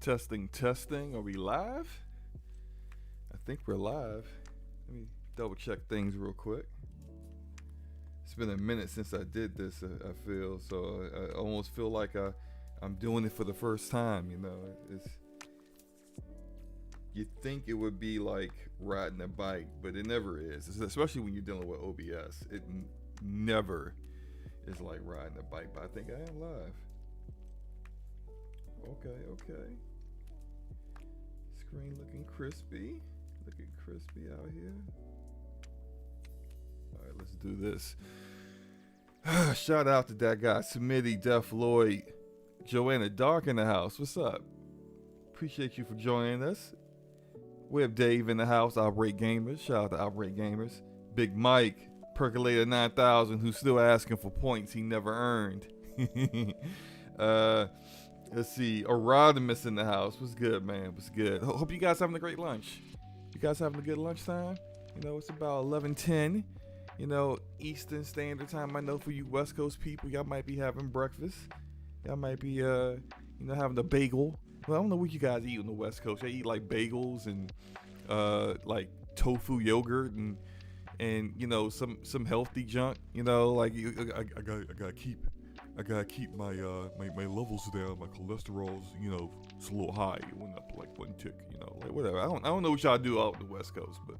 Testing, testing. Are we live? I think we're live. Let me double check things real quick. It's been a minute since I did this, I feel. So I almost feel like I'm doing it for the first time, you know. You think it would be like riding a bike, but it never is. Especially when you're dealing with OBS. It never is like riding a bike, but I think I am live. Okay. Screen looking crispy. Looking crispy out here. All right, let's do this. Shout out to that guy, Smitty, Def Lloyd, Joanna Dark in the house. What's up? Appreciate you for joining us. We have Dave in the house, Outbreak Gamers. Shout out to Outbreak Gamers. Big Mike, Percolator 9000, who's still asking for points he never earned. Let's see, Erodimus in the house. What's good, man? What's good? Hope you guys having a great lunch. You guys having a good lunchtime? You know, it's about 11:10. You know, Eastern Standard Time. I know for you West Coast people, y'all might be having breakfast. Y'all might be, having a bagel. Well, I don't know what you guys eat on the West Coast. They eat like bagels and like tofu yogurt and you know some healthy junk. You know, like I gotta keep my my levels down. My cholesterol's, you know, it's a little high. It went up like one tick, you know, like whatever. I don't know what y'all do out on the West Coast, but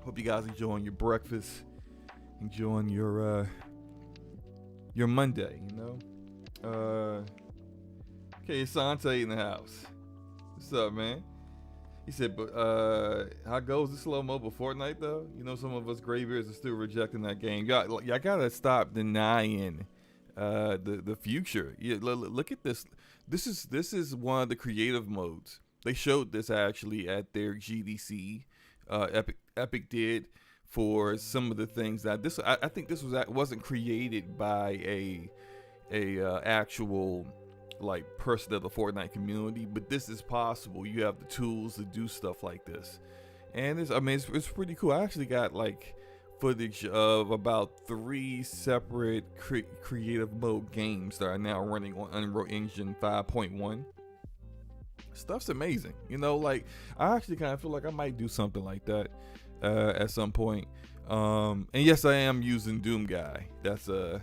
hope you guys enjoying your breakfast, enjoying your Monday, you know. Okay, Sante in the house. What's up, man? He said, but how goes the SloMo Fortnite though? You know, some of us graybeards are still rejecting that game. Y'all gotta stop denying the future. Yeah, look at this. This is one of the creative modes. They showed this actually at their GDC. Epic did for some of the things that I think this wasn't created by a actual like person of the Fortnite community, but this is possible. You have the tools to do stuff like this, and it's pretty cool. I actually got like footage of about 3 separate creative mode games that are now running on Unreal Engine 5.1. Stuff's amazing, you know. Like I actually kind of feel like I might do something like that at some point. And yes, I am using Doom Guy. That's the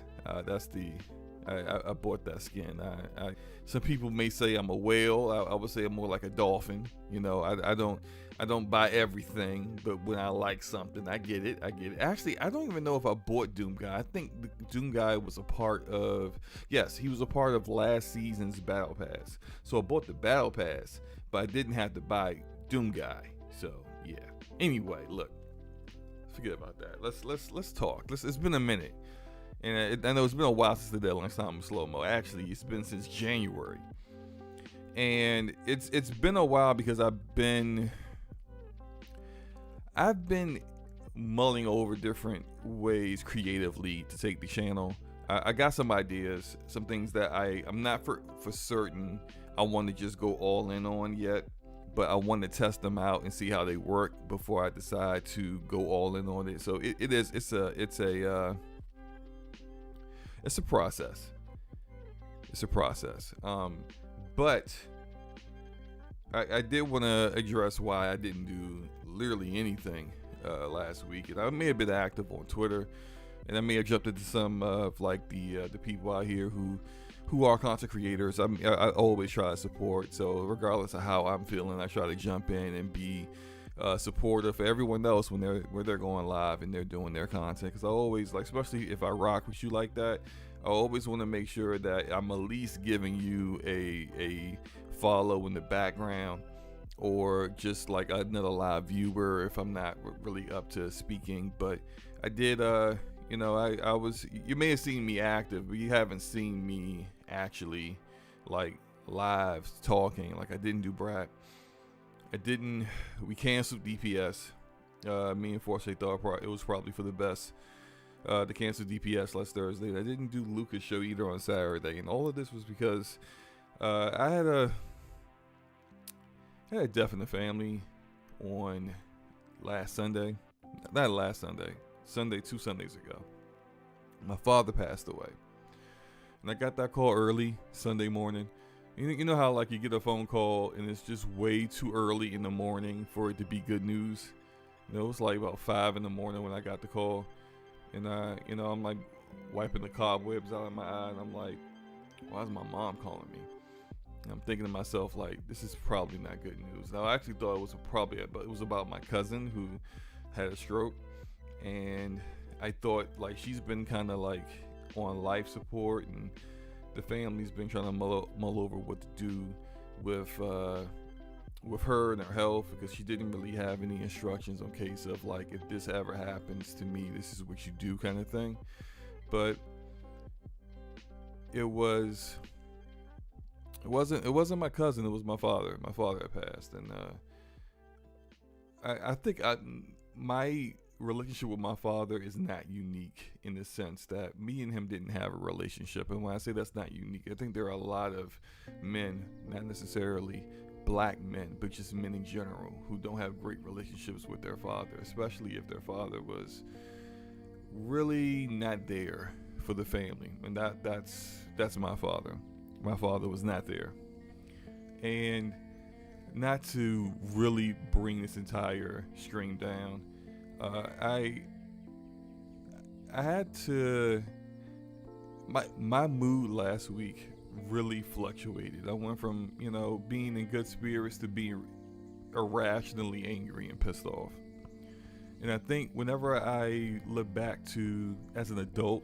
I bought that skin. Some people may say I'm a whale. I would say I'm more like a dolphin. You know, I don't buy everything, but when I like something, I get it. Actually, I don't even know if I bought Doom Guy. I think the Doom Guy was a part of. Yes, he was a part of last season's Battle Pass. So I bought the Battle Pass, but I didn't have to buy Doom Guy. So yeah. Anyway, look. Forget about that. Let's talk. It's been a minute. And I know it's been a while since the deadline time with SloMo. Actually, it's been since January. And it's been a while because I've been mulling over different ways creatively to take the channel. I got some ideas, some things that I'm not for certain I want to just go all in on yet, but I want to test them out and see how they work before I decide to go all in on it. So it's a process. It's a process. But I did want to address why I didn't do literally anything last week. And I may have been active on Twitter, and I may have jumped into some of like the people out here who are content creators. I always try to support. So regardless of how I'm feeling, I try to jump in and be supportive for everyone else when they're going live and they're doing their content, because I always like, especially if I rock with you like that, I always want to make sure that I'm at least giving you a follow in the background, or just like another live viewer if I'm not really up to speaking. But I did I was, you may have seen me active, but you haven't seen me actually like live talking. Like I didn't do Brat. We canceled DPS. Me and Forsyth thought it was probably for the best to cancel DPS last Thursday. I didn't do Lucas show either on Saturday, and all of this was because I had a death in the family on last Sunday. Not last Sunday. 2 Sundays ago. My father passed away. And I got that call early Sunday morning. You know how like you get a phone call and it's just way too early in the morning for it to be good news. You know, it was like about 5 in the morning when I got the call, and I'm like wiping the cobwebs out of my eye, and I'm like, why is my mom calling me? And I'm thinking to myself like, this is probably not good news. Now I actually thought it was about my cousin who had a stroke, and I thought like she's been kind of like on life support, and the family's been trying to mull over what to do with her and her health, because she didn't really have any instructions on case of like, if this ever happens to me, this is what you do kind of thing. But it wasn't my cousin, it was my father. My father had passed, and I think my relationship with my father is not unique in the sense that me and him didn't have a relationship. And when I say that's not unique, I think there are a lot of men, not necessarily black men, but just men in general, who don't have great relationships with their father, especially if their father was really not there for the family. And that's my father. My father was not there. And not to really bring this entire stream down, I had to, my mood last week really fluctuated. I went from, being in good spirits to being irrationally angry and pissed off. And I think whenever I look back to, as an adult,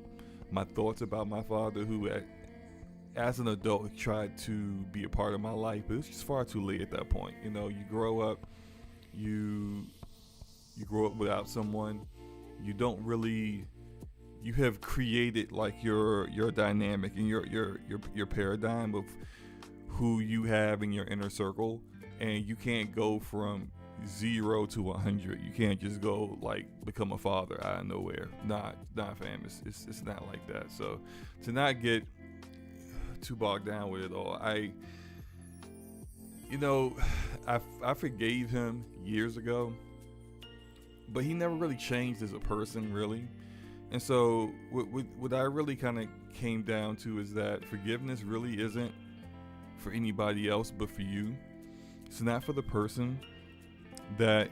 my thoughts about my father, who as an adult tried to be a part of my life, but it was just far too late at that point. You grow up, you grow up without someone. You don't really, you have created like your dynamic and your paradigm of who you have in your inner circle, and you can't go from 0 to 100. You can't just go like become a father out of nowhere. Not fam. It's not like that. So to not get too bogged down with it all, I forgave him years ago, but he never really changed as a person, really. And so what I really kind of came down to is that forgiveness really isn't for anybody else but for you. It's not for the person that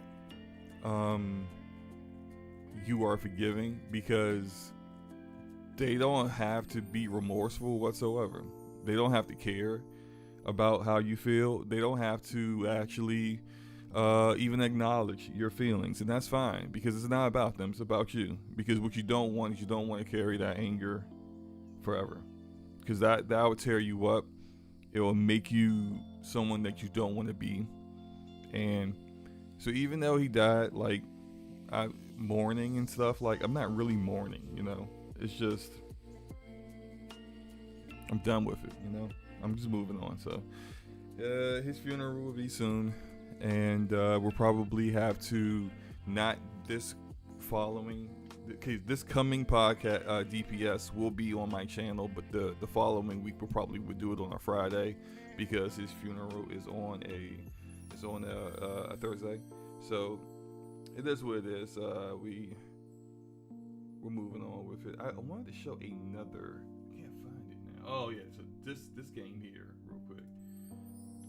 you are forgiving, because they don't have to be remorseful whatsoever. They don't have to care about how you feel. They don't have to actually even acknowledge your feelings, and that's fine, because it's not about them, it's about you. Because what you don't want is, you don't want to carry that anger forever, because that will tear you up. It will make you someone that you don't want to be. And so even though he died, like, mourning and stuff, like, I'm not really mourning, it's just, I'm done with it, I'm just moving on. So his funeral will be soon, and we'll probably have to, not this coming podcast, DPS will be on my channel, but the following week would do it on a Friday, because his funeral is on a Thursday. So it is what it is. We're moving on with it. I wanted to show another. I can't find it now. Oh yeah, so this game here, real quick.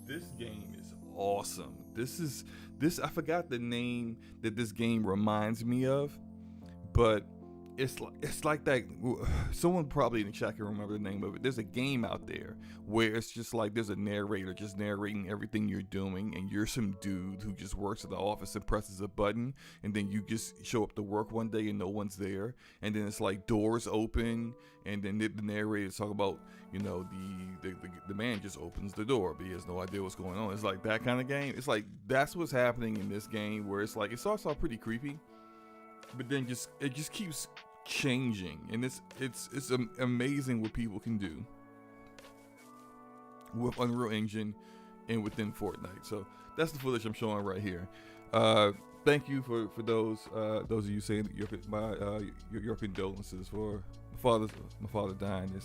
This game is awesome. This I forgot the name that this game reminds me of, but it's like that. Someone probably in the chat can remember the name of it. There's a game out there where it's just like there's a narrator just narrating everything you're doing, and you're some dude who just works at the office and presses a button, and then you just show up to work one day and no one's there, and then it's like doors open, and then the narrator talk about, the man just opens the door, but he has no idea what's going on. It's like that kind of game. It's like that's what's happening in this game, where it's like it starts off pretty creepy, but then it just keeps changing, and it's amazing what people can do with Unreal Engine and within Fortnite. So that's the footage I'm showing right here. Thank you for those of you saying that your condolences for my father dying.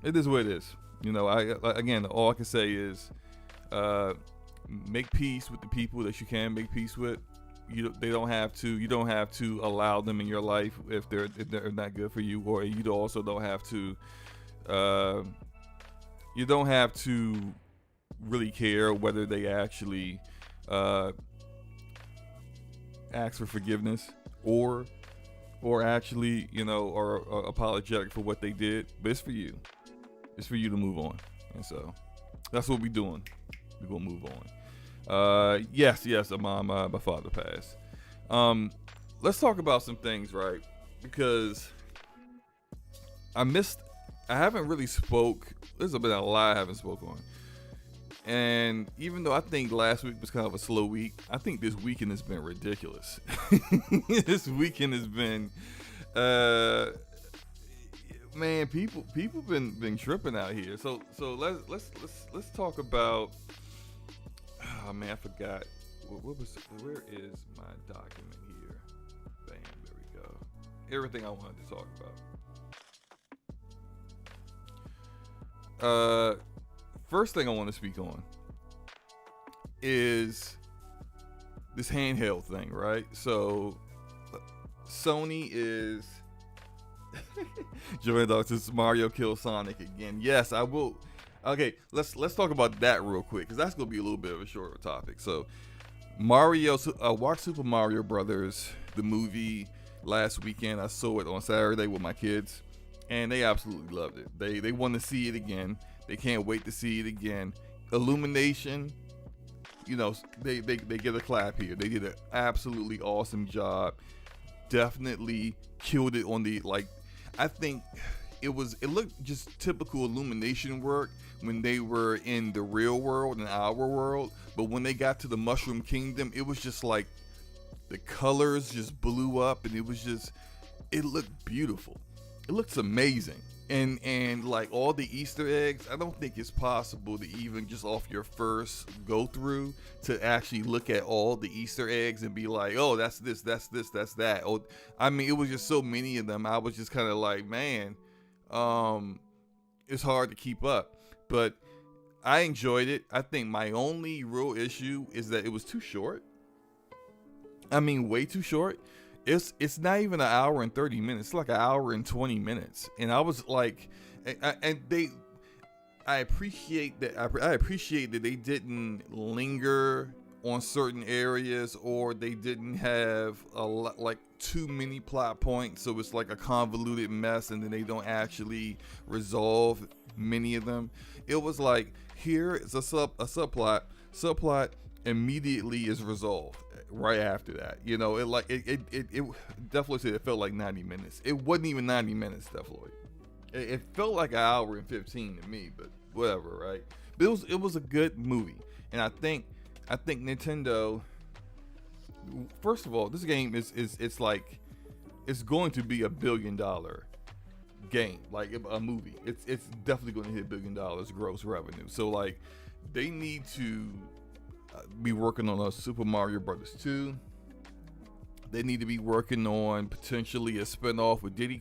It is what it is. Again, all I can say is make peace with the people that you can make peace with. You don't have to allow them in your life if they're not good for you, or you also don't have to You don't have to really care whether they actually ask for forgiveness or actually, are apologetic for what they did. But it's for you. It's for you to move on. And so that's what we're doing. We're gonna move on. Yes, my father passed. Let's talk about some things, right? Because I haven't really spoke. There's been a lot I haven't spoke on. And even though I think last week was kind of a slow week, I think this weekend has been ridiculous. This weekend has been, man, people been tripping out here. So let's talk about. Oh man, I forgot. Where is my document here? Bam, there we go. Everything I wanted to talk about. First thing I want to speak on is this handheld thing, right? So Sony is Joanne Dog says Mario kills Sonic again. Yes, I will. Okay, let's talk about that real quick because that's gonna be a little bit of a shorter topic. So I watched Super Mario Brothers the movie last weekend. I saw it on Saturday with my kids, and they absolutely loved it. They want to see it again. They can't wait to see it again. Illumination, they get a clap here. They did an absolutely awesome job. Definitely killed it on the, I think it looked just typical Illumination work when they were in the real world and our world. But when they got to the Mushroom Kingdom, it was just like the colors just blew up, and it looked beautiful. It looks amazing. And like all the Easter eggs, I don't think it's possible to even just off your first go through to actually look at all the Easter eggs and be like, oh, that's this, that's that. Oh, I mean, it was just so many of them. I was just kind of like, man, it's hard to keep up. But I enjoyed it. I think my only real issue is that it was too short. I mean, way too short. It's not even an hour and 30 minutes. It's like an hour and 20 minutes. And I was like, I appreciate that. I appreciate that they didn't linger on certain areas, or they didn't have a lot, like too many plot points. So it's like a convoluted mess, and then they don't actually resolve many of them. It was like, here is a subplot immediately is resolved right after that. It definitely said it felt like 90 minutes. It wasn't even 90 minutes, definitely. It felt like an hour and 15 to me, but whatever, right? But it was a good movie. And I think Nintendo, first of all, this game it's like, it's going to be $1 billion game, like a movie. It's definitely going to hit $1 billion gross revenue. So like, they need to be working on a Super Mario Brothers 2. They need to be working on potentially a spinoff with Donkey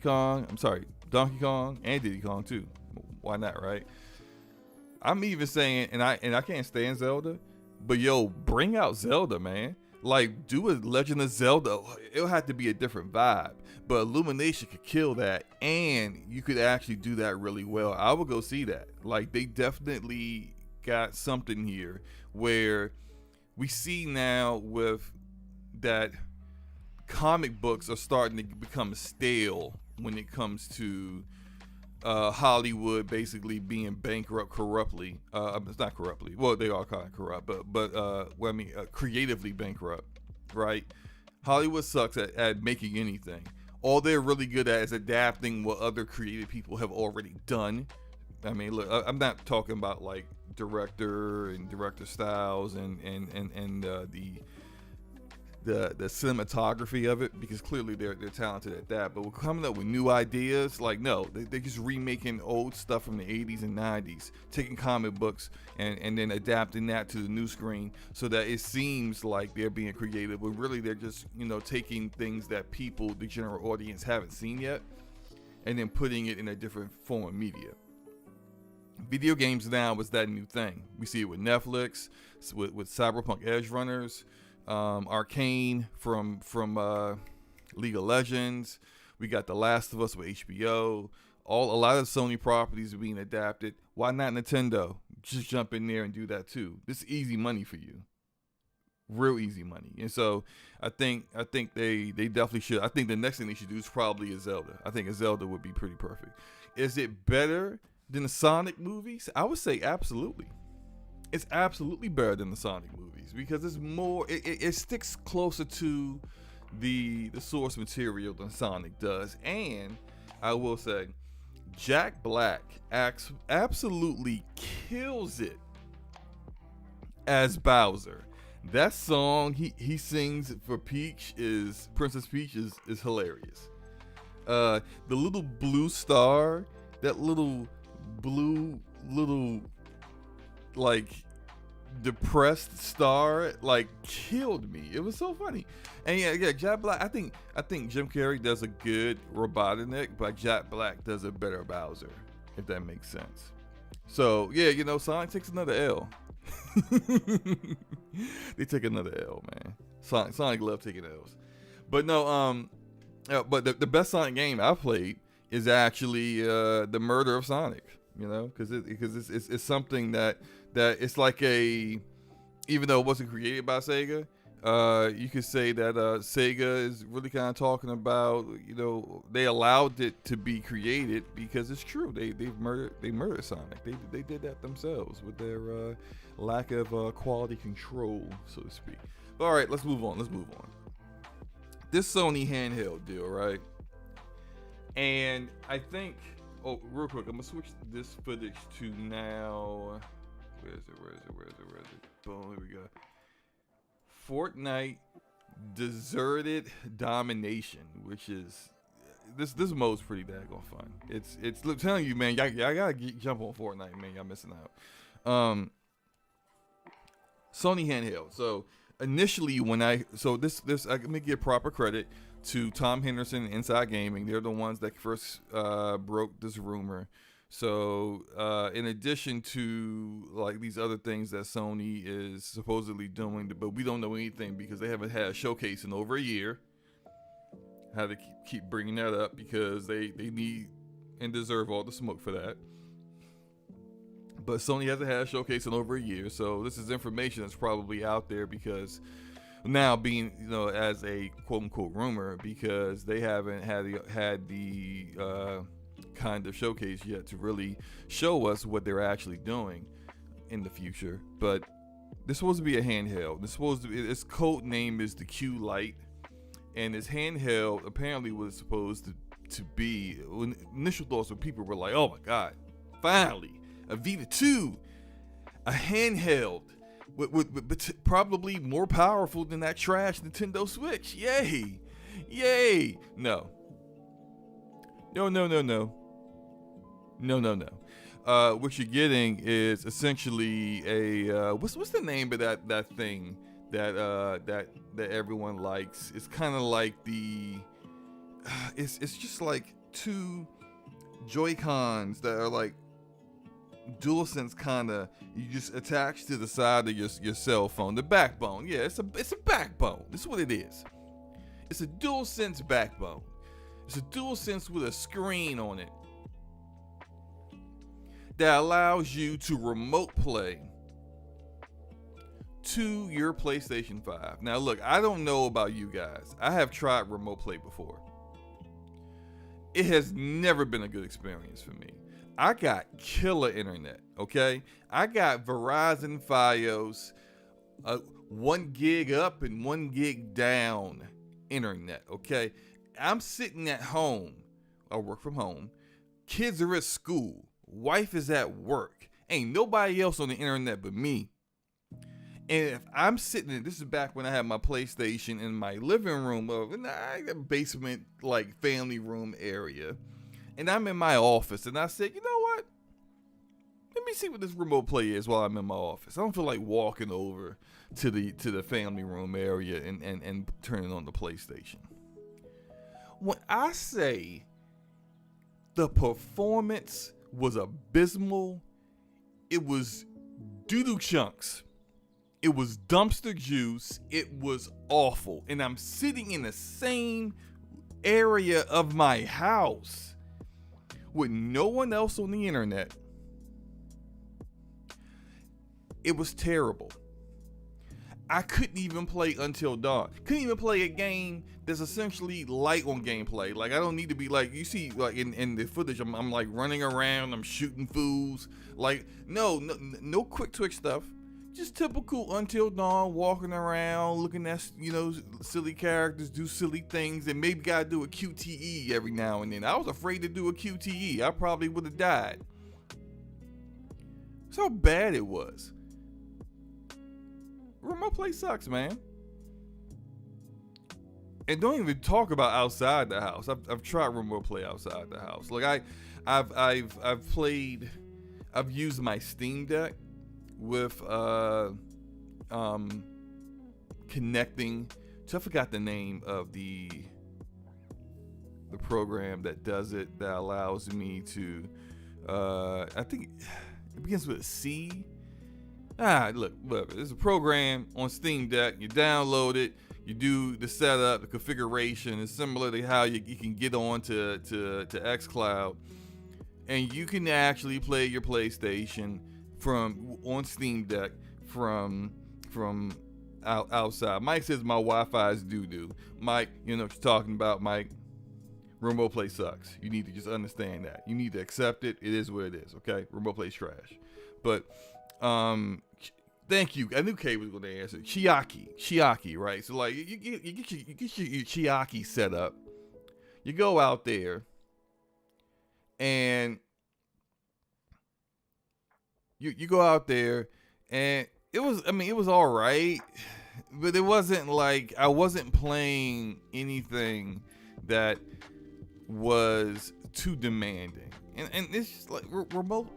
Kong and Diddy Kong too. Why not, right? I'm even saying, and I can't stand Zelda, but yo, bring out Zelda, man. Like, do a Legend of Zelda. It'll have to be a different vibe, but Illumination could kill that, and you could actually do that really well. I would go see that. Like, they definitely got something here where we see now with that comic books are starting to become stale when it comes to Hollywood basically being bankrupt corruptly. It's not corruptly. Well, they are kind of corrupt, but creatively bankrupt, right? Hollywood sucks at making anything. All they're really good at is adapting what other creative people have already done. I mean, look, I'm not talking about like director styles and the cinematography of it, because clearly they're talented at that. But we're coming up with new ideas. Like, no, they're just remaking old stuff from the 80s and 90s, taking comic books and then adapting that to the new screen so that it seems like they're being creative, but really they're just, taking things that the general audience haven't seen yet, and then putting it in a different form of media. Video games now is that new thing. We see it with Netflix, with Cyberpunk Edge Runners, Arcane from League of Legends. We got The Last of Us with HBO. A lot of Sony properties are being adapted. Why not Nintendo? Just jump in there and do that too. This is easy money for you, real easy money. And so I think they definitely should. I think the next thing they should do is probably a Zelda. I think a Zelda would be pretty perfect. Is it better than the Sonic movies? I would say absolutely. It's absolutely better than the Sonic movies because it's more. It sticks closer to the source material than Sonic does, and I will say, Jack Black absolutely kills it as Bowser. That song he sings for Princess Peach is hilarious. The little blue star, that little blue like depressed star, like killed me. It was so funny. And yeah, Jack Black. I think Jim Carrey does a good Robotnik, but Jack Black does a better Bowser, if that makes sense. So yeah, Sonic takes another L. They take another L, man. Sonic love taking L's. But no, but the best Sonic game I've played is actually the Murder of Sonic. Because it's something that it's like even though it wasn't created by Sega, you could say that Sega is really kind of talking about, they allowed it to be created because it's true. They murdered Sonic. They did that themselves with their lack of quality control, so to speak. But all right, let's move on. This Sony handheld deal, right? And I think, real quick, I'm gonna switch this footage to now. Where is it? Boom, here we go. Fortnite Deserted Domination, which is this mode's pretty daggone fun. It's I'm telling you, man, y'all gotta jump on Fortnite, man. Y'all missing out. Sony handheld. So initially, let me give proper credit to Tom Henderson and Inside Gaming. They're the ones that first broke this rumor. So in addition to like these other things that Sony is supposedly doing, but we don't know anything because they haven't had a showcase in over a year. I had to keep bringing that up because they need and deserve all the smoke for that. But Sony hasn't had a showcase in over a year, so this is information that's probably out there because now being, as a quote unquote rumor, because they haven't had the kind of showcase yet to really show us what they're actually doing in the future. But this is supposed to be a handheld. Its code name is the Q Lite, and this handheld apparently was supposed to be. Initial thoughts of people were like, "Oh my God, finally a Vita 2, a handheld." With probably more powerful than that trash Nintendo Switch. Yay! No. What you're getting is essentially a what's the name of that thing that everyone likes? It's kind of like it's just like two Joy-Cons that are like DualSense kind of, you just attach to the side of your cell phone. The backbone, yeah, it's a backbone. This is what it is. It's a DualSense backbone. It's a DualSense with a screen on it that allows you to remote play to your PlayStation 5. Now look, I don't know about you guys. I have tried remote play before. It has never been a good experience for me. I got killer internet, okay? I got Verizon Fios, 1 gig up and 1 gig down internet, okay? I'm sitting at home. I work from home. Kids are at school. Wife is at work. Ain't nobody else on the internet but me. And if I'm sitting, this is back when I had my PlayStation in my living room, in the basement, like family room area. And I'm in my office, and I said, you know what? Let me see what this remote play is while I'm in my office. I don't feel like walking over to the family room area and turning on the PlayStation. When I say the performance was abysmal, it was doo-doo chunks. It was dumpster juice. It was awful. And I'm sitting in the same area of my house with no one else on the internet. It was terrible. I couldn't even play Until Dawn. Couldn't even play a game that's essentially light on gameplay. Like, I don't need to be like, you see, like in the footage, I'm like running around, I'm shooting fools. Like, no quick twitch stuff. Just typical Until Dawn, walking around, looking at, silly characters, do silly things, and maybe gotta do a QTE every now and then. I was afraid to do a QTE. I probably would have died. That's how bad it was. Remote play sucks, man. And don't even talk about outside the house. I've tried remote play outside the house. Like I've used my Steam Deck with connecting to, I forgot the name of the program that does it, that allows me to I think it begins with a C. Look, there's a program on Steam Deck. You download it, you do the setup, the configuration. It's similar to how you can get on to xCloud, and you can actually play your PlayStation on Steam Deck from outside. Mike says my Wi-Fi is doo-doo. Mike, you know what you're talking about, Mike. Remote play sucks. You need to just understand that. You need to accept it. It is what it is, okay? Remote play's trash. But thank you. I knew Kay was going to answer. Chiaki, right? So like you get your Chiaki set up. You go out there and you go out there, and it was all right, but it wasn't like I wasn't playing anything that was too demanding. And it's just like remote.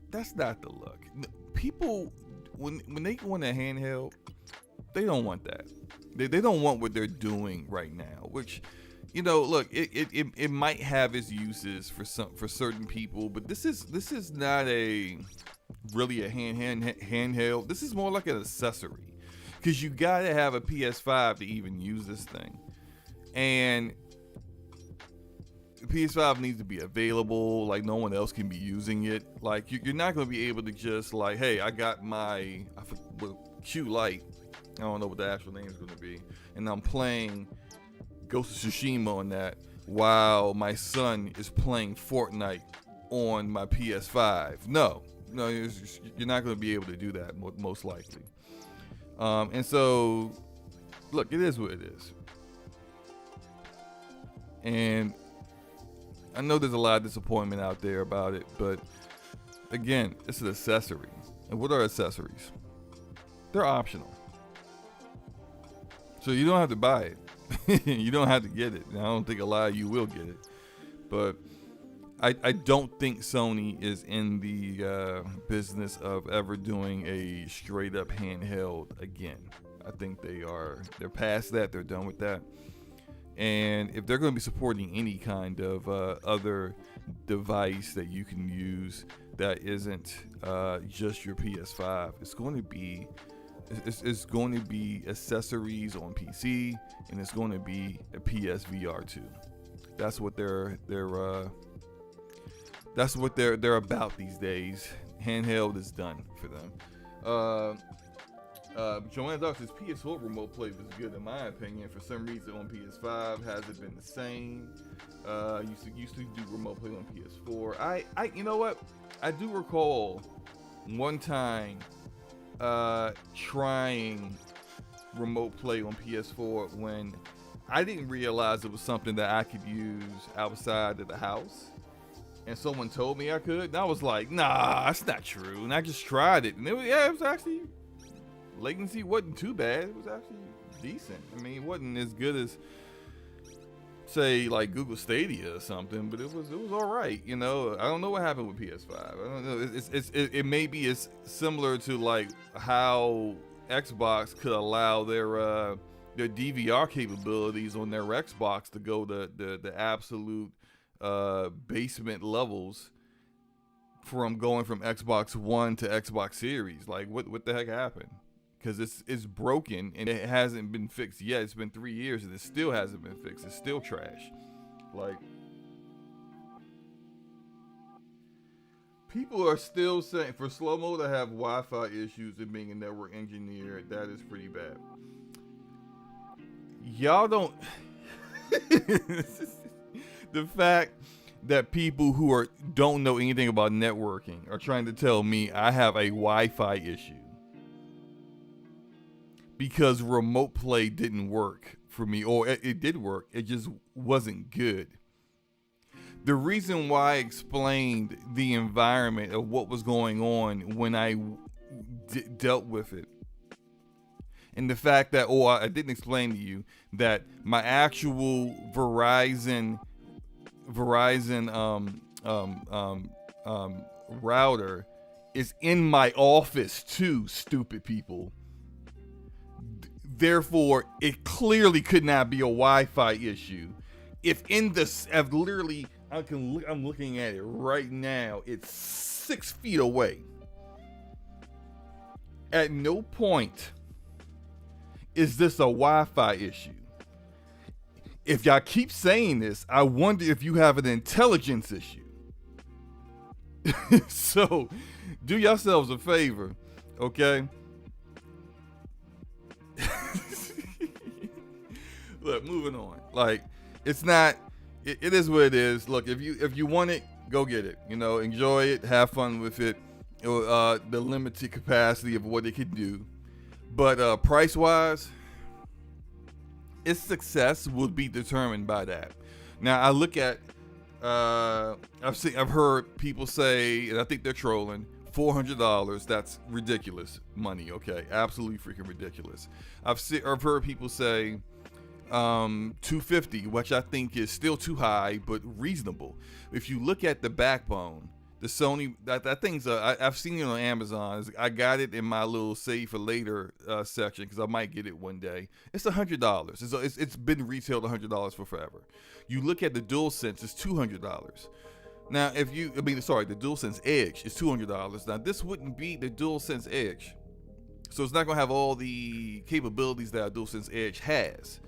That's not the look. People, when they go in a handheld, they don't want that. They don't want what they're doing right now. Which, look, it might have its uses for certain people, but this is not really a handheld. This is more like an accessory, because you gotta have a PS5 to even use this thing, and the PS5 needs to be available. Like, no one else can be using it. Like, you're not going to be able to just like, hey, I got my Q Lite. I don't know what the actual name is going to be, and I'm playing Ghost of Tsushima on that while my son is playing Fortnite on my PS5. No, you're not going to be able to do that most likely. And so, look, it is what it is. And I know there's a lot of disappointment out there about it, but again, it's an accessory. And what are accessories? They're optional. So you don't have to buy it. You don't have to get it. And I don't think a lot of you will get it. But I don't think Sony is in the business of ever doing a straight up handheld again. I think they're past that. They're done with that. And if they're going to be supporting any kind of other device that you can use that isn't just your PS5, it's going to be accessories on PC, and it's going to be a PSVR 2. That's what they're about these days. Handheld is done for them. Joanna Duck says PS4 remote play was good in my opinion. For some reason on PS5 hasn't been the same. Used to do remote play on PS4. I you know what? I do recall one time trying remote play on PS4 when I didn't realize it was something that I could use outside of the house. And someone told me I could, and I was like, nah, that's not true. And I just tried it, and it was actually, latency wasn't too bad. It was actually decent. I mean, it wasn't as good as, say, like Google Stadia or something, but it was all right. You know, I don't know what happened with PS5. I don't know. It may be as similar to like how Xbox could allow their DVR capabilities on their Xbox to go to the absolute basement levels from going from Xbox One to Xbox Series. Like, what the heck happened? Because it's broken and it hasn't been fixed yet. It's been 3 years and it still hasn't been fixed. It's still trash. Like, People are still saying for SloMo to have Wi-Fi issues and being a network engineer, that is pretty bad. Y'all don't. The fact that people who don't know anything about networking are trying to tell me I have a Wi-Fi issue because remote play didn't work for me, or it did work, it just wasn't good. The reason why I explained the environment of what was going on when I dealt with it, and the fact that, I didn't explain to you that my actual Verizon router is in my office too, stupid people. Therefore, it clearly could not be a Wi-Fi issue. If I've literally, I'm looking at it right now. It's 6 feet away. At no point is this a Wi-Fi issue. If y'all keep saying this, I wonder if you have an intelligence issue. So, do yourselves a favor, okay? Look, moving on. Like, it's not. It is what it is. Look, if you want it, go get it. Enjoy it, have fun with it. The limited capacity of what it can do, but price wise, its success will be determined by that. Now, I look at. I've heard people say, and I think they're trolling. $400. That's ridiculous money. Okay, absolutely freaking ridiculous. I've heard people say $250, which I think is still too high, but reasonable. If you look at the backbone, the Sony, that thing's I've seen it on Amazon. I got it in my little save for later section because I might get it one day. It's $100. It's been retailed $100 for forever. You look at the DualSense, it's $200. Now, the DualSense Edge is $200. Now, this wouldn't be the DualSense Edge, so it's not gonna have all the capabilities that a DualSense Edge has,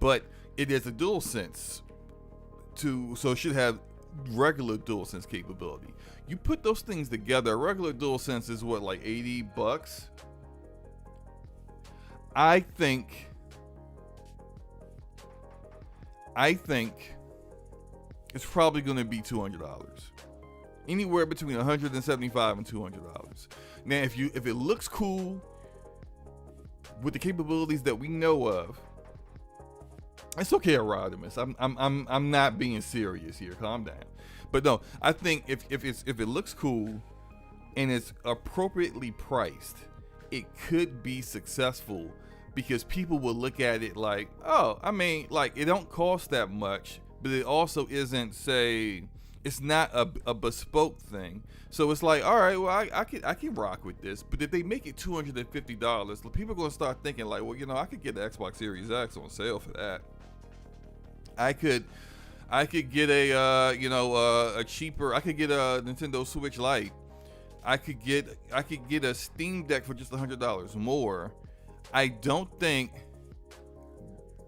but it is a DualSense, so it should have regular DualSense capability. You put those things together, a regular DualSense is what, like $80? I think it's probably going to be $200. Anywhere between $175 and $200. Now, if it looks cool with the capabilities that we know of, it's okay, Rodimus. I'm not being serious here. Calm down. But no, I think if it looks cool and it's appropriately priced, it could be successful because people will look at it like, it don't cost that much, but it also isn't, it's not a bespoke thing. So it's like, all right, well, I can rock with this. But if they make it $250, people are gonna start thinking like, well, I could get the Xbox Series X on sale for that. I could get a cheaper. I could get a Nintendo Switch Lite. I could get a Steam Deck for just $100 more. I don't think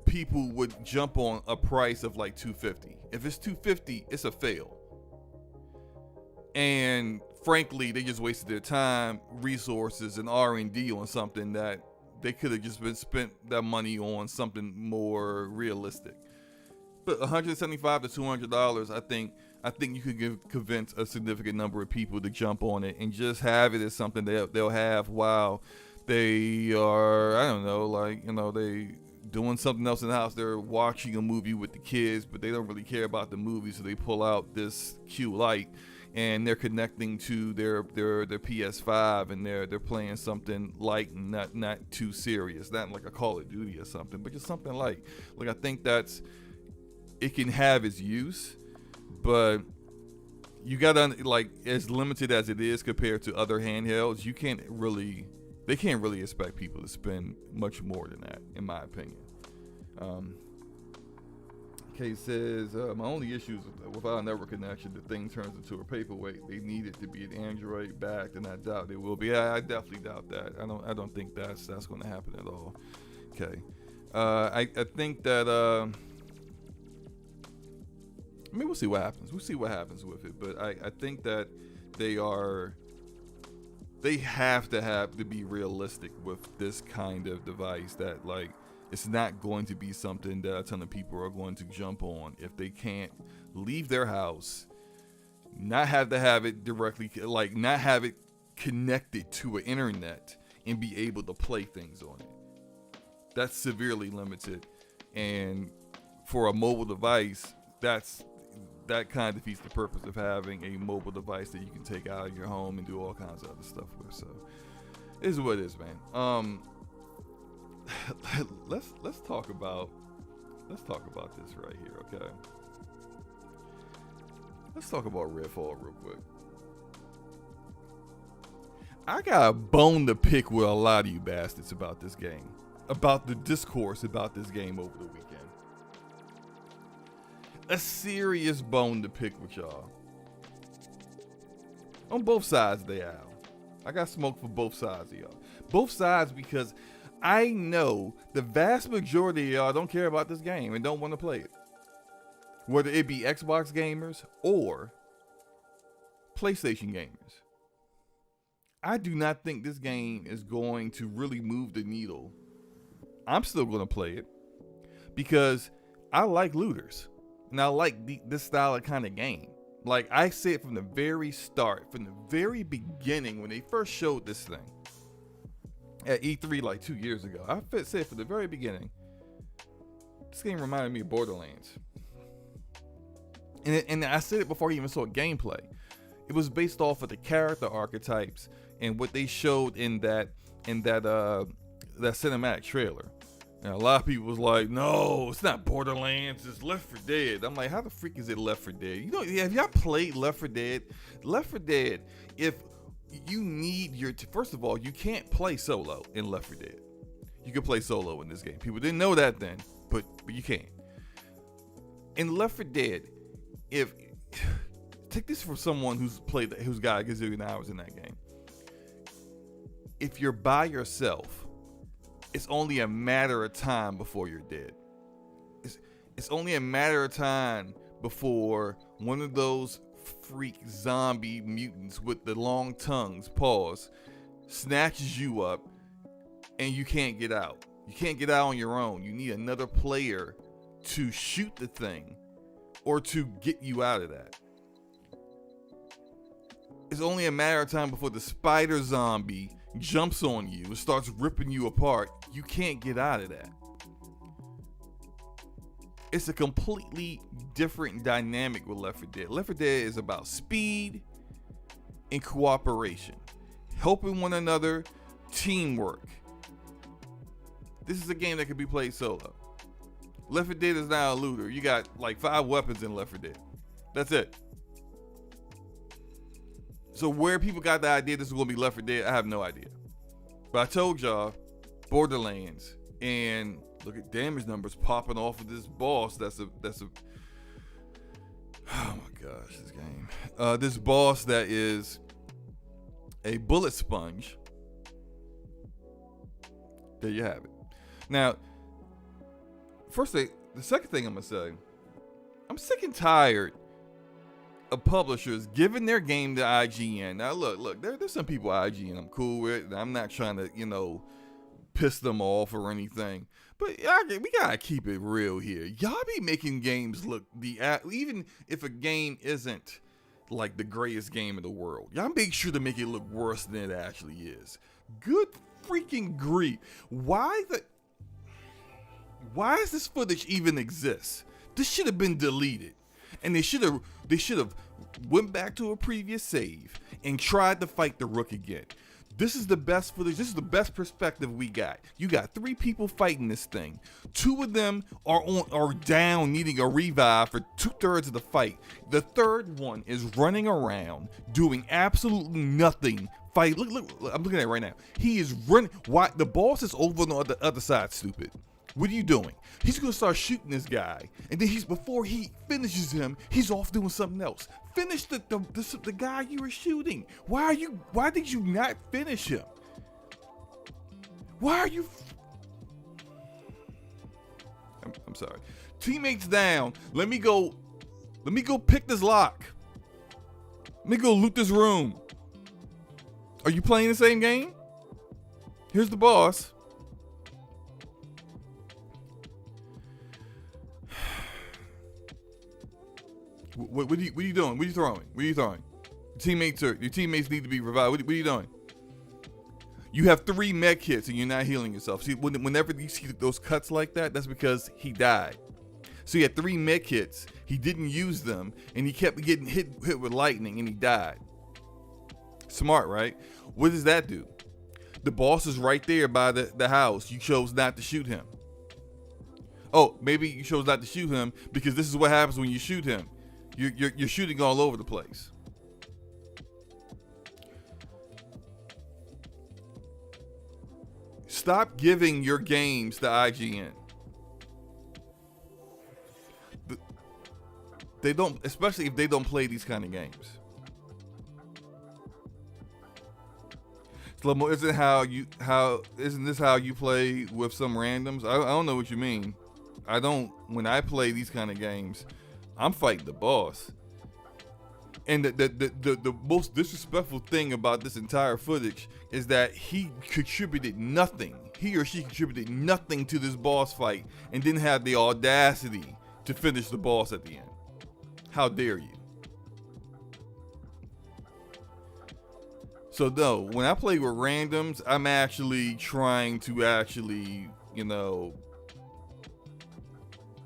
people would jump on a price of like $250. If it's $250, it's a fail. And frankly, they just wasted their time, resources, and R&D on something that they could have just been spent that money on something more realistic. But $175 to $200, I think you could convince a significant number of people to jump on it and just have it as something they'll have while they are, they doing something else in the house. They're watching a movie with the kids, but they don't really care about the movie, so they pull out this Q Lite and they're connecting to their PS5 and they're playing something light and not too serious, not like a Call of Duty or something, but just something light. Like, I think it can have its use, but you gotta, like, as limited as it is compared to other handhelds, they can't really expect people to spend much more than that, in my opinion. Kay says, my only issue is without a network connection, the thing turns into a paperweight. They need it to be an Android backed, and I doubt it will be. I definitely doubt that. I don't think that's going to happen at all. Okay, I think that we'll see what happens. We'll see what happens with it, but I think that they have to be realistic with this kind of device, that like it's not going to be something that a ton of people are going to jump on if they can't leave their house, not have to have it directly, like not have it connected to an internet and be able to play things on it. That's severely limited. And for a mobile device, that kind of defeats the purpose of having a mobile device that you can take out of your home and do all kinds of other stuff with. So it is what it is, man. Let's talk about this right here, okay? Let's talk about Redfall real quick. I got a bone to pick with a lot of you bastards about this game, about the discourse about this game over the weekend. A serious bone to pick with y'all. On both sides of the aisle. I got smoke for both sides of y'all. Both sides, because I know the vast majority of y'all don't care about this game and don't want to play it. Whether it be Xbox gamers or PlayStation gamers. I do not think this game is going to really move the needle. I'm still going to play it because I like looters. And I like this style of kind of game. Like I said from the very start, from the very beginning, when they first showed this thing at E3 like 2 years ago, I said from the very beginning, this game reminded me of Borderlands. And I said it before I even saw gameplay. It was based off of the character archetypes and what they showed in that cinematic trailer. And a lot of people was like, no, it's not Borderlands, it's Left 4 Dead. I'm like, how the freak is it Left 4 Dead? You know, have y'all played Left 4 Dead? Left 4 Dead, if you need first of all, you can't play solo in Left 4 Dead. You can play solo in this game. People didn't know that then, but you can. In Left 4 Dead, take this from someone who's got a gazillion hours in that game. If you're by yourself, it's only a matter of time before you're dead. It's only a matter of time before one of those freak zombie mutants with the long tongues, snatches you up and you can't get out. You can't get out on your own. You need another player to shoot the thing or to get you out of that. It's only a matter of time before the spider zombie jumps on you and starts ripping you apart. You can't get out of that. It's a completely different dynamic with Left 4 Dead. Left 4 Dead is about speed and cooperation, helping one another, teamwork. This is a game that can be played solo. Left 4 Dead is now a looter. You got like 5 weapons in Left 4 Dead. That's it. So where people got the idea this is going to be Left 4 Dead, I have no idea. But I told y'all, Borderlands, and look at damage numbers popping off of this boss. That's a oh my gosh, this game. This boss that is a bullet sponge. There you have it. Now, the second thing I'm gonna say, I'm sick and tired of publishers giving their game to IGN. Now look, there's some people IGN I'm cool with. I'm not trying to, piss them off or anything. But we gotta keep it real here. Y'all be making games look even if a game isn't like the greatest game in the world, y'all make sure to make it look worse than it actually is. Good freaking grief. Why does this footage even exist? This should have been deleted. And they should have went back to a previous save and tried to fight the Rook again. This is the best footage. This is the best perspective we got. You got 3 people fighting this thing. 2 of them are down, needing a revive for 2/3 of the fight. The third one is running around doing absolutely nothing. Fight. Look, I'm looking at it right now. He is running. Why? The boss is over on the other side. Stupid. What are you doing? He's gonna start shooting this guy, and then before he finishes him, he's off doing something else. Finish the guy you were shooting. Why did you not finish him? Why are you? I'm sorry. Teammates down. Let me go pick this lock. Let me go loot this room. Are you playing the same game? Here's the boss. What are you doing? What are you throwing? What are you throwing? Your teammates need to be revived. What are you doing? You have 3 med kits and you're not healing yourself. See, whenever you see those cuts like that, that's because he died. So he had 3 med kits. He didn't use them, and he kept getting hit with lightning, and he died. Smart, right? What does that do? The boss is right there by the house. You chose not to shoot him. Oh, maybe you chose not to shoot him because this is what happens when you shoot him. You're shooting all over the place. Stop giving your games to IGN. They don't, especially if they don't play these kind of games. SloMo, isn't this how you play with some randoms? I don't know what you mean. When I play these kind of games, I'm fighting the boss. And the most disrespectful thing about this entire footage is that he contributed nothing. He or she contributed nothing to this boss fight and didn't have the audacity to finish the boss at the end. How dare you? So no, when I play with randoms, I'm actually trying to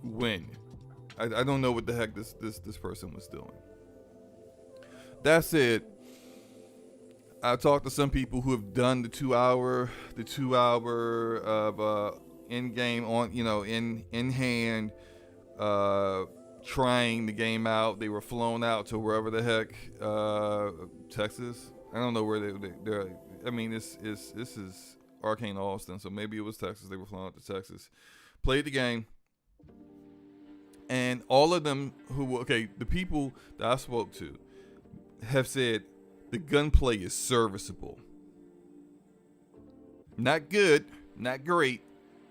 win. I don't know what the heck this person was doing. That said, I talked to some people who have done the 2 hour of in-game in hand trying the game out. They were flown out to wherever the heck, Texas. I don't know where they're. I mean, this is Arcane Austin, so maybe it was Texas. They were flown out to Texas, played the game, and all of them the people that I spoke to have said the gunplay is serviceable. Not good, not great,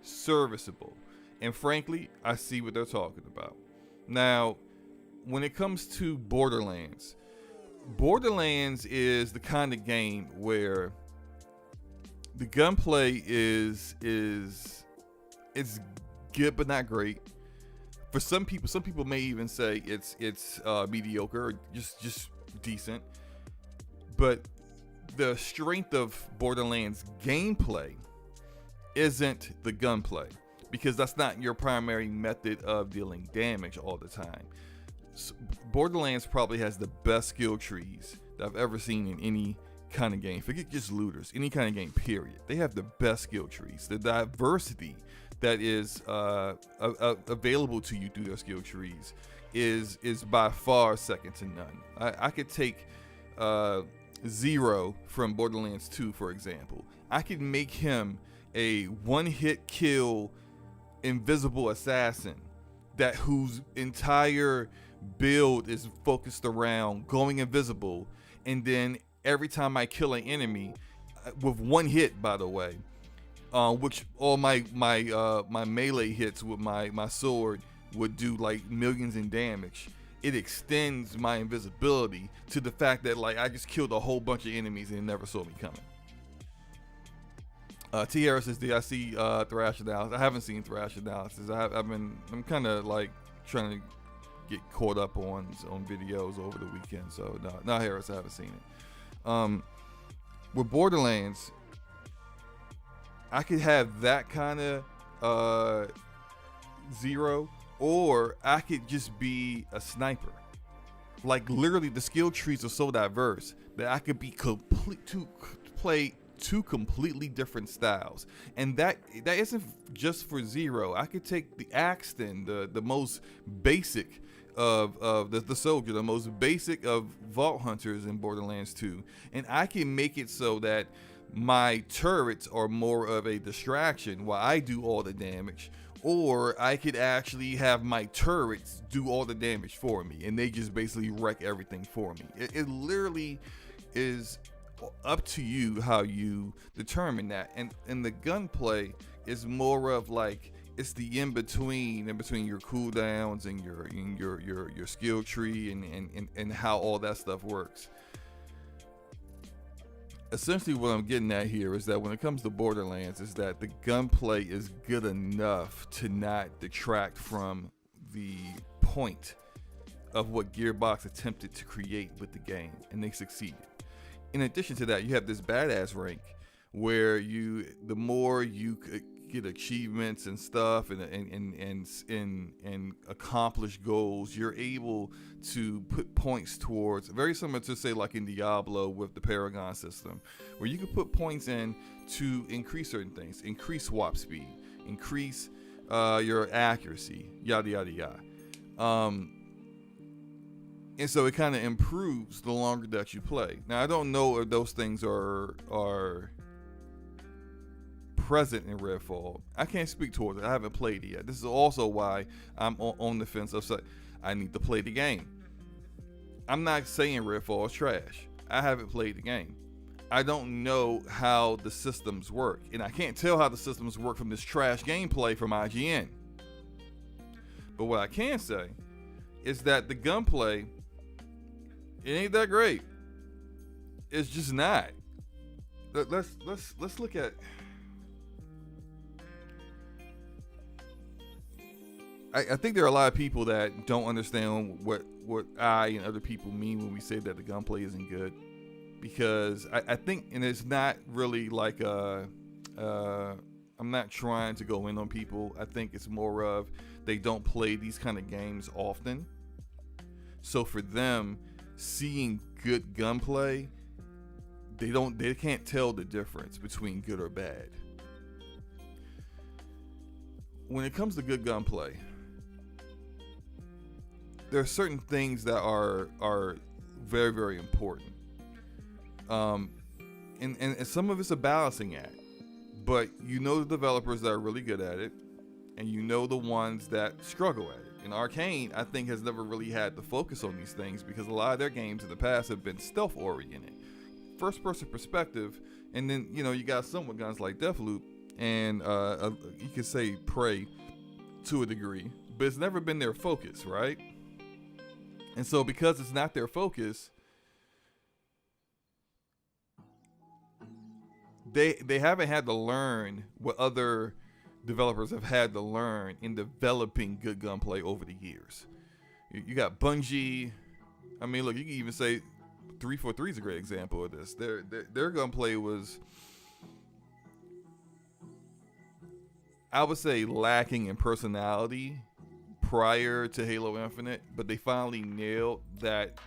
serviceable. And frankly, I see what they're talking about. Now, when it comes to Borderlands is the kind of game where the gunplay is good but not great. For some people may even say it's mediocre or just decent. But the strength of Borderlands gameplay isn't the gunplay, because that's not your primary method of dealing damage all the time. So Borderlands probably has the best skill trees that I've ever seen in any kind of game. Forget just looters, any kind of game, period. They have the best skill trees. The diversity that is available to you through their skill trees is by far second to none. I could take Zero from Borderlands 2, for example. I could make him a one-hit kill invisible assassin whose entire build is focused around going invisible, and then every time I kill an enemy with one hit, by the way, which all my melee hits with my sword would do like millions in damage. It extends my invisibility to the fact that like I just killed a whole bunch of enemies and it never saw me coming. T. Harris says, "Did I see Thrash analysis?" I haven't seen Thrash analysis. I'm kind of like trying to get caught up on videos over the weekend. So no, Harris, I haven't seen it. With Borderlands, I could have that kind of Zero, or I could just be a sniper. Like literally, the skill trees are so diverse that I could be play two completely different styles, and that isn't just for Zero. I could take the Axton, the most basic of the soldier, the most basic of Vault Hunters in Borderlands 2, and I can make it so that my turrets are more of a distraction while I do all the damage. Or I could actually have my turrets do all the damage for me, and they just basically wreck everything for me. It literally is up to you how you determine that. And the gunplay is more of like it's the in between your cooldowns and your skill tree and how all that stuff works. Essentially what I'm getting at here is that when it comes to Borderlands is that the gunplay is good enough to not detract from the point of what Gearbox attempted to create with the game, and they succeeded. In addition to that, you have this badass rank where the more you get achievements and stuff and accomplish goals, you're able to put points towards, very similar to say like in Diablo with the Paragon system, where you can put points in to increase certain things, increase swap speed, increase your accuracy, yada yada yada. And so it kind of improves the longer that you play. Now I don't know if those things are present in Redfall. I can't speak towards it. I haven't played it yet. This is also why I'm on the fence of saying I need to play the game. I'm not saying Redfall is trash. I haven't played the game. I don't know how the systems work, and I can't tell how the systems work from this trash gameplay from IGN. But what I can say is that the gunplay, it ain't that great. It's just not. Let's look at. I think there are a lot of people that don't understand what I and other people mean when we say that the gunplay isn't good, because I think, and it's not really like I'm not trying to go in on people. I think it's more of they don't play these kind of games often, so for them seeing good gunplay, they can't tell the difference between good or bad. When it comes to good gunplay, there are certain things that are very, very important. And some of it's a balancing act. But you know the developers that are really good at it, and you know the ones that struggle at it. And Arcane, I think, has never really had to focus on these things because a lot of their games in the past have been stealth-oriented. First-person perspective, and then, you got some with guns like Deathloop, and you could say Prey to a degree, but it's never been their focus, right? And so because it's not their focus, they haven't had to learn what other developers have had to learn in developing good gunplay over the years. You got Bungie. I mean, look, you can even say 343 is a great example of this. Their gunplay was, I would say, lacking in personality prior to Halo Infinite, but they finally nailed that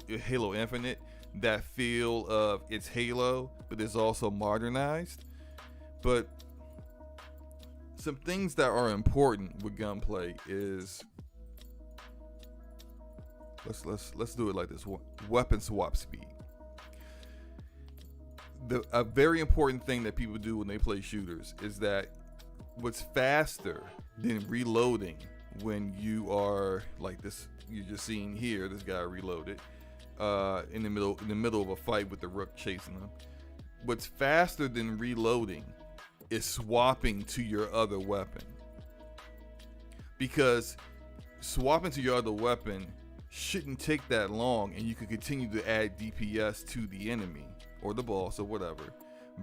Halo Infinite, that feel of it's Halo, but it's also modernized. But some things that are important with gunplay is, let's do it like this: weapon swap speed. A very important thing that people do when they play shooters is that what's faster than reloading when you are like this, you're just seeing here, this guy reloaded in the middle of a fight with the Rook chasing him. What's faster than reloading is swapping to your other weapon, because swapping to your other weapon shouldn't take that long, and you can continue to add DPS to the enemy or the boss or whatever,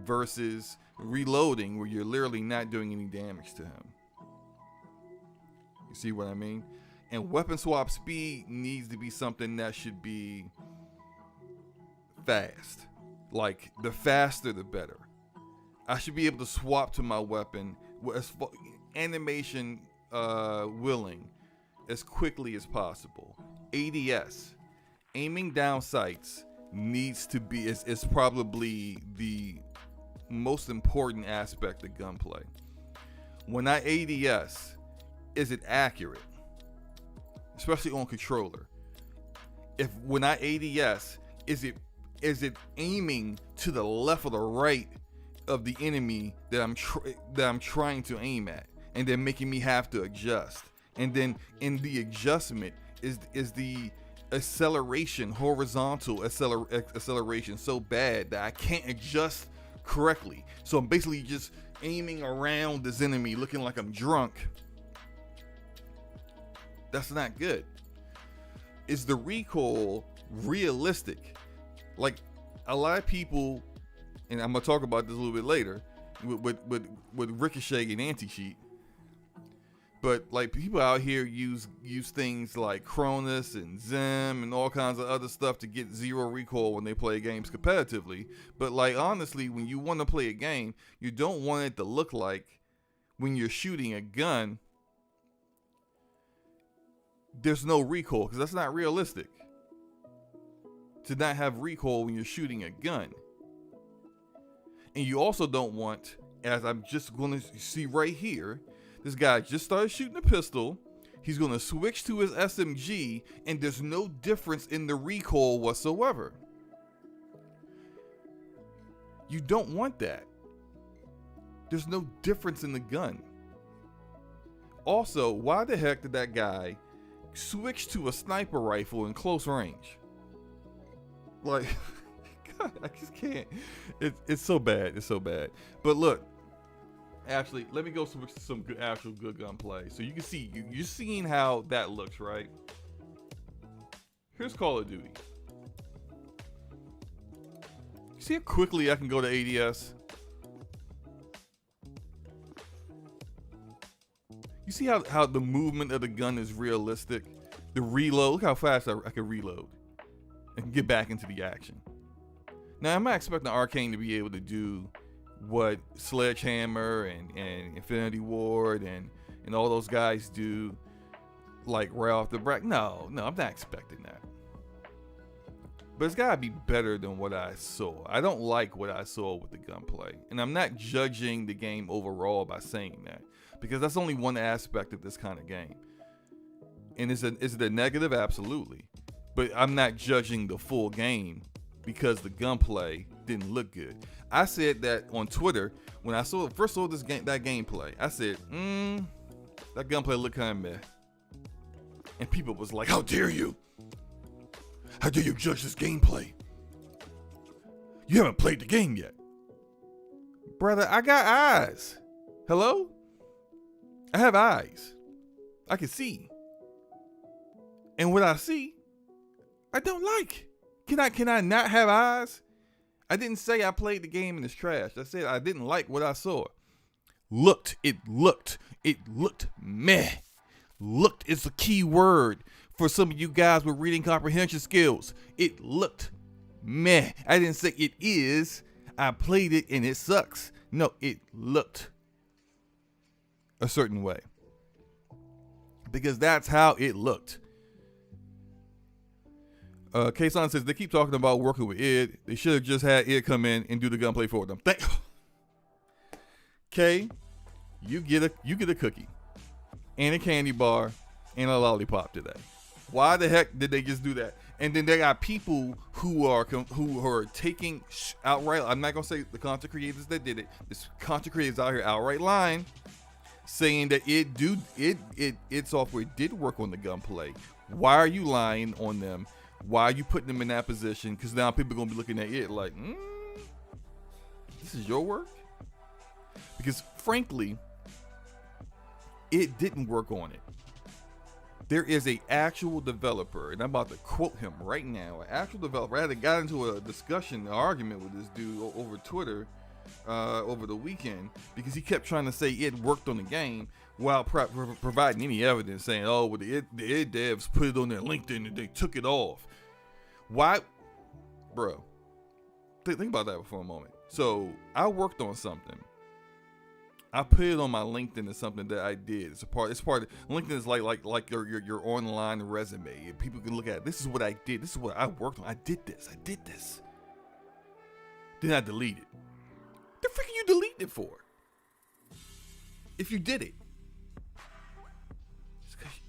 versus reloading where you're literally not doing any damage to him. You see what I mean? And weapon swap speed needs to be something that should be fast. Like, the faster the better. I should be able to swap to my weapon as animation willing as quickly as possible. ADS, aiming down sights, needs to be is probably the most important aspect of gunplay. When I ADS, is it accurate? Especially on controller. When I ADS, is it aiming to the left or the right of the enemy that I'm trying to aim at, and then making me have to adjust? And then in the adjustment is the acceleration, horizontal acceleration so bad that I can't adjust correctly. So I'm basically just aiming around this enemy looking like I'm drunk. That's not good. Is the recoil realistic? Like, a lot of people, and I'm gonna talk about this a little bit later with Ricochet and Anti-Cheat, but like people out here use things like Cronus and Zim and all kinds of other stuff to get zero recoil when they play games competitively. But like, honestly, when you want to play a game, you don't want it to look like when you're shooting a gun there's no recoil, because that's not realistic to not have recoil when you're shooting a gun. And you also don't want, as I'm just going to see right here, this guy just started shooting a pistol. He's going to switch to his SMG, and there's no difference in the recoil whatsoever. You don't want that. There's no difference in the gun. Also, why the heck did that guy switch to a sniper rifle in close range? Like, God, I just can't. It's so bad. It's so bad. But look, actually, let me go switch to some actual good gunplay, so you can see. You're seeing how that looks, right? Here's Call of Duty. You see how quickly I can go to ADS? You see how the movement of the gun is realistic? The reload, look how fast I can reload and get back into the action. Now, I'm not expecting Arcane to be able to do what Sledgehammer and Infinity Ward and all those guys do, like right off the bat. No, I'm not expecting that. But it's gotta be better than what I saw. I don't like what I saw with the gunplay. And I'm not judging the game overall by saying that, because that's only one aspect of this kind of game. And is it a negative? Absolutely. But I'm not judging the full game because the gunplay didn't look good. I said that on Twitter when I first saw that gameplay. I said, that gunplay looked kind of meh. And people was like, how dare you? How dare you judge this gameplay? You haven't played the game yet. Brother, I got eyes. Hello? I have eyes. I can see. And what I see, I don't like. Can I not have eyes? I didn't say I played the game and it's trash. I said I didn't like what I saw. It looked meh. Looked is the key word for some of you guys with reading comprehension skills. It looked meh. I didn't say it is. I played it and it sucks. No, it looked a certain way, because that's how it looked. Kaysan says they keep talking about working with Id. They should have just had Id come in and do the gunplay for them. Kay, you get a cookie and a candy bar and a lollipop today. Why the heck did they just do that? And then they got people who are taking outright. I'm not gonna say the content creators that did it. This content creators out here outright lying, saying that id software did work on the gunplay. Why are you lying on them? Why are you putting them in that position? Because now people are gonna be looking at it like, this is your work? Because frankly, it didn't work on it. There is a actual developer, and I'm about to quote him right now. An actual developer. I got into a discussion, an argument with this dude over Twitter over the weekend, because he kept trying to say it worked on the game while providing any evidence, saying, "Oh, well, the id devs put it on their LinkedIn and they took it off." Why, bro? Think about that for a moment. So I worked on something. I put it on my LinkedIn as something that I did. It's part of LinkedIn is like your online resume. And people can look at it. This is what I did. This is what I worked on. I did this. Then I deleted it. The freaking you delete it for? If you did it. It's 'cause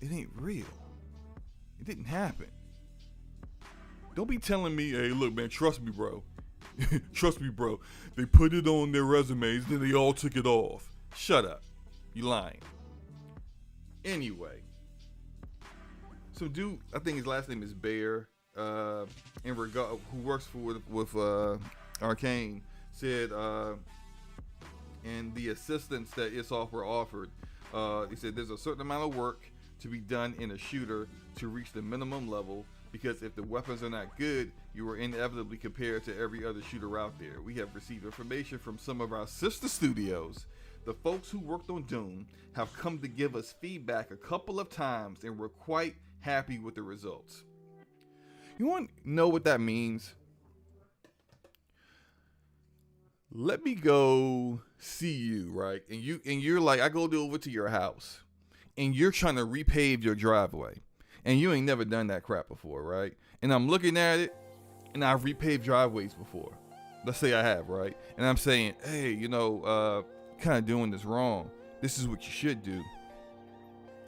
it ain't real. It didn't happen. Don't be telling me, hey, look, man, trust me, bro. Trust me, bro. They put it on their resumes, then they all took it off. Shut up. You lying. Anyway. So dude, I think his last name is Bear, who works with Arcane, said, and the assistance that its software offered, he said there's a certain amount of work to be done in a shooter to reach the minimum level, because if the weapons are not good, you are inevitably compared to every other shooter out there. We have received information from some of our sister studios. The folks who worked on Doom have come to give us feedback a couple of times, and we're quite happy with the results. You want to know what that means? Let me go see you, right? And you're like, I go over to your house, and you're trying to repave your driveway, and you ain't never done that crap before, right? And I'm looking at it, and I've repaved driveways before. Let's say I have, right? And I'm saying, hey, kind of doing this wrong. This is what you should do.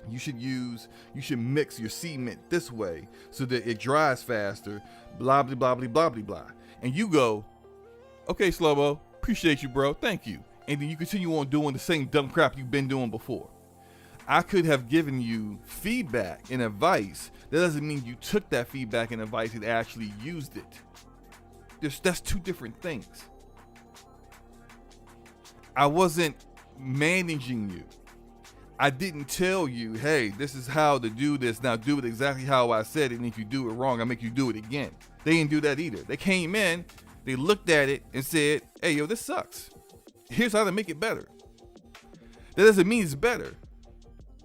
You should mix your cement this way so that it dries faster, blah, blah, blah, blah, blah, blah, blah. And you go, okay, SloMo, appreciate you, bro, thank you. And then you continue on doing the same dumb crap you've been doing before. I could have given you feedback and advice. That doesn't mean you took that feedback and advice and actually used it. That's two different things. I wasn't managing you. I didn't tell you, hey, this is how to do this. Now do it exactly how I said it. And if you do it wrong, I'll make you do it again. They didn't do that either. They came in, they looked at it and said, hey, yo, this sucks. Here's how to make it better. That doesn't mean it's better.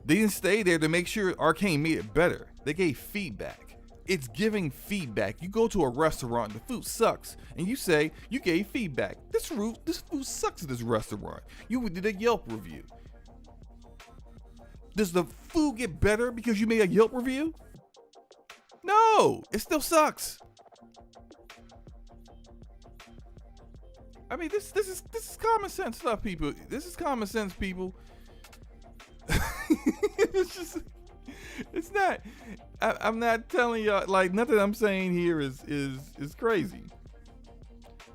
They didn't stay there to make sure Arcane made it better. They gave feedback. It's giving feedback. You go to a restaurant, the food sucks, and you say you gave feedback. This food sucks at this restaurant. You did a Yelp review. Does the food get better because you made a Yelp review? No, it still sucks. I mean, this is common sense stuff, people. This is common sense, people. It's not. I'm not telling y'all, like, nothing I'm saying here is crazy.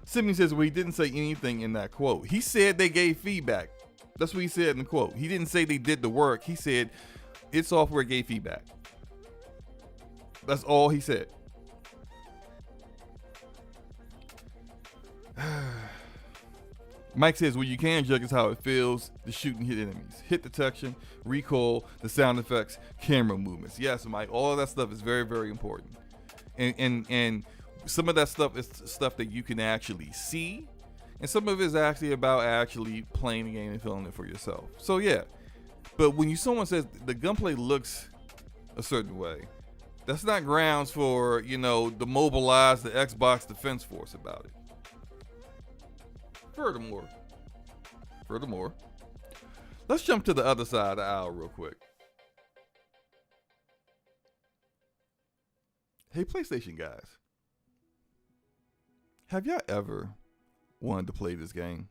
Sydney says, well, he didn't say anything in that quote. He said they gave feedback. That's what he said in the quote. He didn't say they did the work. He said its software gave feedback. That's all he said. Mike says, well, you can judge is how it feels to shoot and hit enemies. Hit detection, recoil, the sound effects, camera movements. Yes, Mike, all of that stuff is very, very important. And some of that stuff is stuff that you can actually see. And some of it is actually about actually playing the game and feeling it for yourself. So, yeah. But when someone says the gunplay looks a certain way, that's not grounds for, to mobilize the Xbox Defense Force about it. Furthermore, let's jump to the other side of the aisle real quick. Hey, PlayStation guys, have y'all ever wanted to play this game?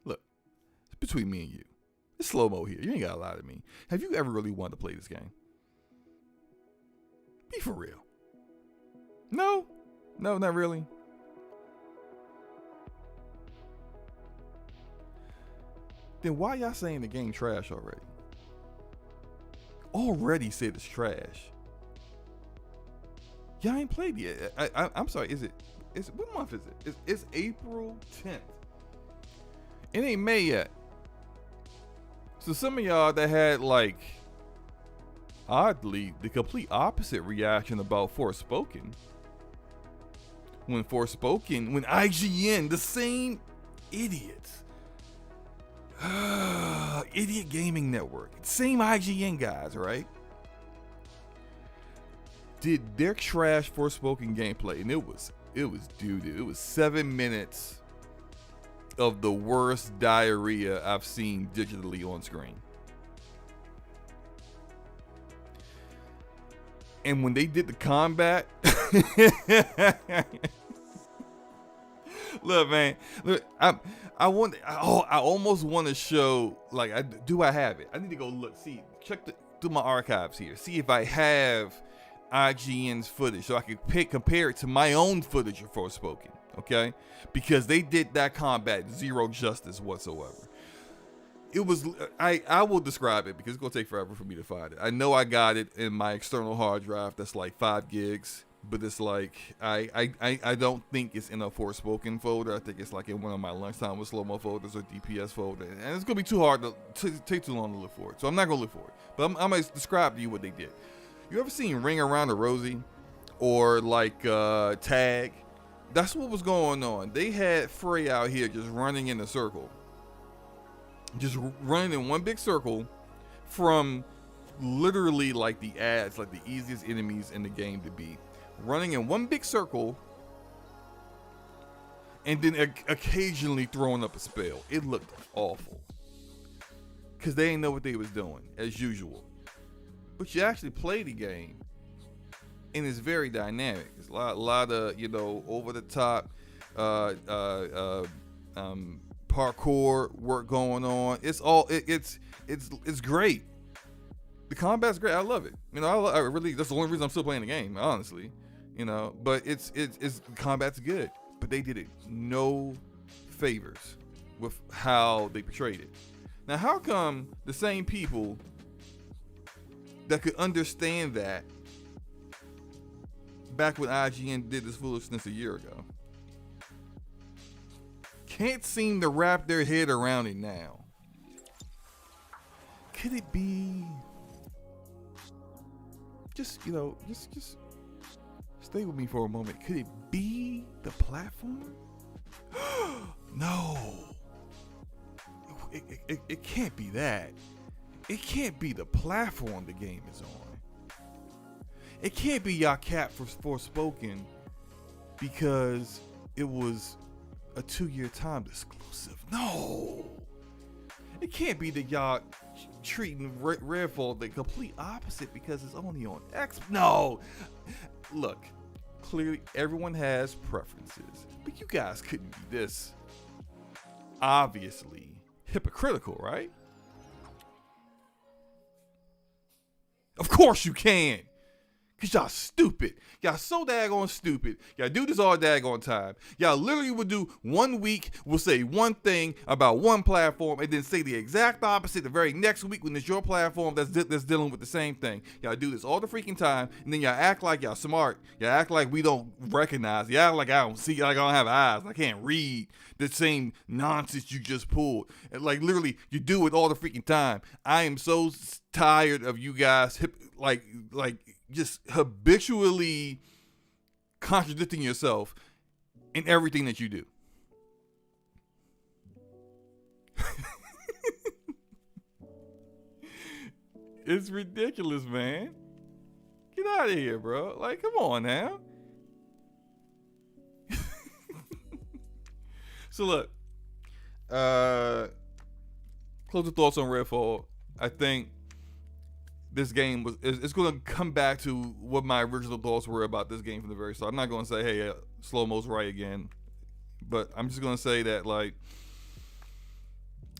Look, it's between me and you. It's SloMo here. You ain't got to lie to me. Have you ever really wanted to play this game? Be for real. No, not really. Then why y'all saying the game trash already? Already said it's trash. Y'all ain't played it yet. I'm sorry. What month is it? It's April 10th. It ain't May yet. So some of y'all that had, like, oddly, the complete opposite reaction about Forspoken. When IGN, the same idiots. Idiot Gaming Network, same IGN guys, right? Did their trash Forspoken gameplay, and it was 7 minutes of the worst diarrhea I've seen digitally on screen. And when they did the combat, look, man, I almost want to show, like, I have it? I need to go look, check through my archives here, see if I have IGN's footage so I can compare it to my own footage of Forspoken, okay? Because they did that combat zero justice whatsoever. It was, I will describe it because it's going to take forever for me to find it. I know I got it in my external hard drive that's like 5 gigs. but it's like I don't think it's in a Forspoken folder. I think it's like in one of my lunchtime with SloMo folders or DPS folder, and it's gonna be too hard to take too long to look for it. So I'm not gonna look for it. But I'm gonna describe to you what they did. You ever seen Ring Around the Rosie or like Tag? That's what was going on. They had Frey out here just running in a circle, just running in one big circle from literally like the ads, like the easiest enemies in the game to beat, running in one big circle and then occasionally throwing up a spell. It looked awful because they didn't know what they was doing as usual. But you actually play the game and it's very dynamic. It's a lot of over the top parkour work going on. It's great. The combat's great. I love it. I really, that's the only reason I'm still playing the game, honestly. But it's combat's good. But they did it no favors with how they portrayed it. Now, how come the same people that could understand that back when IGN did this foolishness a year ago can't seem to wrap their head around it now? Could it be just stay with me for a moment. Could it be the platform? No. It can't be that. It can't be the platform the game is on. It can't be y'all capped for Forspoken because it was a 2-year timed exclusive. No. It can't be that y'all treating Redfall the complete opposite because it's only on X. No. Look, clearly everyone has preferences, but you guys couldn't be this obviously hypocritical, right? Of course you can. Cause y'all stupid. Y'all so daggone stupid. Y'all do this all daggone time. Y'all literally would do 1 week, will say one thing about one platform, and then say the exact opposite the very next week when it's your platform that's dealing with the same thing. Y'all do this all the freaking time, and then y'all act like y'all smart. Y'all act like we don't recognize. Y'all act like I don't see, like I don't have eyes. I can't read the same nonsense you just pulled. And like literally, you do it all the freaking time. I am so tired of you guys just habitually contradicting yourself in everything that you do. It's ridiculous, man. Get out of here, bro. Like, come on now. So look, closing thoughts on Redfall. I think this game it's going to come back to what my original thoughts were about this game from the very start. I'm not going to say, hey, SloMo's right again, but I'm just going to say that like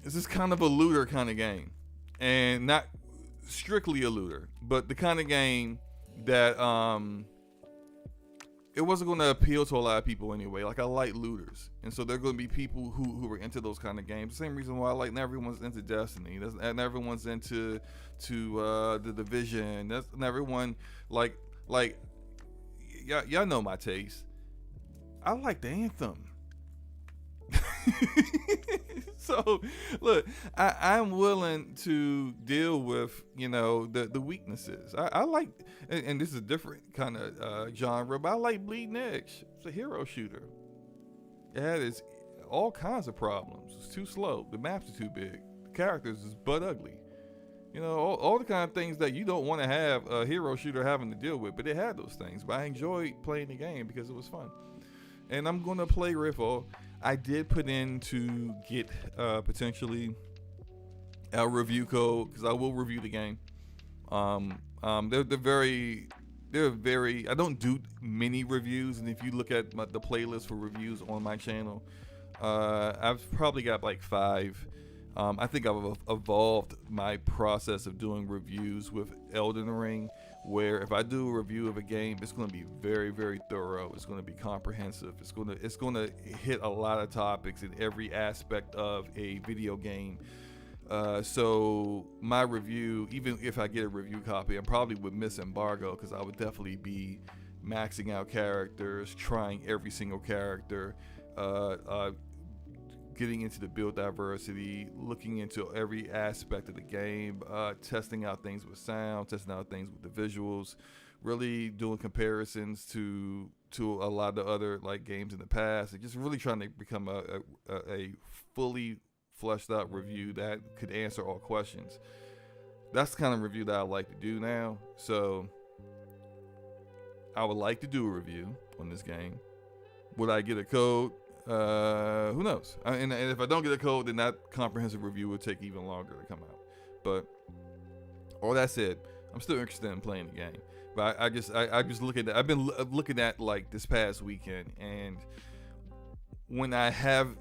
this is kind of a looter kind of game, and not strictly a looter, but the kind of game that it wasn't going to appeal to a lot of people anyway. Like I like looters, and so there are going to be people who are into those kind of games. The same reason why not everyone's into Destiny, and everyone's into the Division. That's not everyone like y'all know my taste. I like the Anthem. So look, I'm willing to deal with the weaknesses. I like, and this is a different kind of genre, but I like Bleeding Edge. It's a hero shooter. It had all kinds of problems. It's too slow. The maps are too big. The characters is butt ugly. All the kind of things that you don't want to have a hero shooter having to deal with, but it had those things. But I enjoyed playing the game because it was fun. And I'm going to play Redfall. I did put in to get potentially a review code because I will review the game. They're very. I don't do many reviews, and if you look at the playlist for reviews on my channel, I've probably got like 5. I think I've evolved my process of doing reviews with Elden Ring, where if I do a review of a game, it's going to be very, very thorough. It's going to be comprehensive. It's going to hit a lot of topics in every aspect of a video game. So my review, even if I get a review copy, I probably would miss embargo because I would definitely be maxing out characters, trying every single character, getting into the build diversity, looking into every aspect of the game, testing out things with sound, testing out things with the visuals, really doing comparisons to a lot of other like games in the past, and just really trying to become a fully fleshed out review that could answer all questions. That's the kind of review that I like to do now. So I would like to do a review on this game. Would I get a code? Who knows? And if I don't get a code, then that comprehensive review will take even longer to come out. But all that said, I'm still interested in playing the game. But I just look at that. I've been looking at like this past weekend, and when I have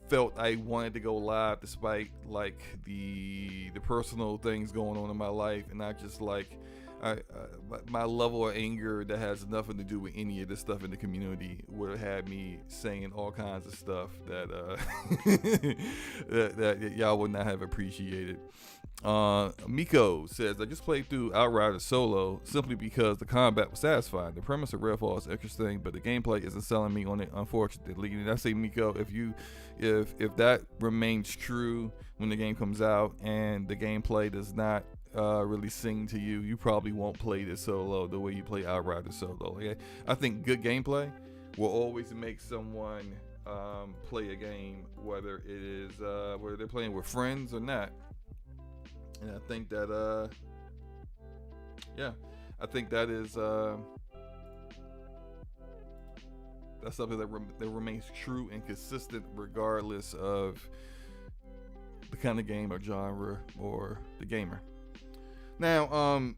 felt I wanted to go live despite like the personal things going on in my life, and I just like my level of anger that has nothing to do with any of this stuff in the community would have had me saying all kinds of stuff that that y'all would not have appreciated. Miko says, I just played through Outriders solo simply because the combat was satisfying. The premise of Redfall is interesting, but the gameplay isn't selling me on it, unfortunately. And I say, Miko, if that remains true when the game comes out and the gameplay does not really sing to you, you probably won't play this solo the way you play Outriders solo. Okay? I think good gameplay will always make someone play a game, whether it is whether they're playing with friends or not. And I think that I think that is that's something that remains true and consistent regardless of the kind of game or genre or the gamer. Now,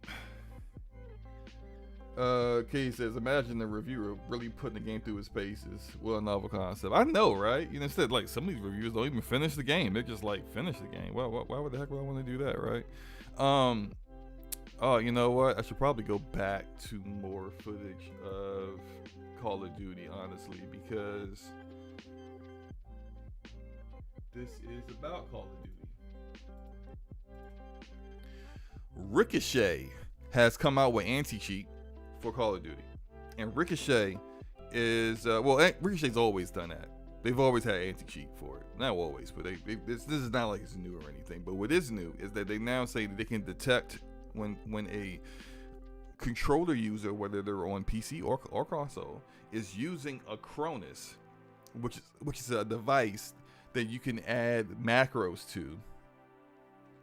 Kay says, imagine the reviewer really putting the game through his paces. What a novel concept. I know, right? You know, instead, like, some of these reviewers don't even finish the game. They're just like, finish the game. Well, why would the heck would I want to do that, right? Oh, you know what? I should probably go back to more footage of Call of Duty, honestly, because this is about Call of Duty. Ricochet has come out with anti-cheat for Call of Duty, and Ricochet is Ricochet's always done that. They've always had anti-cheat for it. Not always, but this is not like it's new or anything. But what is new is that they now say that they can detect when a controller user, whether they're on PC or console, is using a Cronus, which is a device that you can add macros to.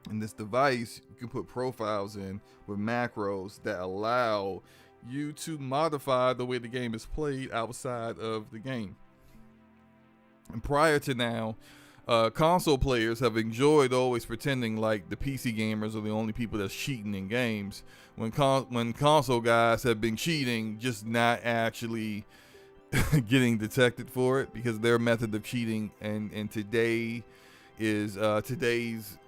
In this device, you can put profiles in with macros that allow you to modify the way the game is played outside of the game. And prior to now, console players have enjoyed always pretending like the PC gamers are the only people that's cheating in games, when console guys have been cheating, just not actually getting detected for it, because their method of cheating and today is today's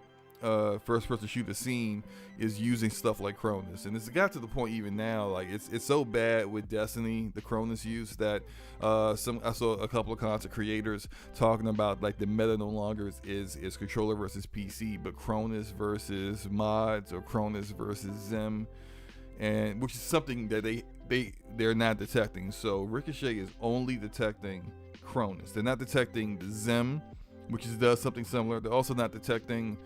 first-person shooter scene is using stuff like Cronus, and it's got to the point even now, like it's so bad with Destiny, the Cronus use, that I saw a couple of content creators talking about like the meta no longer is controller versus PC, but Cronus versus mods or Cronus versus Zim, and which is something that they're not detecting. So Ricochet is only detecting Cronus. They're not detecting the Zim, which does something similar. They're also not detecting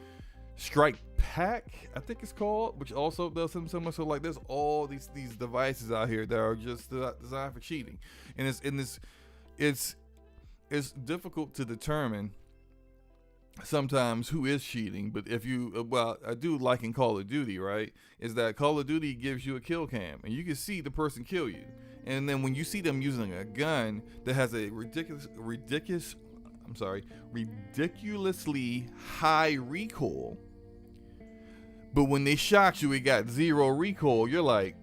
Strike Pack, I think it's called, which also does something similar. So like, there's all these devices out here that are just designed for cheating, and it's difficult to determine sometimes who is cheating. But if you, I do like in Call of Duty, right, is that Call of Duty gives you a kill cam, and you can see the person kill you, and then when you see them using a gun that has a ridiculously high recoil, but when they shot you, it got 0 recoil. You're like,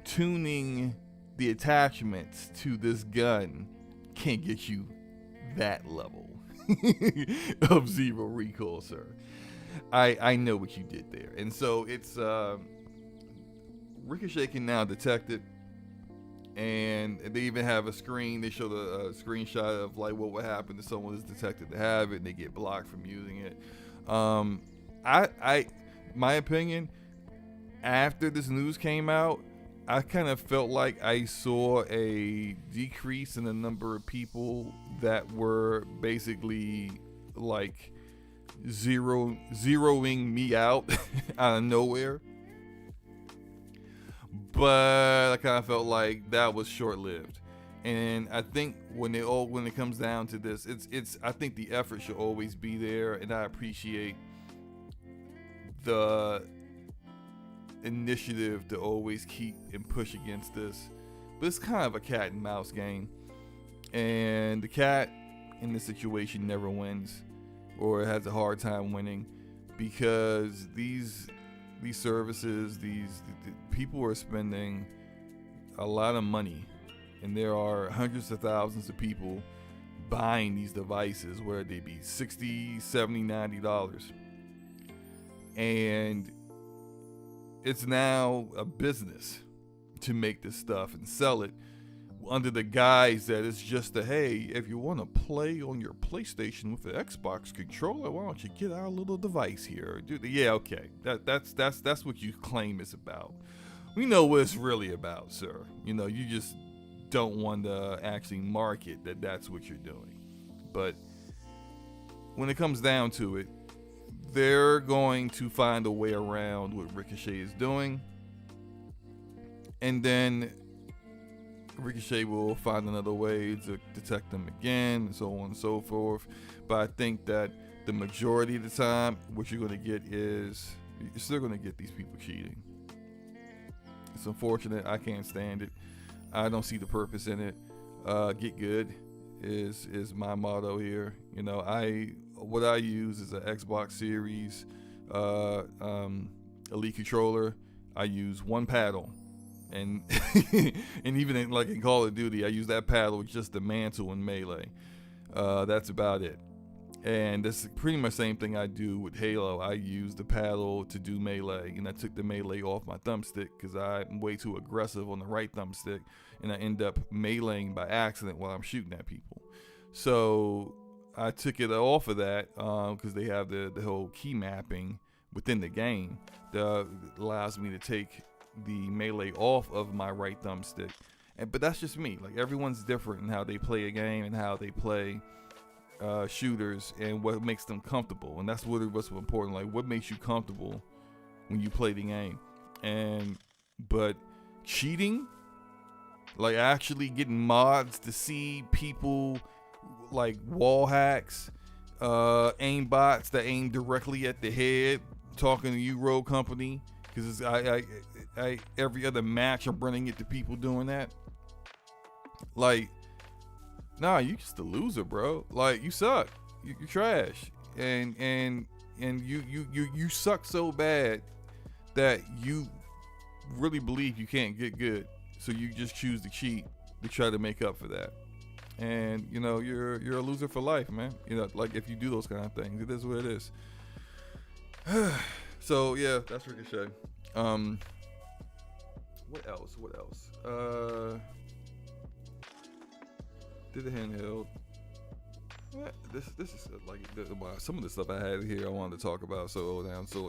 tuning the attachments to this gun can't get you that level of 0 recoil, sir. I know what you did there. And so it's Ricochet can now detect it. And they even have a screen. They show the screenshot of like what would happen if someone is detected to have it and they get blocked from using it. My opinion, after this news came out, I kind of felt like I saw a decrease in the number of people that were basically like zeroing me out out of nowhere. But I kind of felt like that was short-lived. And I think when it comes down to this, it's I think the effort should always be there, and I appreciate the initiative to always keep and push against this. But it's kind of a cat and mouse game, and the cat in this situation never wins, or has a hard time winning, because these services, the people are spending a lot of money, and there are hundreds of thousands of people buying these devices, where they be $60, $70, $90, and it's now a business to make this stuff and sell it under the guise that it's just hey, if you want to play on your PlayStation with the Xbox controller, why don't you get our little device here? Yeah, okay, that's what you claim it's about. We know what it's really about, sir. You just don't want to actually market that that's what you're doing. But when it comes down to it, they're going to find a way around what Ricochet is doing, and then Ricochet will find another way to detect them again, and so on and so forth. But I think that the majority of the time, what you're going to get is you're still going to get these people cheating. It's unfortunate. I can't stand it. I don't see the purpose in it. Get good is my motto here. What I use is an Xbox Series Elite controller. I use one paddle, and and even in Call of Duty, I use that paddle just the mantle and melee. That's about it. And that's pretty much the same thing I do with Halo. I use the paddle to do melee, and I took the melee off my thumbstick because I'm way too aggressive on the right thumbstick, and I end up meleeing by accident while I'm shooting at people. So I took it off of that because they have the whole key mapping within the game that allows me to take the melee off of my right thumbstick. But that's just me. Everyone's different in how they play a game and how they play shooters, and what makes them comfortable, and that's what's important. What makes you comfortable when you play the game. But cheating, actually getting mods to see people wall hacks, aim bots that aim directly at the head, talking to you, Rogue Company, because I every other match I'm running into people doing that. Nah, you just a loser, bro. You suck. You're trash, and you suck so bad that you really believe you can't get good, so you just choose to cheat to try to make up for that. And you're a loser for life, man. If you do those kind of things, it is what it is. So yeah, that's Ricochet. What else? Did the handheld. This is some of the stuff I had here I wanted to talk about. So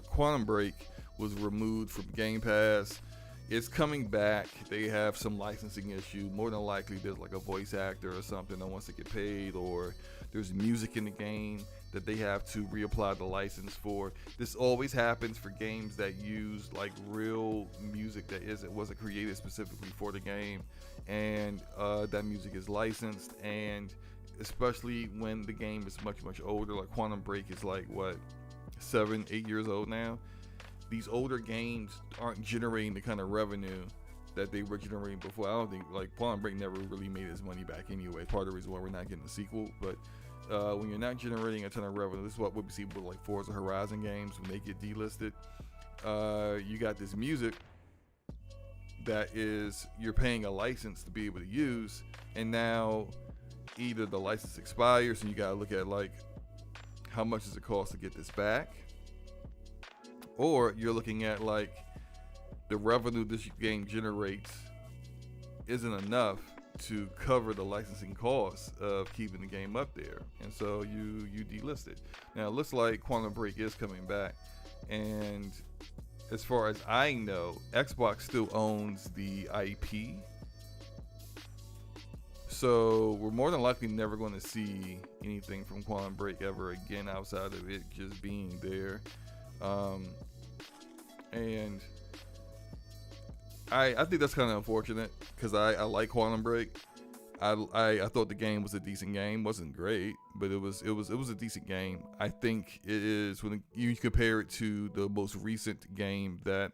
Quantum Break was removed from Game Pass. It's coming back. They have some licensing issue. More than likely, there's a voice actor or something that wants to get paid, or there's music in the game that they have to reapply the license for. This always happens for games that use real music that wasn't created specifically for the game, and that music is licensed. And especially when the game is much older, Quantum Break is 7-8 years old now. These older games aren't generating the kind of revenue that they were generating before. I don't think Quantum Break never really made its money back anyway. Part of the reason why we're not getting a sequel. But when you're not generating a ton of revenue, this is what we see with Forza Horizon games when they get delisted. You got this music that you're paying a license to be able to use, and now either the license expires and you gotta look at how much does it cost to get this back, or you're looking at the revenue this game generates isn't enough to cover the licensing costs of keeping the game up there, and so you delist it. Now it looks like Quantum Break is coming back, and as far as I know, Xbox still owns the IP. So we're more than likely never going to see anything from Quantum Break ever again outside of it just being there. And I think that's kind of unfortunate because I like Quantum Break. I thought the game was a decent game. Wasn't great, but it was a decent game. I think it is when you compare it to the most recent game that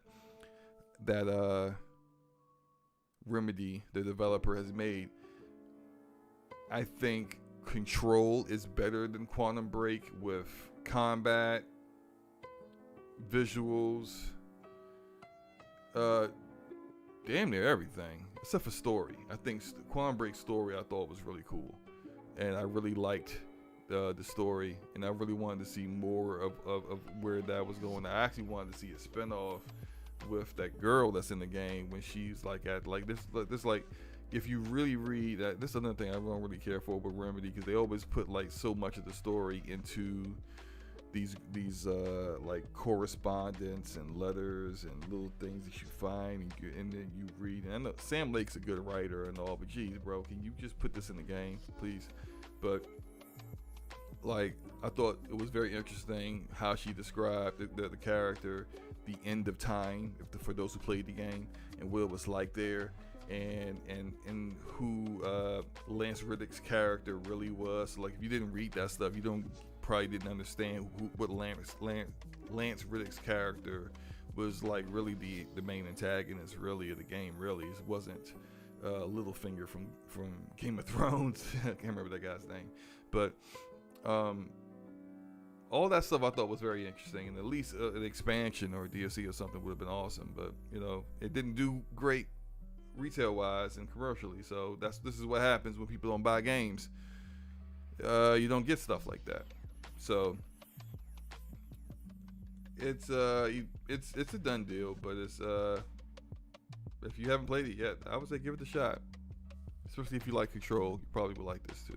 Remedy, the developer, has made. I think Control is better than Quantum Break with combat, visuals, damn near everything except for story. I think Quantum Break's story I thought was really cool, and I really liked the story, and I really wanted to see more of where that was going. I actually wanted to see a spinoff with that girl that's in the game when she's like at like this like. If you really read that, this is another thing I don't really care for with Remedy, because they always put like so much of the story into these like correspondence and letters and little things that you find and then you read. And I know Sam Lake's a good writer and all, but geez, bro, can you just put this in the game, please? But like, I thought it was very interesting how she described the character, the end of time, for those who played the game, and what it was like there. And who Lance Reddick's character really was. So like, if you didn't read that stuff, you probably didn't understand what Lance Reddick's character was like. Really, the main antagonist really of the game. Really, it wasn't Littlefinger from Game of Thrones. I can't remember that guy's name, but all that stuff I thought was very interesting, and at least an expansion or a DLC or something would have been awesome. But you know, it didn't do great retail wise and commercially, so this is what happens when people don't buy games. You don't get stuff like that. So it's a done deal, but it's if you haven't played it yet, I would say give it a shot, especially if you like Control. You probably would like this too.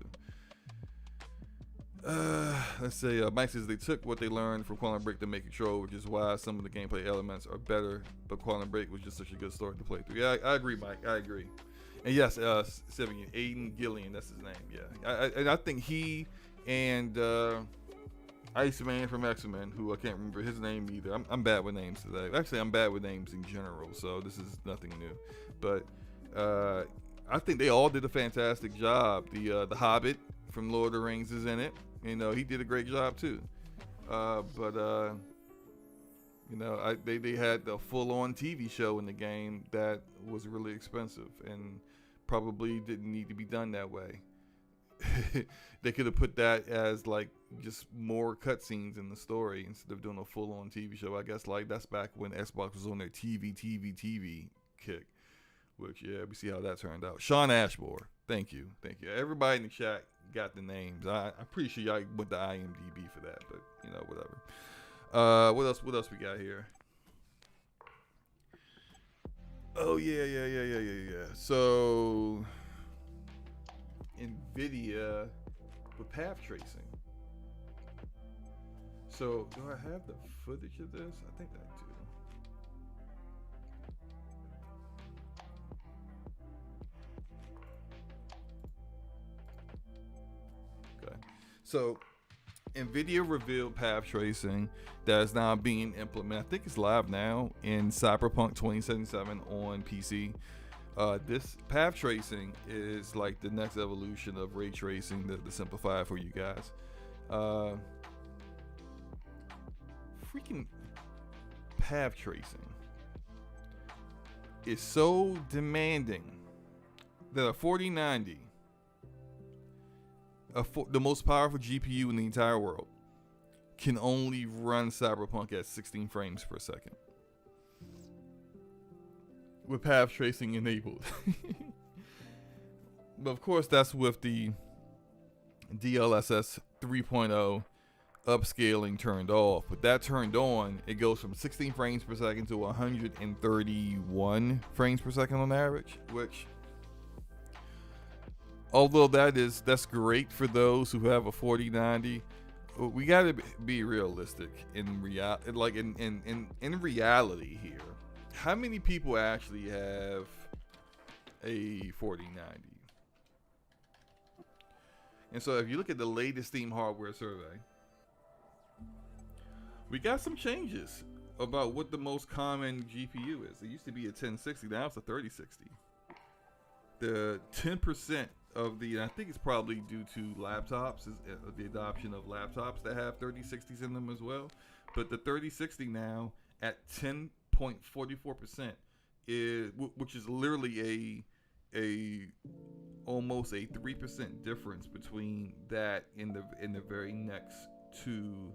Let's say Mike says they took what they learned from Quantum Break to make Control, which is why some of the gameplay elements are better, but Quantum Break was just such a good story to play through. Yeah, I agree, Mike. I agree. And yes, Aiden Gillian, that's his name. Yeah, I think he and Iceman from X-Men, who I can't remember his name either. I'm bad with names today. Actually, I'm bad with names in general, so this is nothing new. But I think they all did a fantastic job. The Hobbit from Lord of the Rings is in it. You know, he did a great job too. But you know, they had the full-on TV show in the game that was really expensive and probably didn't need to be done that way. They could have put that as like just more cutscenes in the story instead of doing a full-on TV show. I guess like that's back when Xbox was on their TV kick. Which, yeah, we see how that turned out. Sean Ashmore, thank you. Everybody in the chat got the names. I'm pretty sure y'all went to IMDb for that, but you know, whatever. What else we got here? Oh yeah. So NVIDIA with path tracing. So do I have the footage of this? I think I do. So, NVIDIA revealed path tracing that is now being implemented. I think it's live now in Cyberpunk 2077 on PC. This path tracing is like the next evolution of ray tracing to simplify it for you guys. Freaking path tracing is so demanding that a 4090, the most powerful GPU in the entire world, can only run Cyberpunk at 16 frames per second with path tracing enabled. But of course, that's with the DLSS 3.0 upscaling turned off. But that turned on, it goes from 16 frames per second to 131 frames per second on average, which, although that's great for those who have a 4090, we gotta be realistic in in reality here. How many people actually have a 4090? And so if you look at the latest Steam hardware survey, we got some changes about what the most common GPU is. It used to be a 1060, now it's a 3060. The 10% of the, and I think it's probably due to laptops, is the adoption of laptops that have 3060s in them as well. But the 3060 now at 10.44% is, which is literally a almost a 3% difference between that in the very next two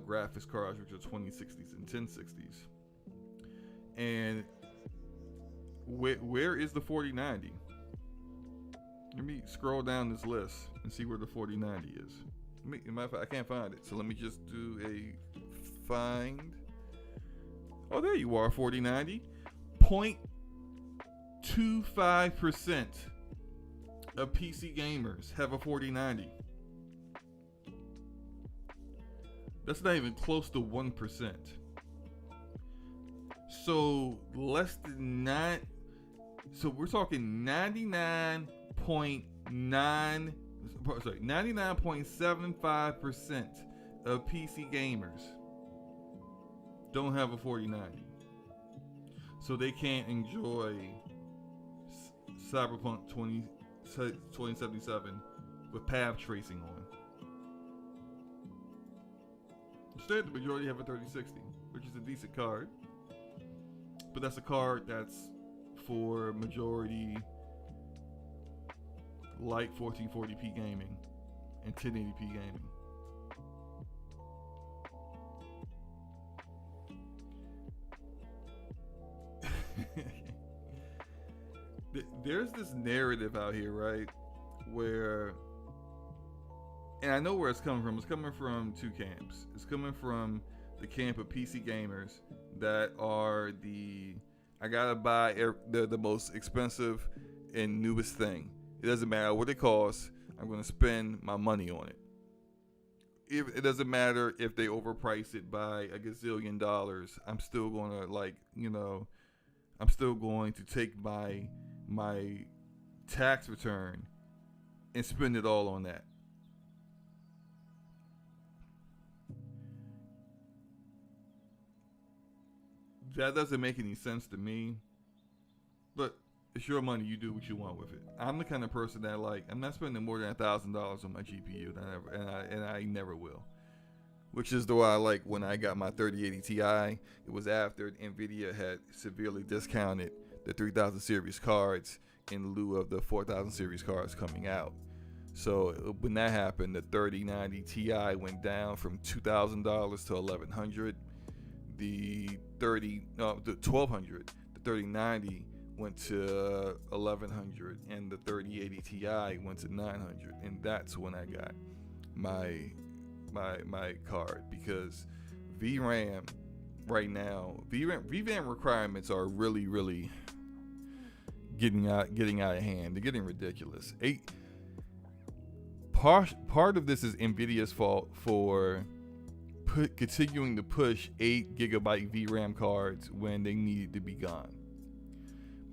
graphics cards, which are 2060s and 1060s. And where is the 4090? Let me scroll down this list and see where the 4090 is. Matter of fact, I can't find it, so let me just do a find. Oh, there you are, 4090. 0.25% of PC gamers have a 4090. That's not even close to 1%. So less than 9. So we're talking 99.75% of PC gamers don't have a 4090. So they can't enjoy Cyberpunk 2077 with path tracing on. Instead, the majority have a 3060, which is a decent card. But that's a card that's for majority like 1440p gaming and 1080p gaming. There's this narrative out here, right, where, and I know where it's coming from. It's coming from two camps. It's coming from the camp of PC gamers that are I gotta buy the most expensive and newest thing. It doesn't matter what it costs. I'm gonna spend my money on it. It doesn't matter if they overprice it by a gazillion dollars. I'm still gonna I'm still going to take my tax return and spend it all on that. That doesn't make any sense to me, but it's your money. You do what you want with it. I'm the kind of person that I'm not spending more than $1,000 on my GPU, and I never will. Which is the way I like when I got my 3080 Ti. It was after Nvidia had severely discounted the 3000 series cards in lieu of the 4000 series cards coming out. So when that happened, the 3090 Ti went down from $2,000 to $1,100. The 1200, the 3090 went to $1,100, and the 3080 Ti went to $900, and that's when I got my card, because VRAM right now, VRAM requirements are really getting out of hand. They're getting ridiculous. Part of this is Nvidia's fault for continuing to push 8 gigabyte VRAM cards when they needed to be gone.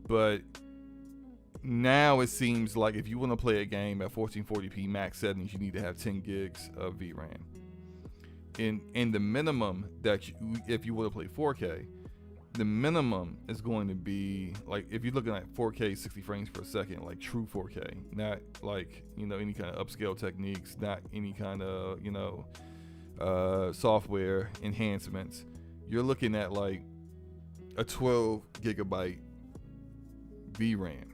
But now it seems like if you want to play a game at 1440p max settings, you need to have 10 gigs of VRAM. And the minimum that if you want to play 4K, the minimum is going to be if you're looking at 4K 60 frames per second, like true 4K, not any kind of upscale techniques, not any kind of software enhancements. You're looking at a 12 gigabyte VRAM.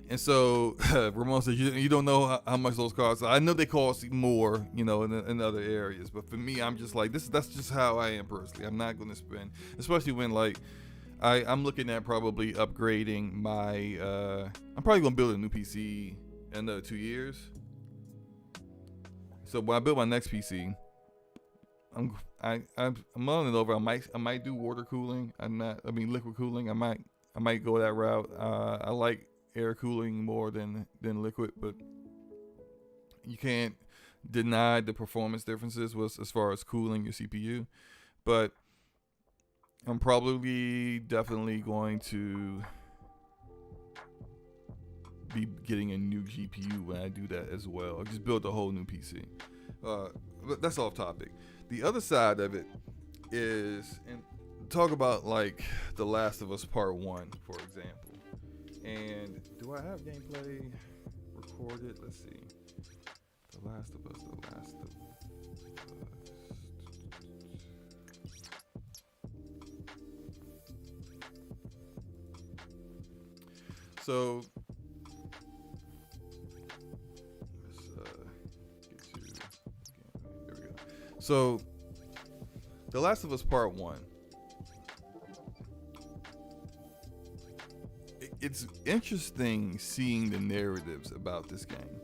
And so Ramon says you don't know how much those cost. I know they cost more, in other areas, but for me, I'm just that's just how I am personally. I'm not going to spend, especially when I'm looking at probably upgrading my. I'm probably going to build a new PC in another 2 years. So when I build my next PC, I'm mulling it over. I might do water cooling. Liquid cooling. I might go that route. I like air cooling more than liquid, but you can't deny the performance differences was as far as cooling your CPU, but I'm probably definitely going to be getting a new GPU when I do that as well. I just built a whole new PC. But that's off topic. The other side of it is, and talk about like The Last of Us Part 1, for example. And do I have gameplay recorded? Let's see. The Last of Us. So there we go. So The Last of Us Part 1. It's interesting seeing the narratives about this game,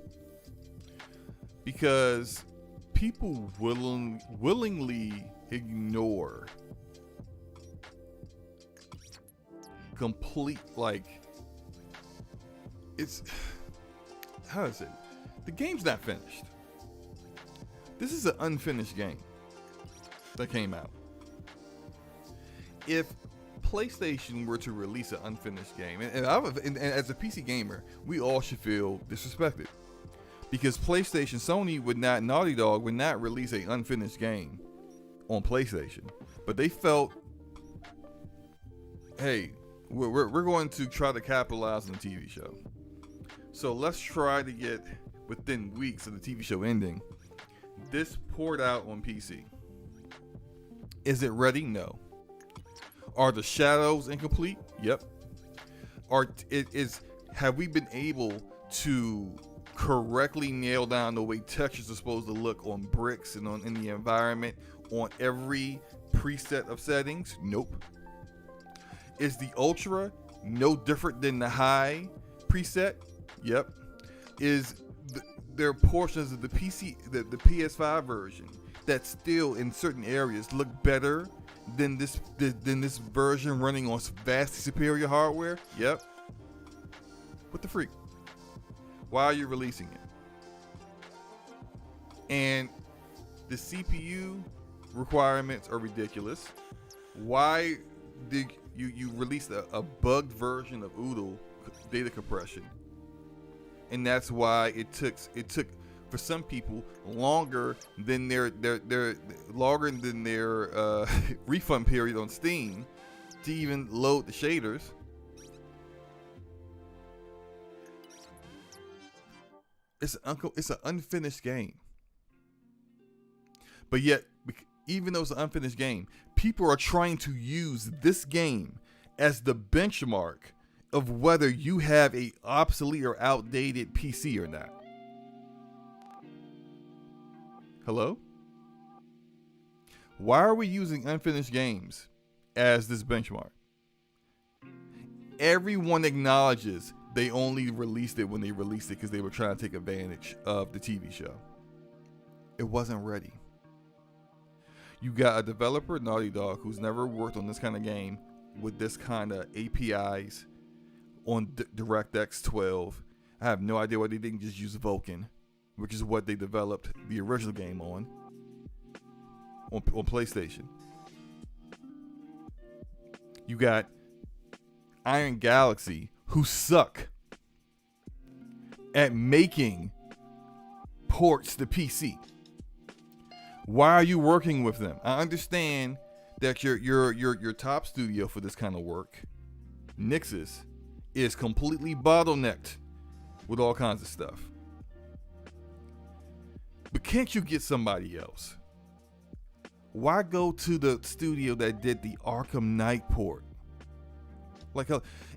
because people willingly ignore complete, like, it's, how is it? The game's not finished. This is an unfinished game that came out. If PlayStation were to release an unfinished game, and as a PC gamer, we all should feel disrespected, because PlayStation, Naughty Dog would not release an unfinished game on PlayStation, but they felt, hey, we're going to try to capitalize on the TV show, so let's try to get within weeks of the TV show ending this poured out on PC. Is it ready? No. Are the shadows incomplete? Yep. Have we been able to correctly nail down the way textures are supposed to look on bricks and in the environment on every preset of settings? Nope. Is the Ultra no different than the high preset? Yep. There are portions of the PS5 version that still in certain areas look better than this version running on vastly superior hardware? Yep. What the freak? Why are you releasing it? And the CPU requirements are ridiculous. Why did you release a bugged version of Oodle data compression? And that's why it took for some people longer than their refund period on Steam to even load the shaders. It's an unfinished game. But yet, even though it's an unfinished game, people are trying to use this game as the benchmark of whether you have a obsolete or outdated PC or not. Hello? Why are we using unfinished games as this benchmark? Everyone acknowledges they only released it when they released it because they were trying to take advantage of the TV show. It wasn't ready. You got a developer, Naughty Dog, who's never worked on this kind of game with this kind of APIs on DirectX 12. I have no idea why they didn't just use Vulkan, which is what they developed the original game on PlayStation. You got Iron Galaxy, who suck at making ports to PC. Why are you working with them? I understand that your top studio for this kind of work, Nixus, is completely bottlenecked with all kinds of stuff. But can't you get somebody else? Why go to the studio that did the Arkham Knight port?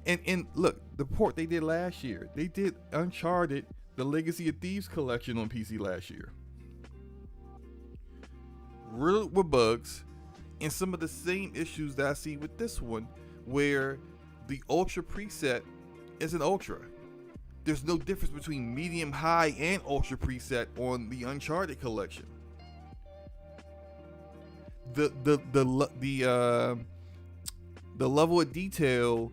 And look, the port they did last year, they did Uncharted, the Legacy of Thieves collection on PC last year. Riddled with bugs, and some of the same issues that I see with this one, where the Ultra preset is an Ultra. There's no difference between medium, high, and Ultra preset on the Uncharted collection. The level of detail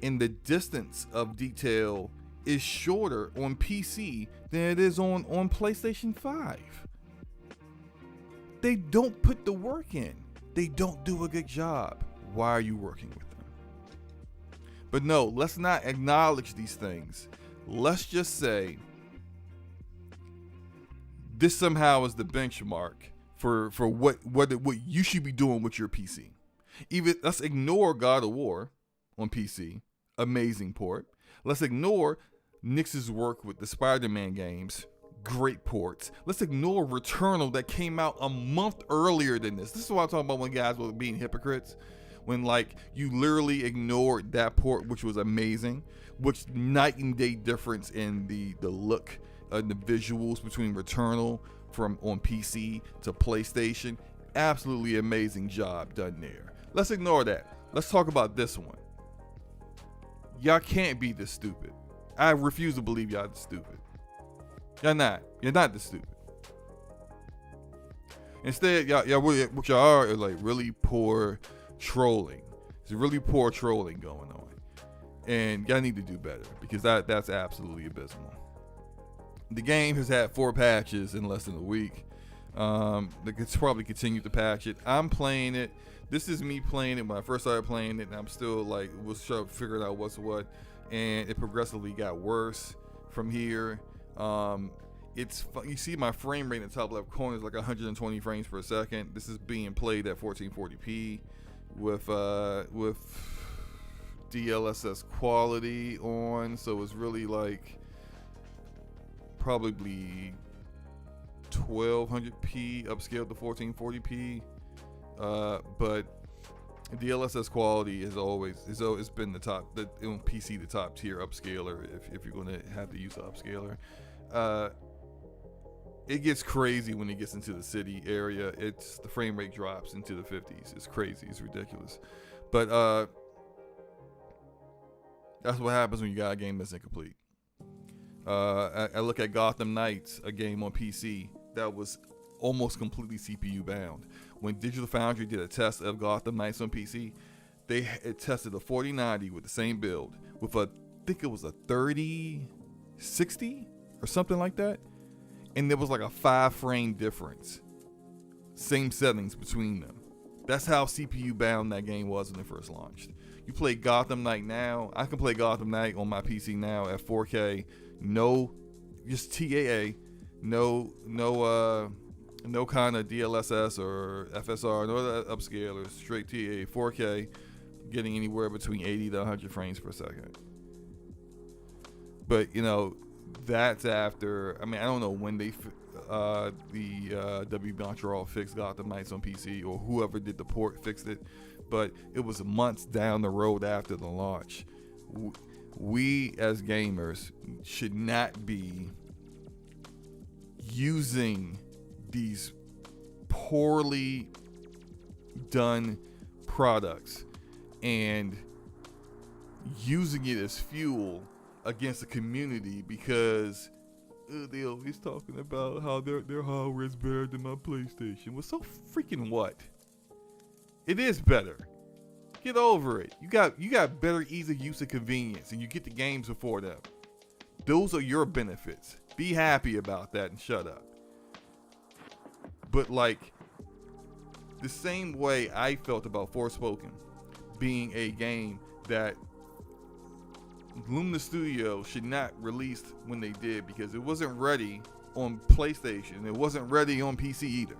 and the distance of detail is shorter on PC than it is on PlayStation 5. They don't put the work in. They don't do a good job. Why are you working with them? But no, let's not acknowledge these things. Let's just say this somehow is the benchmark for what you should be doing with your PC. Even let's ignore God of War on PC, amazing port. Let's ignore Nix's work with the Spider-Man games, great ports. Let's ignore Returnal that came out a month earlier than this. This is what I'm talking about when guys were being hypocrites. When like you literally ignored that port, which was amazing, which night and day difference in the look and the visuals between Returnal from on PC to PlayStation. Absolutely amazing job done there. Let's ignore that. Let's talk about this one. Y'all can't be this stupid. I refuse to believe y'all this stupid. Y'all not. You're not this stupid. Instead, y'all what y'all are is like really poor trolling. There's really poor trolling going on. And y'all need to do better because that's absolutely abysmal. The game has had 4 patches in less than a week. They could probably continue to patch it. I'm playing it. This is me playing it when I first started playing it, and I'm still like was trying to figure out what's what, and it progressively got worse from here. You see my frame rate in the top left corner is like 120 frames per second. This is being played at 1440p with DLSS quality on, so it's really like probably 1200p upscaled to 1440p, but DLSS quality has always been the top, on PC, the top tier upscaler if you're going to have to use an upscaler. It gets crazy when it gets into the city area. The frame rate drops into the 50s. It's crazy. It's ridiculous. But that's what happens when you got a game that's incomplete. I look at Gotham Knights, a game on PC that was almost completely CPU bound. When Digital Foundry did a test of Gotham Knights on PC, it tested a 4090 with the same build with I think it was a 3060 or something like that, and there was like a 5 frame difference, same settings between them. That's how CPU bound that game was when it first launched. You play Gotham Knight now. I can play Gotham Knight on my PC now at 4K. No, just TAA. No kind of DLSS or FSR. No other upscalers. Straight TAA. 4K. Getting anywhere between 80 to 100 frames per second. But that's after. I mean, I don't know when the W. Montreal fixed Gotham Knights on PC, or whoever did the port fixed it, but it was months down the road after the launch. We as gamers should not be using these poorly done products and using it as fuel against the community because they always talking about how their hardware is better than my PlayStation. Well, so freaking what? It is better. Get over it. You got better ease of use and convenience, and you get the games before them. Those are your benefits. Be happy about that and shut up. But like the same way I felt about Forspoken being a game that Lumina Studio should not release when they did because it wasn't ready on PlayStation. It wasn't ready on PC either.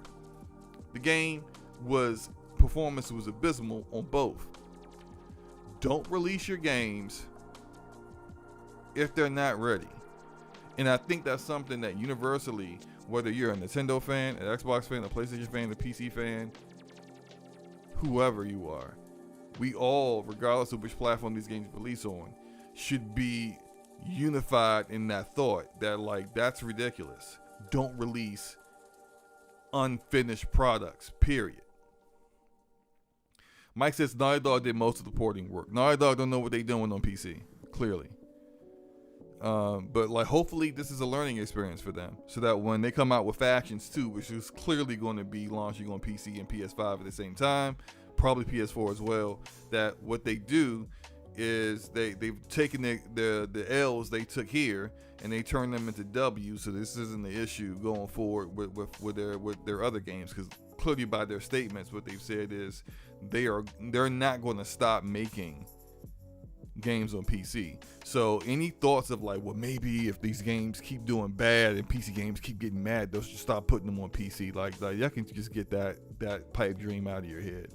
The game performance was abysmal on both. Don't release your games if they're not ready. And I think that's something that universally, whether you're a Nintendo fan, an Xbox fan, a PlayStation fan, a PC fan, whoever you are, we all, regardless of which platform these games release on, should be unified in that thought that like that's ridiculous. Don't release unfinished products, period. Mike says Naughty Dog did most of the porting work. Naughty Dog don't know what they're doing on PC, clearly. But like hopefully this is a learning experience for them so that when they come out with Factions 2, which is clearly going to be launching on PC and PS5 at the same time, probably PS4 as well, that what they do is they've taken the L's they took here and they turned them into W's. So this isn't the issue going forward with their other games, because clearly by their statements, what they've said is they're not going to stop making games on PC. So any thoughts of like, well, maybe if these games keep doing bad and PC games keep getting mad, they'll just stop putting them on PC. Like y'all can just get that pipe dream out of your head.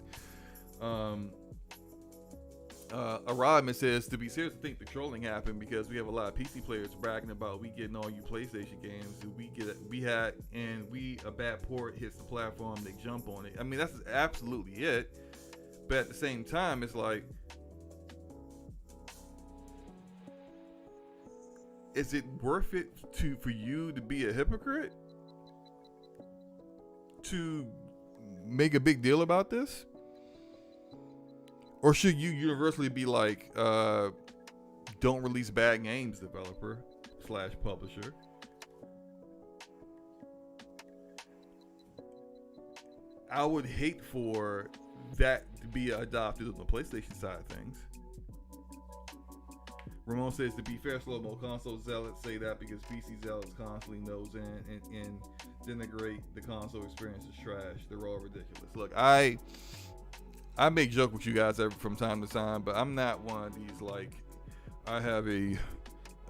Rodman says, to be serious, I think the trolling happened because we have a lot of PC players bragging about we getting all you PlayStation games. A bad port hits the platform, they jump on it. I mean, that's absolutely it. But at the same time, it's like, is it worth it for you to be a hypocrite? To make a big deal about this? Or should you universally be like, don't release bad games, developer / publisher? I would hate for that to be adopted on the PlayStation side of things. Ramon says, to be fair, SloMo, console zealots say that because PC zealots constantly nose in and denigrate the console experience as trash. They're all ridiculous. Look, I make joke with you guys from time to time, but I'm not one of these like, I have a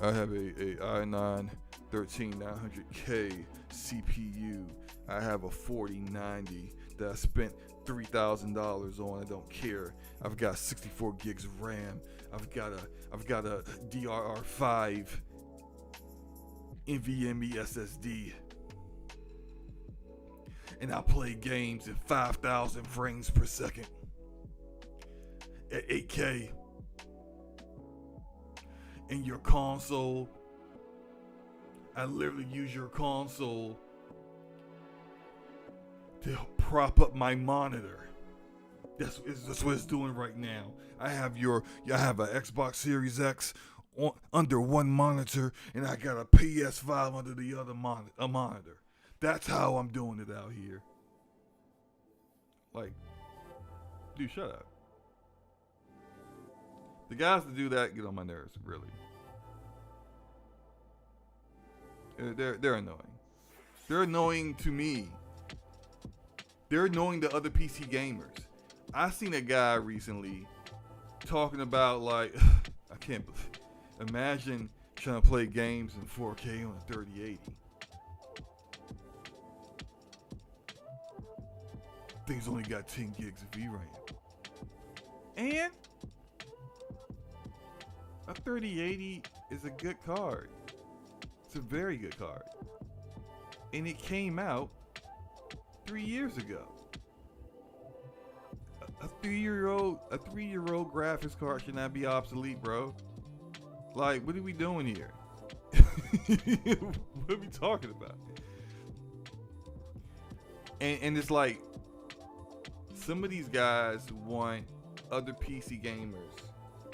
i9 13900K CPU. I have a 4090 that I spent $3,000 on. I don't care. I've got 64 gigs of RAM. I've got a DRR5 NVMe SSD. And I play games at 5,000 frames per second at 8K. And your console, I literally use your console to prop up my monitor. That's what it's doing right now. I have an Xbox Series X under one monitor, and I got a PS5 under the other monitor. That's how I'm doing it out here. Like, dude, shut up. The guys that do that get on my nerves, really. They're annoying. They're annoying to me. They're annoying to other PC gamers. I seen a guy recently talking about like, I can't believe, imagine trying to play games in 4K on a 3080. Thing's only got 10 gigs of VRAM. And a 3080 is a good card. It's a very good card. And it came out 3 years ago. A three-year-old graphics card should not be obsolete, bro. Like, what are we doing here? What are we talking about? And it's like, some of these guys want other PC gamers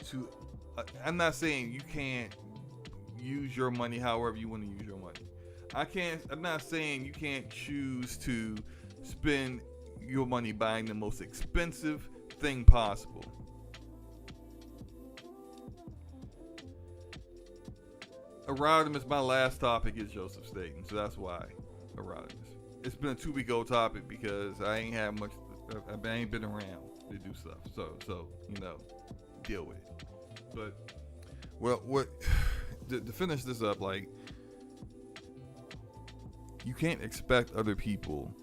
to. I'm not saying you can't use your money however you want to use your money. I'm not saying you can't choose to spend your money buying the most expensive thing possible. Erodimus, my last topic is Joseph Staten, so that's why Erodimus. It's been a 2-week-old topic because I ain't had much. I ain't been around to do stuff, so deal with it. But what to finish this up, like, you can't expect other people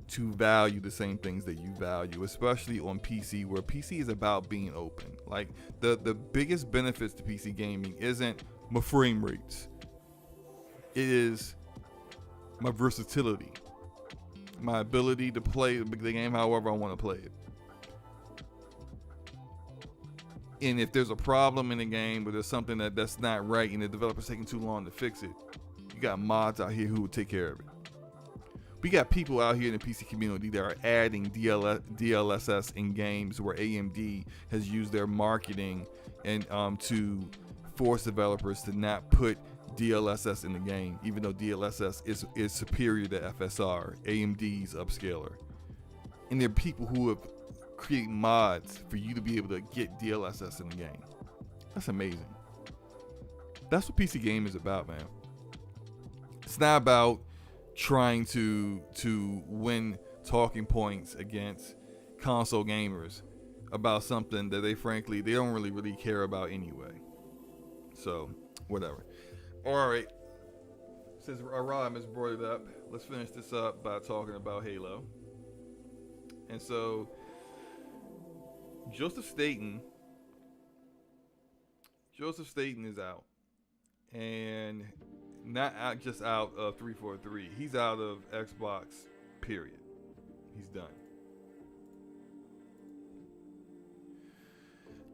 to value the same things that you value, especially on PC, where PC is about being open. Like, the biggest benefits to PC gaming isn't my frame rates. It is my versatility, my ability to play the game however I want to play it. And if there's a problem in the game, or there's something that's not right and the developer's taking too long to fix it, you got mods out here who will take care of it. We got people out here in the PC community that are adding DLSS in games where AMD has used their marketing and to force developers to not put DLSS in the game, even though DLSS is superior to FSR, AMD's upscaler. And there are people who have created mods for you to be able to get DLSS in the game. That's amazing. That's what PC game is about, man. It's not about trying to win talking points against console gamers about something that they don't really care about anyway. So, whatever. All right. Since Rob has brought it up, let's finish this up by talking about Halo. And so, Joseph Staten is out. And not out, just out of 343. He's out of Xbox, period. He's done.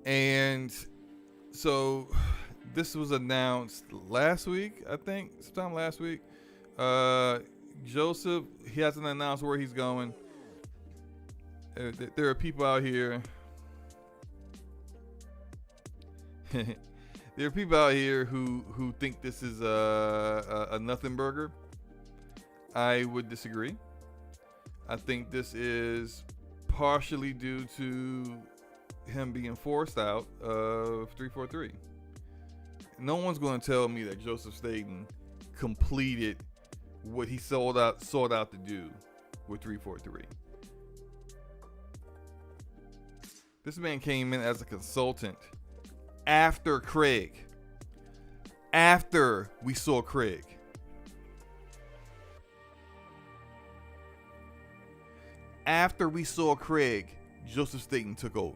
And so this was announced last week, I think, sometime last week. Joseph, he hasn't announced where he's going. There are people out here. There are people out here who think this is a nothing burger. I would disagree. I think this is partially due to him being forced out of 343. No one's going to tell me that Joseph Staten completed what he sought out to do with 343. This man came in as a consultant after Craig. After we saw Craig. After we saw Craig, Joseph Staten took over.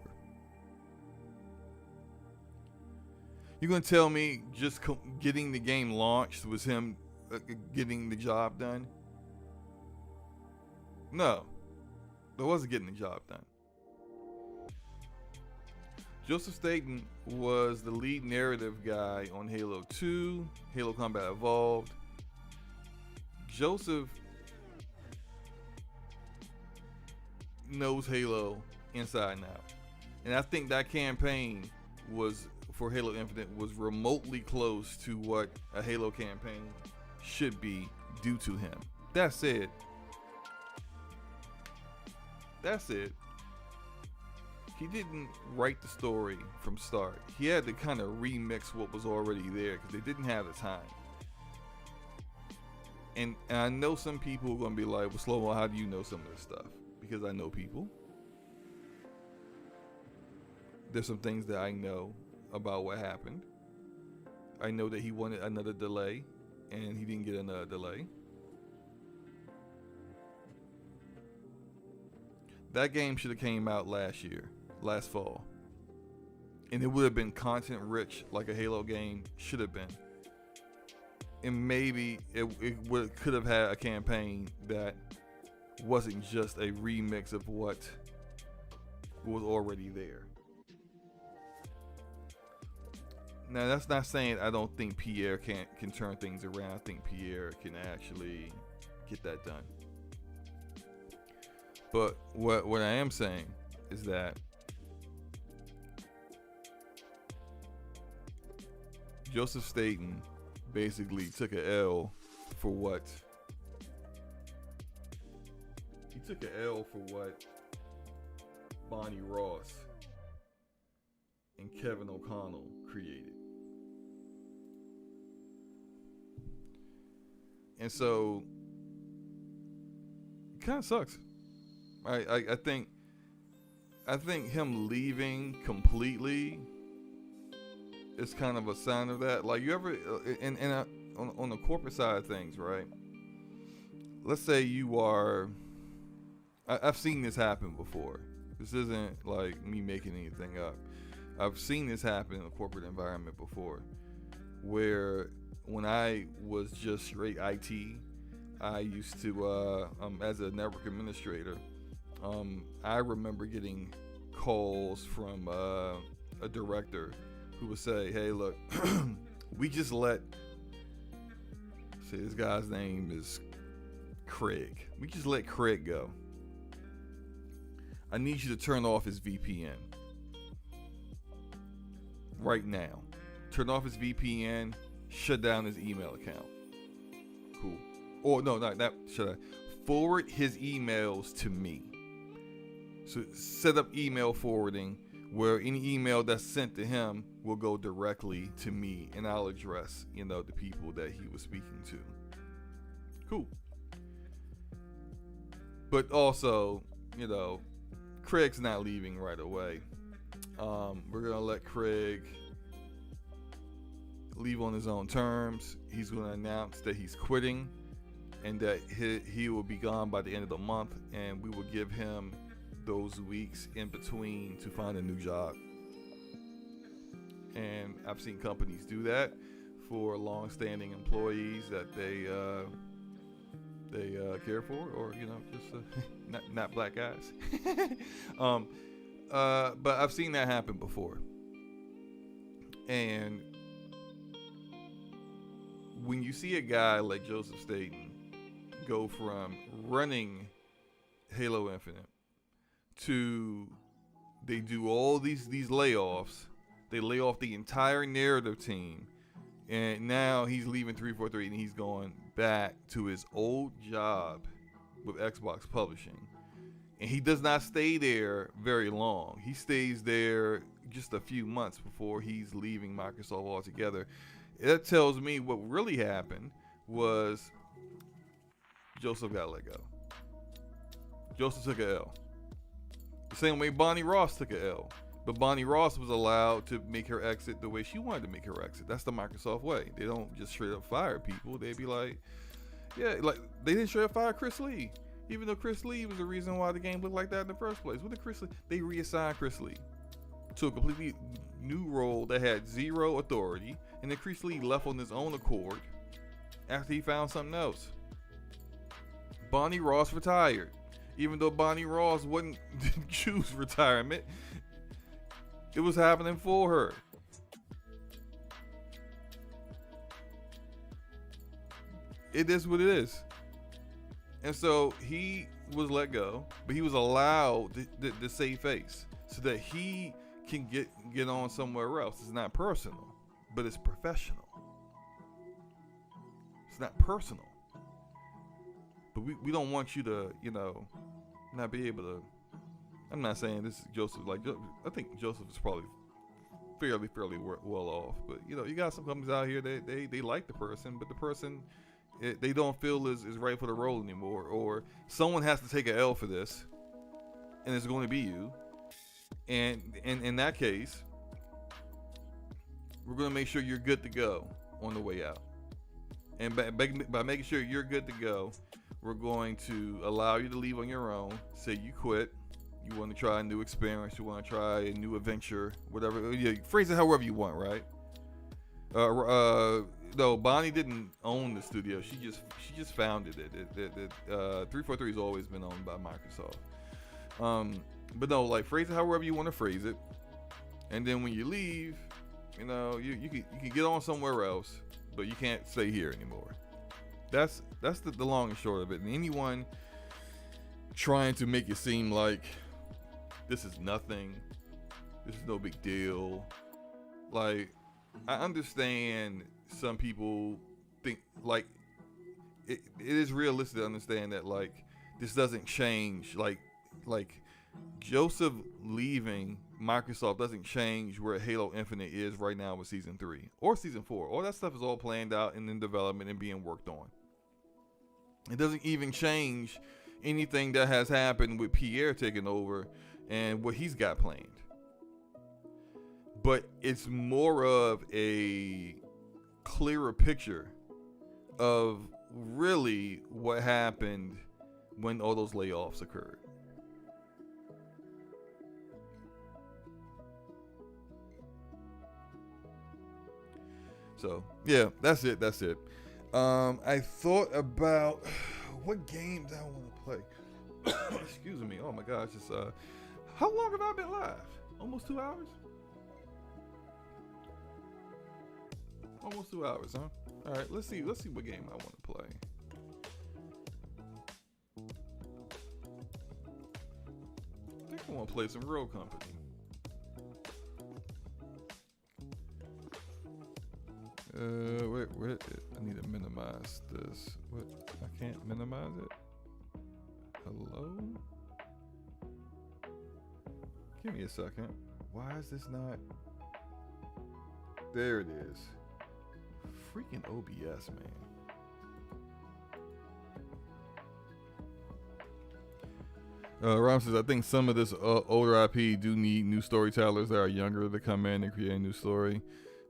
You're going to tell me just getting the game launched was him getting the job done? No. That wasn't getting the job done. Joseph Staten was the lead narrative guy on Halo 2, Halo Combat Evolved. Joseph knows Halo inside and out. And I think that campaign was for Halo Infinite was remotely close to what a Halo campaign should be due to him. That said, he didn't write the story from start. He had to kind of remix what was already there because they didn't have the time. And I know some people are going to be like, well, SloMo, how do you know some of this stuff? Because I know people. There's some things that I know about what happened. I know that he wanted another delay, and he didn't get another delay. That game should have came out last fall. And it would have been content rich like a Halo game should have been. And maybe it could have had a campaign that wasn't just a remix of what was already there. Now, that's not saying I don't think Pierre can turn things around. I think Pierre can actually get that done. But what I am saying is that Joseph Staten basically took an L for what Bonnie Ross and Kevin O'Connell created. And so it kind of sucks. I think him leaving completely is kind of a sign of that. Like, you ever on the corporate side of things, right? Let's say you are. I've seen this happen before. This isn't like me making anything up. I've seen this happen in a corporate environment before, where when I was just straight IT, I used to, as a network administrator, I remember getting calls from a director who would say, hey, look, we just say this guy's name is Craig. We just let Craig go. I need you to turn off his VPN. Right now. Turn off his VPN, shut down his email account. Cool. Or no, not that. Should I forward his emails to me? So set up email forwarding where any email that's sent to him will go directly to me, and I'll address, the people that he was speaking to. Cool. But also, Craig's not leaving right away. We're going to let Craig leave on his own terms. He's going to announce that he's quitting and that he will be gone by the end of the month, and we will give him those weeks in between to find a new job. And I've seen companies do that for long-standing employees that they care for, or just not black guys. But I've seen that happen before. And when you see a guy like Joseph Staten go from running Halo Infinite to they do all these layoffs, they lay off the entire narrative team, and now he's leaving 343 and he's going back to his old job with Xbox Publishing. And he does not stay there very long. He stays there just a few months before he's leaving Microsoft altogether. That tells me what really happened was Joseph got let go. Joseph took a L. The same way Bonnie Ross took a L. But Bonnie Ross was allowed to make her exit the way she wanted to make her exit. That's the Microsoft way. They don't just straight up fire people. They'd be like, yeah, like they didn't straight up fire Chris Lee. Even though Chris Lee was the reason why the game looked like that in the first place. What did Chris Lee? They reassigned Chris Lee to a completely new role that had zero authority. And then Chris Lee left on his own accord after he found something else. Bonnie Ross retired. Even though Bonnie Ross didn't choose retirement, it was happening for her. It is what it is. And so he was let go, but he was allowed to save face so that he can get on somewhere else. It's not personal, but it's professional. It's not personal. But we don't want you to, not be able to. I'm not saying this is Joseph. I think Joseph is probably fairly well off. But you got some companies out here that they like the person, but the person they don't feel is right for the role anymore, or someone has to take an L for this, and it's going to be you. And in that case, we're going to make sure you're good to go on the way out. And by making sure you're good to go, we're going to allow you to leave on your own. Say you quit. You want to try a new experience. You want to try a new adventure. Whatever. Yeah, phrase it however you want, right? No, Bonnie didn't own the studio. She just founded it. 343 has always been owned by Microsoft. But no, phrase it however you want to phrase it. And then when you leave, you can get on somewhere else, but you can't stay here anymore. That's the long and short of it. And anyone trying to make it seem like this is nothing, this is no big deal. I understand some people think it is realistic to understand that this doesn't change. Like Joseph leaving Microsoft doesn't change where Halo Infinite is right now with Season 3 or Season 4. All that stuff is all planned out and in development and being worked on. It doesn't even change anything that has happened with Pierre taking over and what he's got planned. But it's more of a clearer picture of really what happened when all those layoffs occurred. So, yeah, that's it. I thought about what games I want to play. Excuse me. Oh my gosh, how long have I been live? Almost 2 hours? Almost 2 hours, huh? All right, let's see what game I want to play. I think I want to play some Real Company. Wait, I need to minimize this. What? I can't minimize it? Hello? Give me a second. Why is this not? There it is. Freaking OBS, man. Rom says, I think some of this older IP do need new storytellers that are younger to come in and create a new story.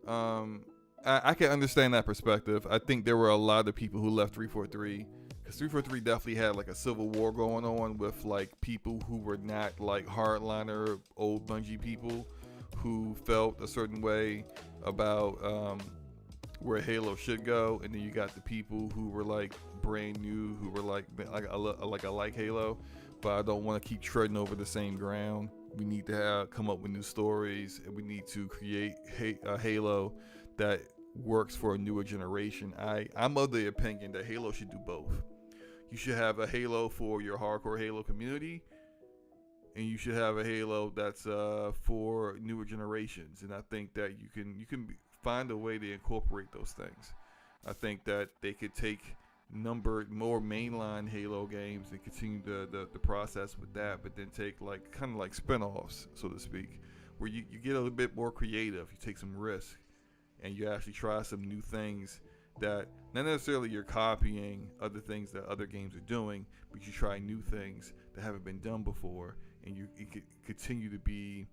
I can understand that perspective. I think there were a lot of people who left 343 because 343 definitely had like a civil war going on with like people who were not like hardliner old Bungie people who felt a certain way about where Halo should go, and then you got the people who were like brand new who were like I like Halo, but I don't want to keep treading over the same ground. We need to come up with new stories, and we need to create a Halo that works for a newer generation. I'm of the opinion that Halo should do both. You should have a Halo for your hardcore Halo community, and you should have a Halo that's for newer generations. And I think that you can find a way to incorporate those things. I think that they could take numbered more mainline Halo games and continue the process with that, but then take like kind of like spin-offs, so to speak, where you get a little bit more creative. You take some risk and you actually try some new things that not necessarily you're copying other things that other games are doing, but you try new things that haven't been done before, and you continue to be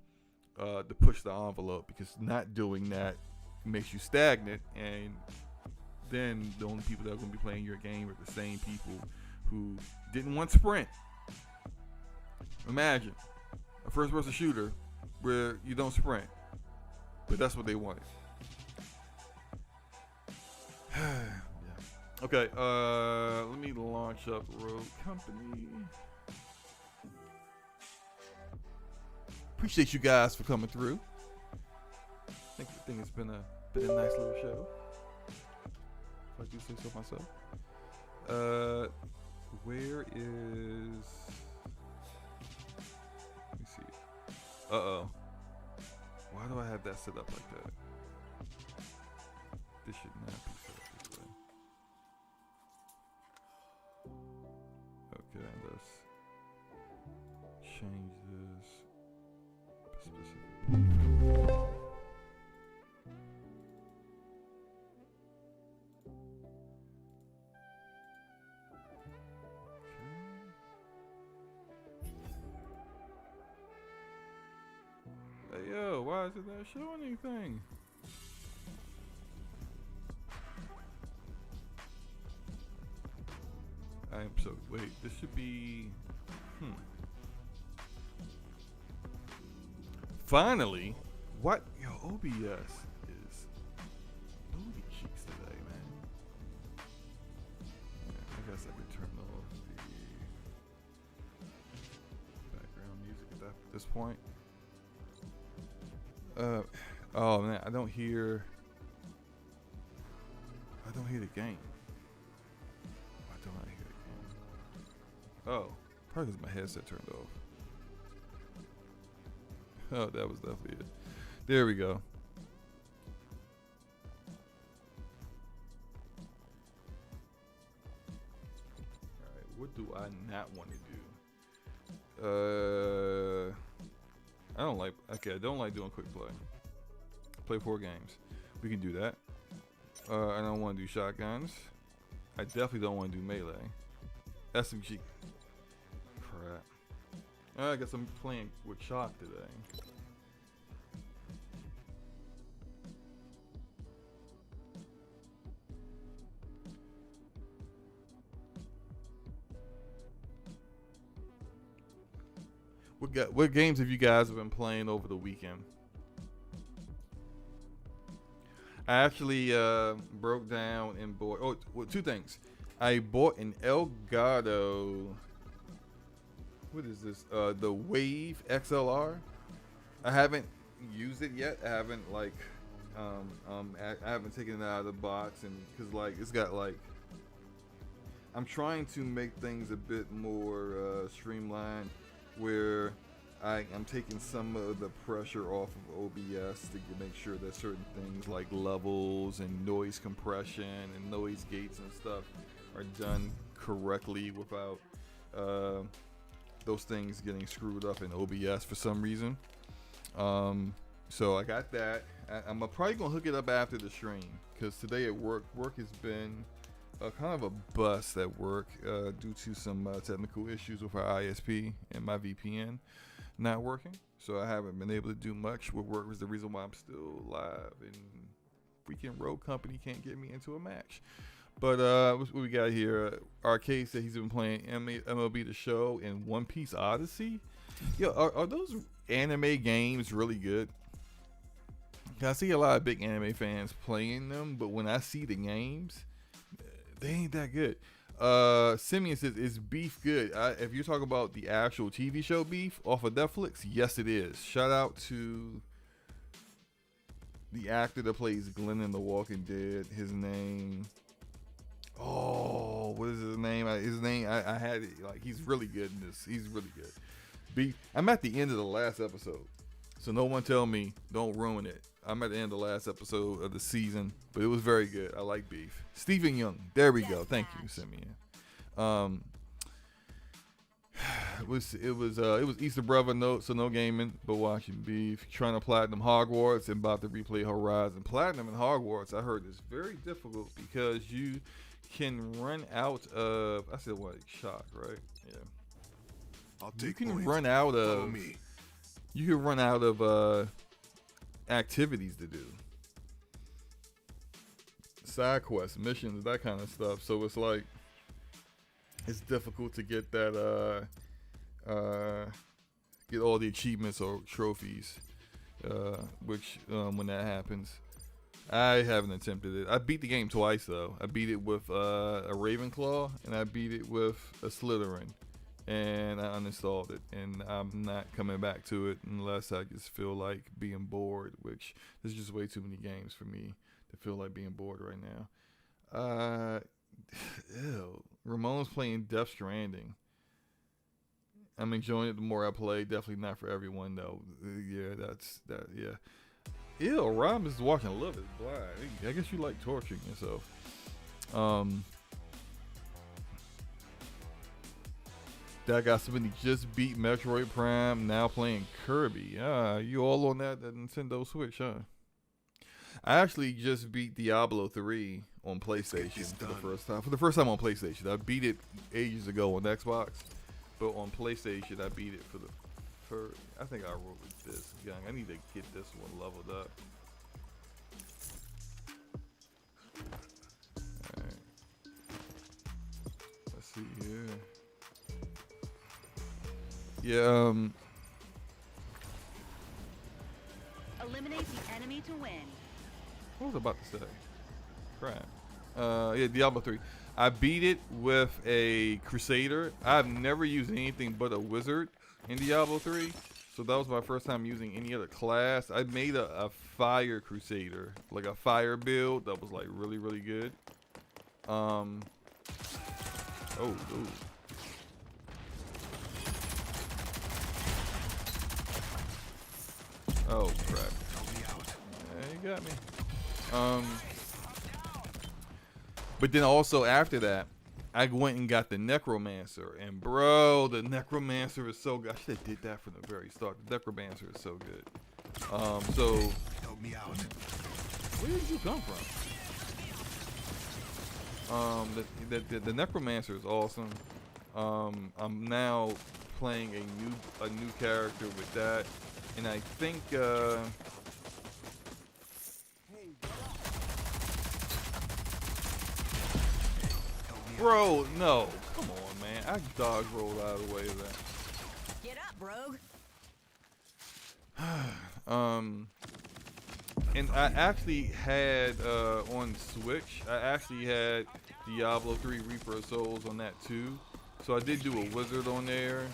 to push the envelope, because not doing that makes you stagnant, and then the only people that are going to be playing your game are the same people who didn't want sprint. Imagine a first-person shooter where you don't sprint, but that's what they wanted. Yeah. Okay, let me launch up Rogue Company. Appreciate you guys for coming through. I think it's been a nice little show, if I do say so myself. Where is? Let me see. Why do I have that set up like that? This should not be set up this way. Okay, let's change this specifically. Hey yo, why is it not showing anything? I am so wait. This should be. Finally, what? Yo, OBS is booty cheeks today, man. Yeah, I guess I could turn off the background music at this point. Oh man, I don't hear the game. Why don't I hear the game? Oh, probably because my headset turned off. Oh, that was definitely it. There we go. Alright, what do I not want to do? I don't like doing quick play. Play 4 games. We can do that. I don't want to do shotguns. I definitely don't want to do melee. SMG. Crap. I guess I'm playing with Shock today. What games have you guys been playing over the weekend? I actually broke down and bought 2 things. I bought an Elgato. What is this? The Wave XLR. I haven't used it yet. I haven't I haven't taken it out of the box, and because it's got I'm trying to make things a bit more streamlined, where I'm taking some of the pressure off of OBS to make sure that certain things like levels and noise compression and noise gates and stuff are done correctly without those things getting screwed up in OBS for some reason. So I got that. I'm probably gonna hook it up after the stream because today at work has been kind of a bust at work due to some technical issues with our ISP and my VPN not working. So I haven't been able to do much with work. Was the reason why I'm still live and freaking Road Company can't get me into a match. But what we got here? Arcade said he's been playing MLB The Show and One Piece Odyssey. Yo, are those anime games really good? I see a lot of big anime fans playing them, but when I see the games, they ain't that good. Simeon says, is Beef good? If you're talking about the actual TV show Beef off of Netflix, yes it is. Shout out to the actor that plays Glenn in The Walking Dead. His name, what is his name? I had it, like, he's really good in this. He's really good. Beef. I'm at the end of the last episode, so no one tell me, don't ruin it. I'm at the end of the last episode of the season, but it was very good. I like Beef. Stephen Young. There we go. Thank you, Simeon. It was Easter Brother note, so no gaming, but watching Beef. Trying to platinum Hogwarts and about to replay Horizon. Platinum in Hogwarts, I heard, is very difficult because you can run out of. I said what? Shock, right? Yeah. You can run out of. You can run out of activities to do, side quests, missions, that kind of stuff. So it's like it's difficult to get that get all the achievements or trophies, which when that happens, I haven't attempted it. I beat the game twice though. I beat it with a Ravenclaw and I beat it with a Slytherin, and I uninstalled it, and I'm not coming back to it unless I just feel like being bored, which there's just way too many games for me to feel like being bored right now. Ew. Ramon's playing Death Stranding. I'm enjoying it the more I play. Definitely not for everyone though. Yeah, that's that. Yeah. Ew. Rob is watching Love Is Blind. I guess you like torturing yourself. That got somebody just beat Metroid Prime, now playing Kirby. You all on that Nintendo Switch, huh? I actually just beat Diablo 3 on PlayStation for the first time. For the first time on PlayStation. I beat it ages ago on Xbox, but on PlayStation I beat it for I think I wrote with this. Young, I need to get this one leveled up. Alright. Let's see here. Yeah, eliminate the enemy to win. What was I about to say? Crap. Yeah, Diablo 3. I beat it with a Crusader. I've never used anything but a Wizard in Diablo 3. So that was my first time using any other class. I made a Fire Crusader. Like a fire build that was like really, really good. Oh. Oh crap. Yeah, you got me. But then also after that, I went and got the Necromancer, and bro, the Necromancer is so good. I should have did that from the very start. The Necromancer is so good. So help me out. Where did you come from? The Necromancer is awesome. I'm now playing a new character with that, and I think bro, no. Come on, man. I dodge rolled out of the way of that. Get up, rogue. And I actually had on Switch, I actually had Diablo 3 Reaper of Souls on that too. So I did do a wizard on there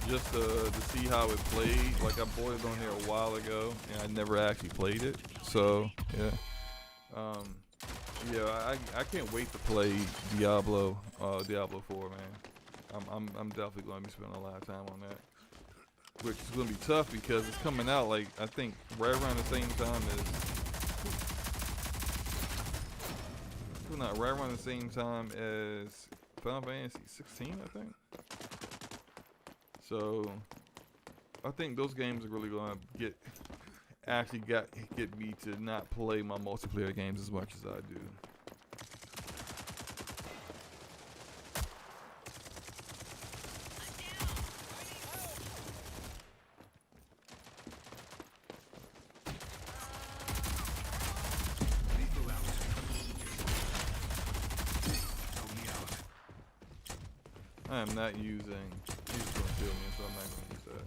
just to see how it played. Like I bought it on there a while ago and I never actually played it. So yeah. Yeah, I can't wait to play Diablo 4, man. I'm definitely going to be spending a lot of time on that, which is going to be tough because it's coming out like I think right around the same time as Final Fantasy 16, I think. So I think those games are really gonna get me to not play my multiplayer games as much as I do. I am not using. He's gonna kill me, so I'm not gonna use that.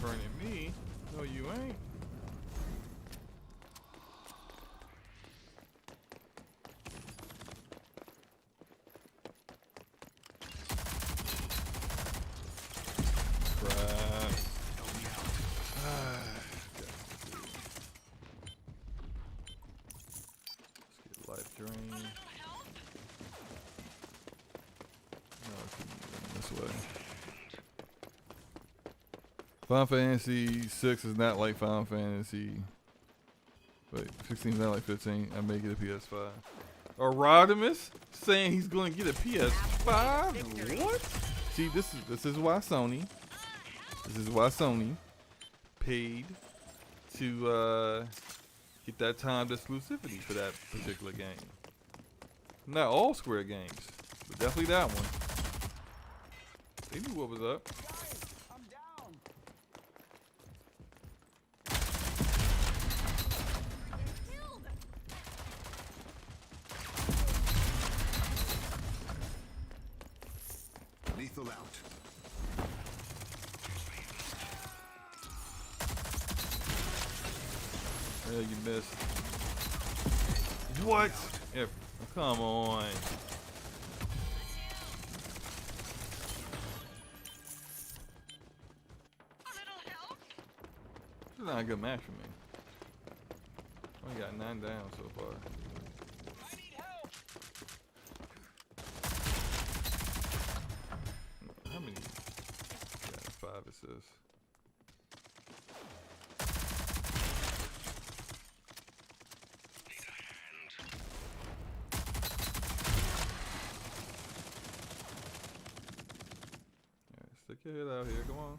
Burning me? No, you ain't. Crap. Let's get life drain. No, I keep moving this way. Final Fantasy 6 is not like Final Fantasy. Wait, 16 is not like 15. I may get a PS5. Rodimus saying he's going to get a PS5. What? See, this is why Sony. This is why Sony paid to get that timed exclusivity for that particular game. Not all Square games, but definitely that one. They knew what was up. Lethal out. Yeah, you missed. What? Yeah, come on. This is not a good match for me. Only got 9 down so far. I need help. How many? Yeah, 5 assists. Stick your head out here, come on.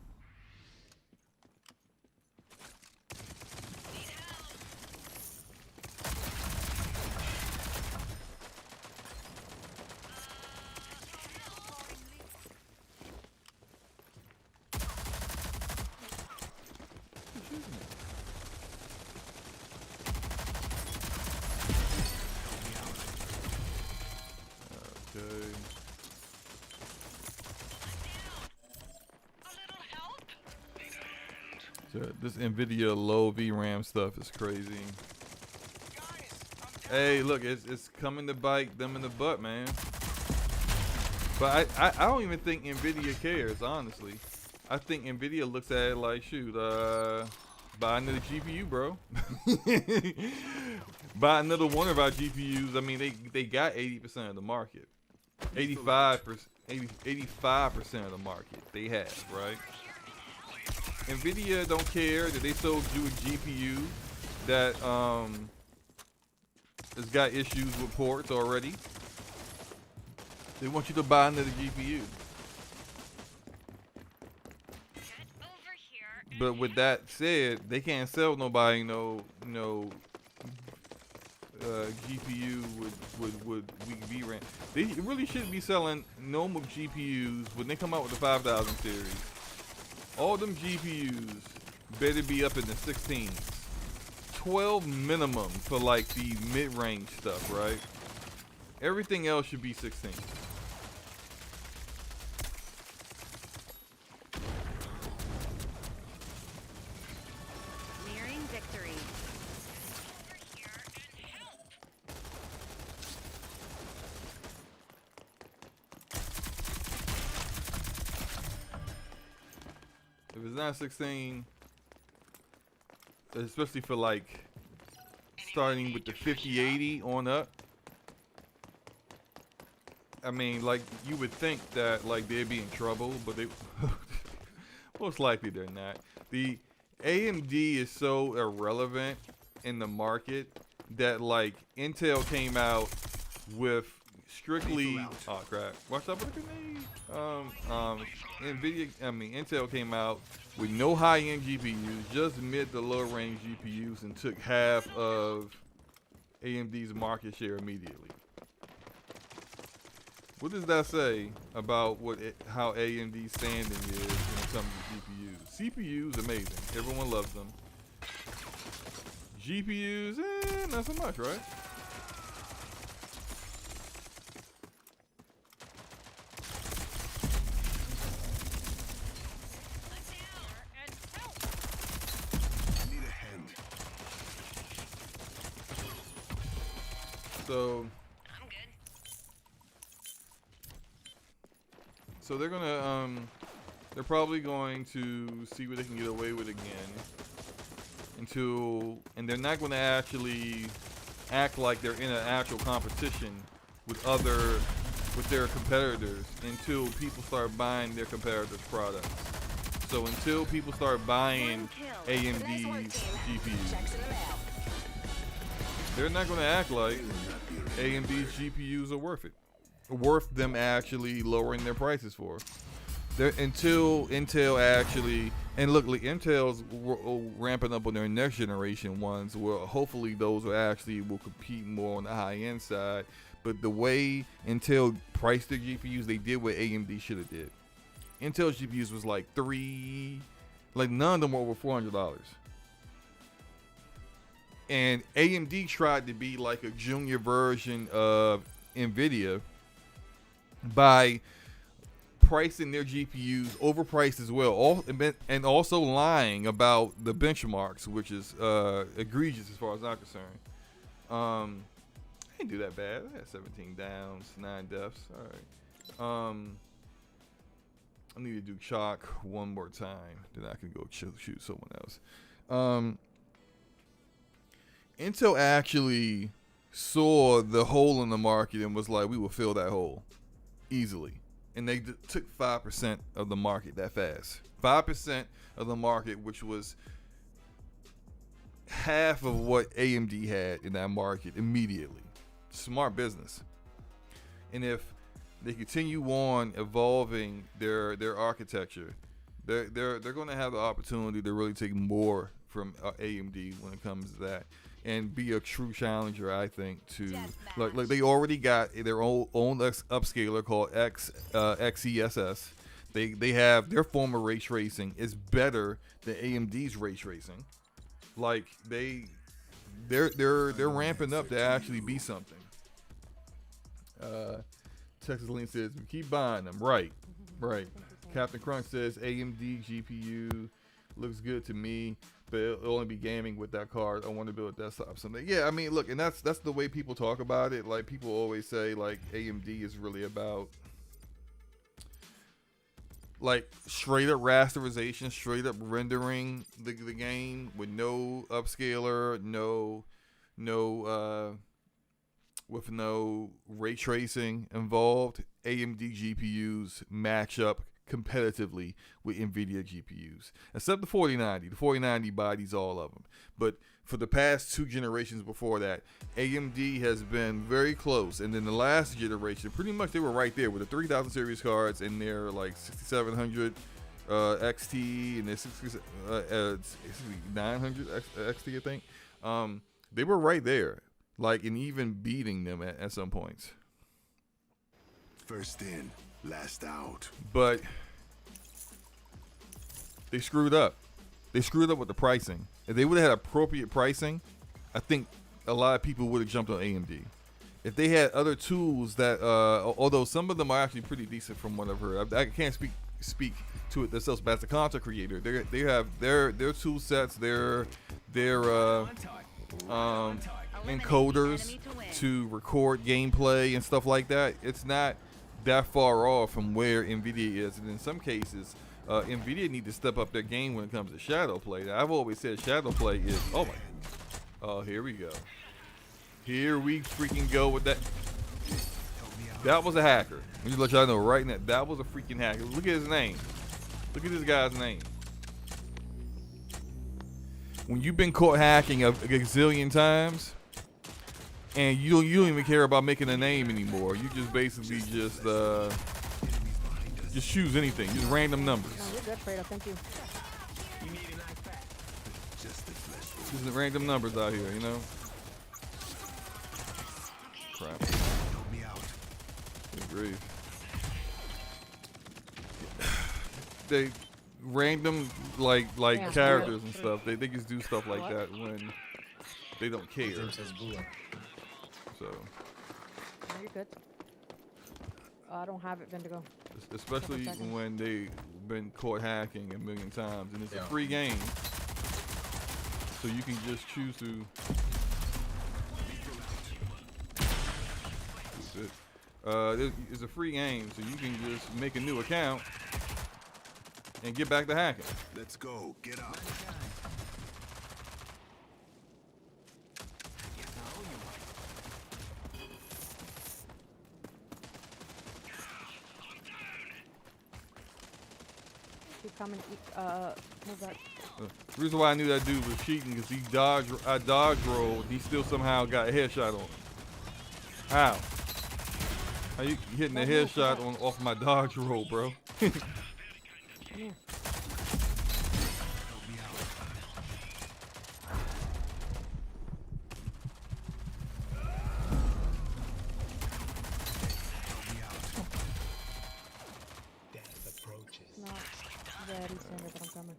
Okay. So this NVIDIA low VRAM stuff is crazy. Hey, look, it's coming to bite them in the butt, man. But I don't even think NVIDIA cares, honestly. I think NVIDIA looks at it like, shoot, buy another GPU, bro. Buy another one of our GPUs. I mean, they got 80% of the market. 85% of the market they have, right? NVIDIA don't care that they sold you a GPU that has got issues with ports already. They want you to buy another GPU. But with that said, they can't sell nobody no GPU with weak VRAM. They really shouldn't be selling normal GPUs when they come out with the 5000 series. All them GPUs better be up in the 16s. 12 minimum for like the mid-range stuff, right? Everything else should be 16. Nearing Design 16, especially for like starting with the 5080 on up. I mean, like you would think that like they'd be in trouble, but they most likely they're not. The AMD is so irrelevant in the market that like Intel came out with strictly oh crap, watch out for the grenade. Intel came out with no high-end GPUs, just mid to low range GPUs, and took half of AMD's market share immediately. What does that say about how AMD's standing is when it comes to GPUs? CPUs, amazing. Everyone loves them. GPUs, not so much, right? Need a hand. So I'm good. So they're gonna they're probably going to see what they can get away with again and they're not gonna actually act like they're in an actual competition with their competitors until people start buying their competitors' products. So until people start buying AMD's GPUs, they're not gonna act like AMD's GPUs are worth them actually lowering their prices for. Until Intel actually, and look, like Intel's ramping up on their next generation ones, where hopefully those will compete more on the high end side. But the way Intel priced their GPUs, they did what AMD should have did. Intel's GPUs was like none of them were over $400. And AMD tried to be like a junior version of NVIDIA by pricing their GPUs overpriced as well, and also lying about the benchmarks, which is egregious as far as I'm concerned. I didn't do that bad. I had 17 downs, 9 deaths. All right. I need to do chalk one more time, then I can go shoot someone else. Intel actually saw the hole in the market and was like, we will fill that hole easily. And they took 5% of the market that fast. 5% of the market, which was half of what AMD had in that market immediately. Smart business. And if they continue on evolving their architecture, they're going to have the opportunity to really take more from AMD when it comes to that, and be a true challenger, I think, to like they already got their own upscaler called XESS. They have their form of ray tracing is better than AMD's ray tracing. Like they're ramping up to actually be something. Texas Lean says we keep buying them, right. Captain Crunch says AMD GPU looks good to me, but it'll only be gaming with that card. I want to build a desktop someday. Yeah, I mean, look, and that's the way people talk about it. Like, people always say, like, AMD is really about, like, straight up rasterization, straight up rendering the game with no upscaler, with no ray tracing involved. AMD GPUs match up competitively with NVIDIA GPUs, except the 4090. The 4090 bodies all of them. But for the past 2 generations before that, AMD has been very close. And then the last generation, pretty much they were right there with the 3000 series cards and their like 6700 XT and their 6900 XT, I think. They were right there, like, and even beating them at some points. First in, last out. But they screwed up. They screwed up with the pricing. If they would have had appropriate pricing, I think a lot of people would have jumped on AMD. If they had other tools that, although some of them are actually pretty decent from what I've heard. I can't speak to it themselves, but as a content creator, they have their tool sets, their encoders to record gameplay and stuff like that. It's not that far off from where NVIDIA is, and in some cases Nvidia need to step up their game when it comes to shadow play. I've always said shadow play is, oh my, oh, here we go. Here we freaking go with that. That was a hacker. Let me let y'all know right now, that was a freaking hacker. Look at his name. Look at this guy's name. When you've been caught hacking a gazillion times, and you don't even care about making a name anymore. You just basically just choose anything, just random numbers. No, you're good, Fredo. Thank you. Just random numbers out here, you know. Crap. Good grief. They random like Yeah. characters and stuff. They just do stuff like that when they don't care. So. No, you're good. I don't have it, Vindigo. Especially Second. when they've been caught hacking a million times, and it's a free game, so you can just choose to. It's a free game, so you can just make a new account and get back to hacking. Let's go. Get up. Keep coming. Move that. The reason why I knew that dude was cheating is I dodge rolled. He still somehow got a headshot on him. How? How you hitting a headshot off my dodge roll, bro? Yeah. Not very soon, but I'm coming.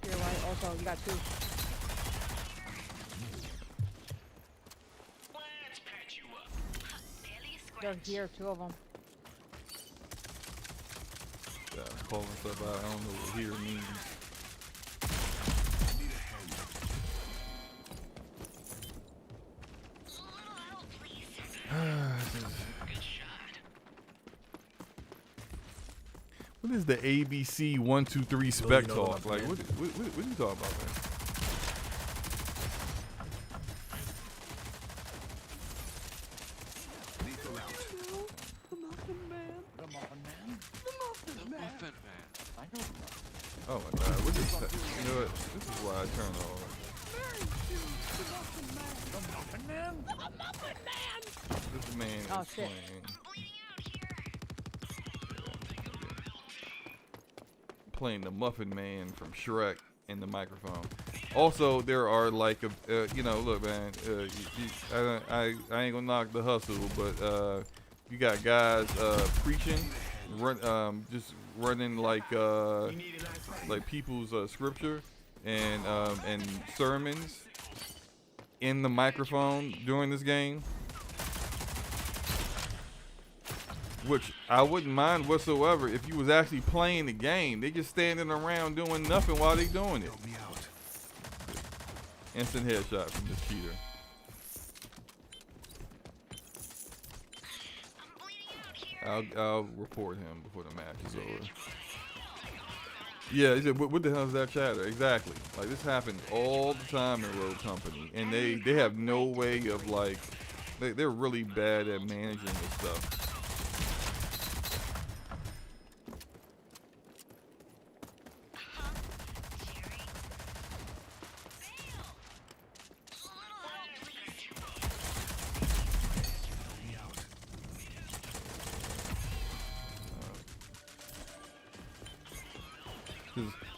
You're right. Also, you got two. They're here, two of them. Yeah, calling stuff out. I don't know what here means. What is the ABC 123 spec talk? Like, what are you talking about, man? Oh my God! What is that? You know what? This is why I turn off. This man Oh, is shit. playing the Muffin Man from Shrek in the microphone. Also, there are like you know, look, man. I ain't gonna knock the hustle, but you got guys preaching, just running like people's scripture and sermons in the microphone during this game, which I wouldn't mind whatsoever if you was actually playing the game. They just standing around doing nothing while they doing it. Instant headshot from this cheater. I'll report him before the match is over. Yeah, he said, what the hell is that chatter? Exactly. Like, this happens all the time in Road Company, and they have no way of, like, they're really bad at managing this stuff.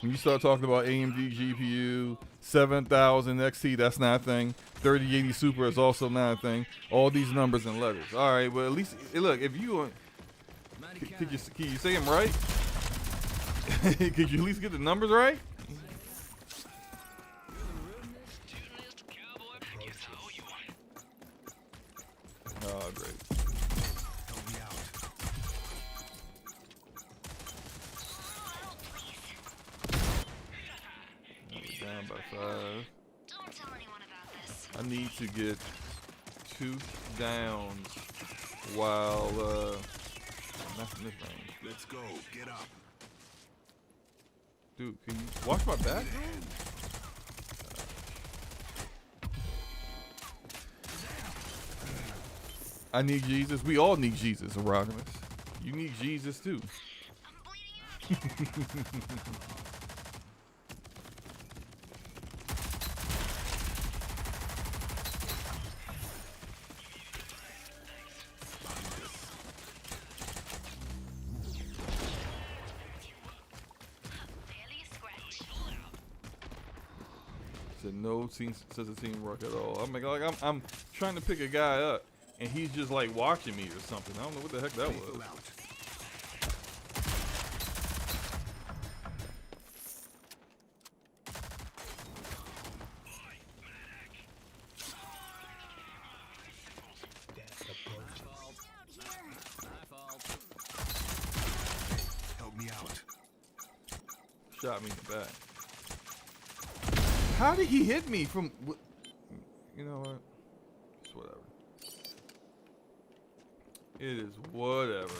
When you start talking about AMD GPU, 7000 XT, that's not a thing. 3080 Super is also not a thing. All these numbers and letters. All right, well, at least, look, if you, can you say them right? Could you at least get the numbers right? Oh, great. Down by 5. Don't tell anyone about this. I need to get 2 downs while not in this range. Let's go. Get up. Dude, can you watch my back? I need Jesus. We all need Jesus around us. You need Jesus too. Said no sense of teamwork at all. I'm trying to pick a guy up, and he's just like watching me or something. I don't know what the heck that was. Help me out. Shot me in the back. How did he hit me from? You know what? It's whatever. It is whatever.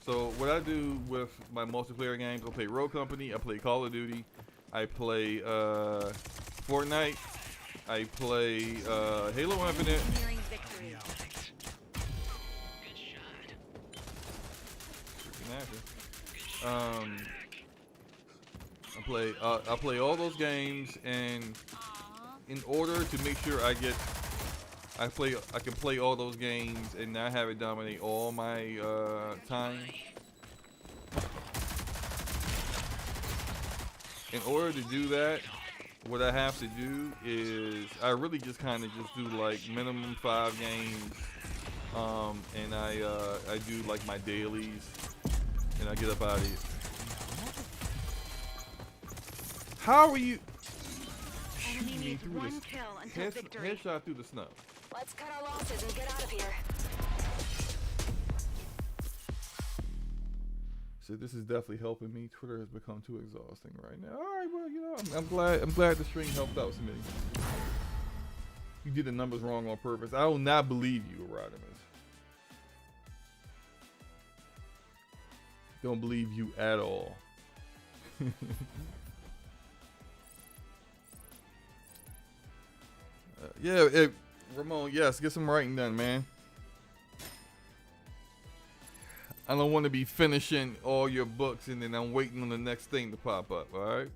So what I do with my multiplayer games, I play Road Company, I play Call of Duty, I play Fortnite, I play Halo Infinite. Nearing victory. I play all those games, and in order to make sure I can play all those games and not have it dominate all my time. In order to do that, what I have to do is I really just kind of just do like minimum 5 games, and I do like my dailies, and I get up out of here. How are you? Enemy Me needs through 1 this kill until victory. headshot through the snow. Let's cut our losses and get out of here. So this is definitely helping me. Twitter has become too exhausting right now. All right, well, you know, I'm glad the stream helped out, Smitty. You did the numbers wrong on purpose. I will not believe you, Rodimus. Don't believe you at all. Yeah, Ramon, yes, get some writing done, man. I don't want to be finishing all your books and then I'm waiting on the next thing to pop up, alright?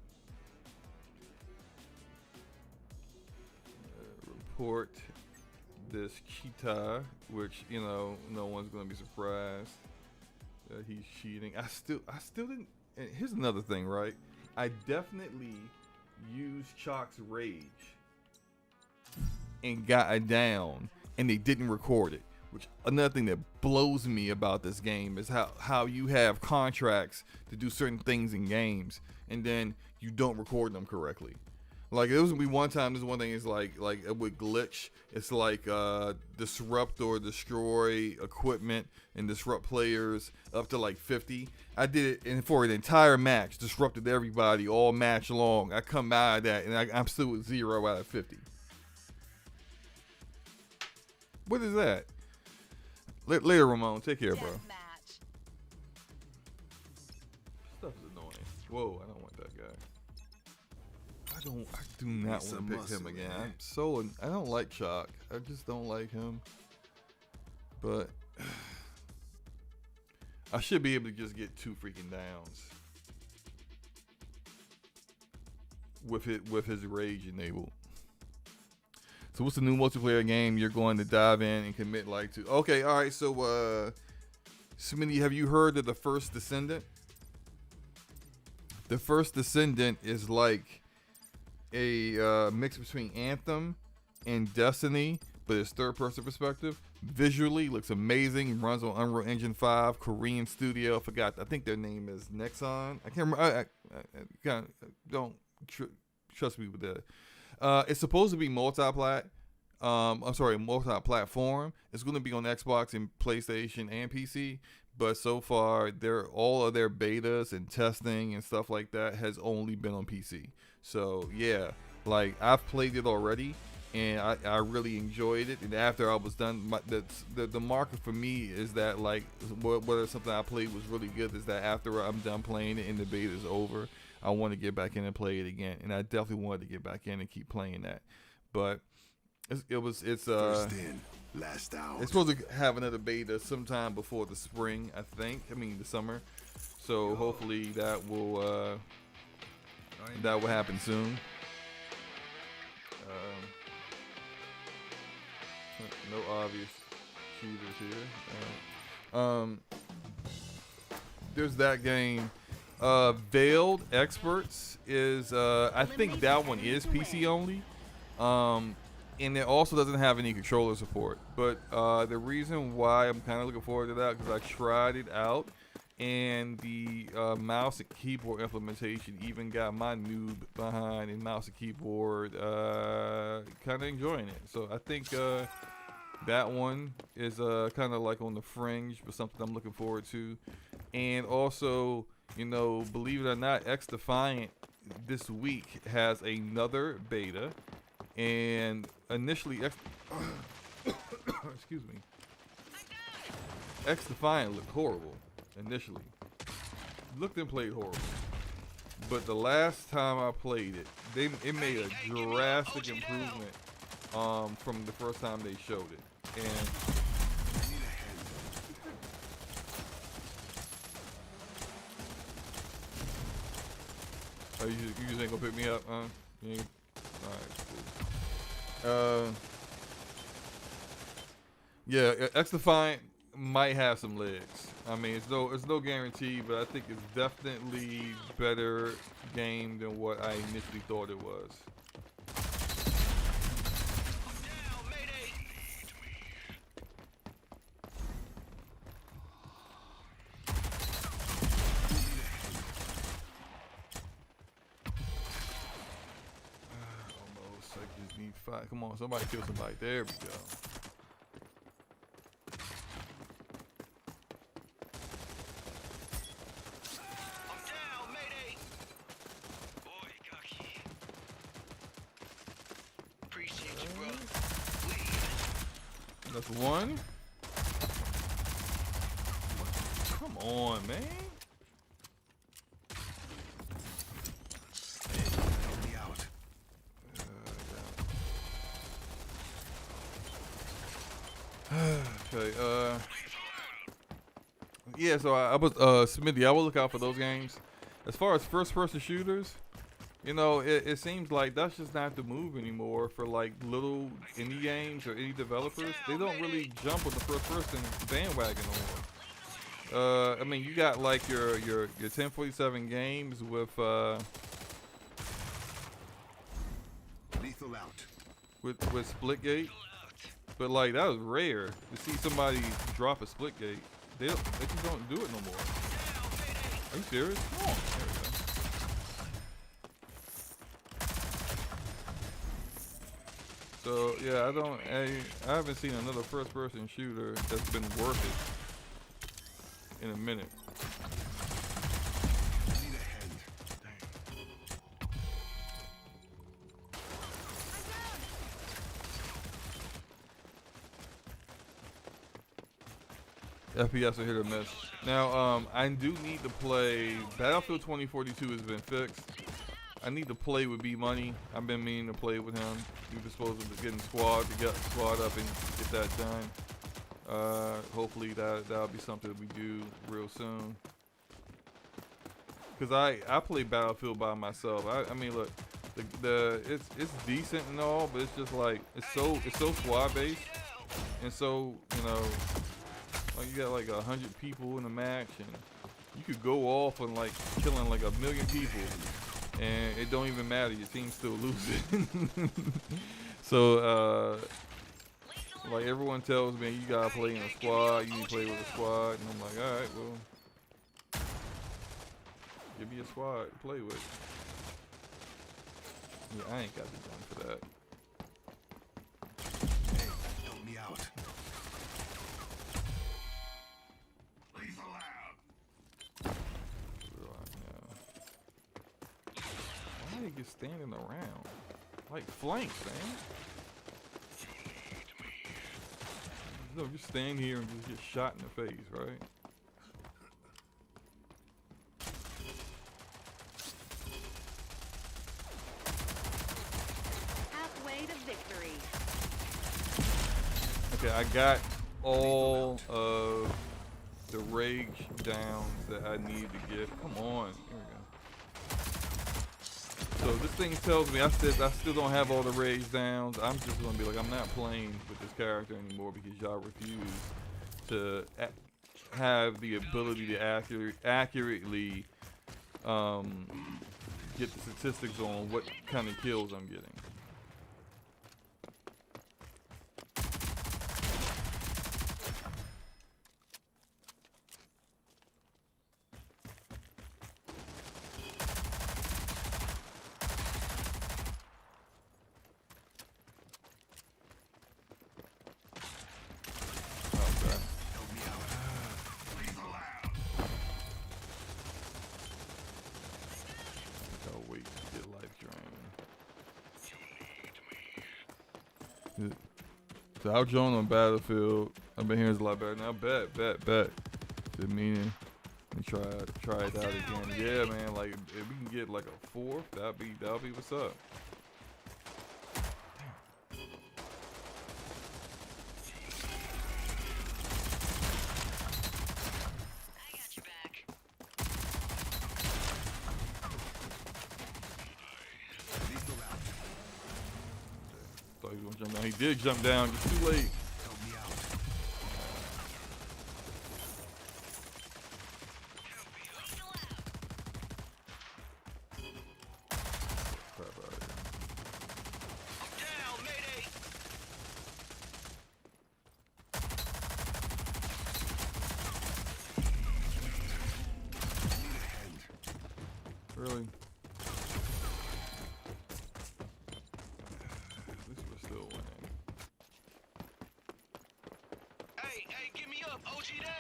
Report this cheetah, which, you know, no one's going to be surprised that he's cheating. I still didn't, and here's another thing, right? I definitely used Chalk's rage and got it down, and they didn't record it. Which another thing that blows me about this game is how you have contracts to do certain things in games, and then you don't record them correctly. Like it was gonna be one time. This one thing is like it would glitch. It's like disrupt or destroy equipment and disrupt players up to like 50. I did it and for an entire match, disrupted everybody all match long. I come out of that and I'm still at 0 out of 50. What is that? Later, Ramon. Take care, bro. Deathmatch. Stuff is annoying. Whoa, I don't want that guy. I do not want to pick him again. I don't like Chalk. I just don't like him. But I should be able to just get 2 freaking downs with his rage enabled. So what's the new multiplayer game you're going to dive in and commit like to? Okay, all right. So, Smitty, have you heard of the First Descendant? The First Descendant is like a mix between Anthem and Destiny, but it's third-person perspective. Visually, looks amazing. Runs on Unreal Engine 5, Korean studio. I think their name is Nexon. I can't remember. I don't trust me with that. It's supposed to be multi-platform. It's going to be on Xbox and PlayStation and PC, but so far all of their betas and testing and stuff like that has only been on PC. So yeah, like I've played it already, and I really enjoyed it. And after I was done, the marker for me is that like whether something I played was really good is that after I'm done playing it and the beta is over, I want to get back in and play it again. And I definitely wanted to get back in and keep playing that. But it's First in, last out. it's supposed to have another beta sometime before the spring, I think. I mean the summer. So hopefully that will happen soon. No obvious cheaters here. There's that game. Veiled Experts is I think that one is PC only. And it also doesn't have any controller support. But the reason why I'm kind of looking forward to that because I tried it out, and the mouse and keyboard implementation even got my noob behind in mouse and keyboard kind of enjoying it. So I think that one is kind of like on the fringe, but something I'm looking forward to. And also, you know, believe it or not, X Defiant this week has another beta. And initially, excuse me, X Defiant looked horrible initially. Looked and played horrible. But the last time I played it, it made a drastic improvement from the first time they showed it. And you just ain't gonna pick me up, huh? Alright, cool. Yeah, X Defiant might have some legs. I mean, it's no guarantee, but I think it's definitely better game than what I initially thought it was. Almost. I just need 5. Come on, somebody kill somebody. There we go. That's one. Come on, man. Help me out. Okay, yeah, so I was Smitty, I will look out for those games. As far as first person shooters, you know, it seems like that's just not the move anymore for like little indie games or indie developers. They don't really jump on the first person bandwagon no more. I mean, you got like your 1047 games with Lethal out. with Splitgate, but like that was rare to see somebody drop a Splitgate. They just don't do it no more. Are you serious? Come on. There we go. So yeah, I haven't seen another first-person shooter that's been worth it in a minute. Need a hand. FPS are hit or miss. Now, I do need to play Battlefield 2042 has been fixed. I need to play with B Money. I've been meaning to play with him. We were supposed to be getting squad up and get that done. Hopefully that'll be something that we do real soon. Cause I play Battlefield by myself. I mean, look, it's decent and all, but it's just like it's so squad based, and so you know, like you got like 100 people in a match, and you could go off on like killing like 1 million people. And it don't even matter, your team's still losing. So, like everyone tells me, you gotta play in a squad, you need to play with a squad. And I'm like, alright, well, give me a squad to play with. Yeah, I ain't got the gun for that. Help me out. Lethal you just standing around? Like flanks, man. No, just stand here and just get shot in the face, right? Halfway to victory. Okay, I got all of the rage downs that I need to get. Come on, here we go. So this thing tells me I still don't have all the rage downs. I'm just gonna be like, I'm not playing with this character anymore because y'all refuse to have the ability to accurately get the statistics on what kind of kills I'm getting. So I'll join on Battlefield. I've been hearing it's a lot better now. Bet. Good meaning. Let me try it out again. Yeah, man. Like if we can get like a 4th, that'll be what's up. Thought he was gonna jump down. He did jump down, just too late. Help me out. Crap out of here. Down, mayday. Need a hand. Really? At least we're still winning. Hey, give me up. OG down.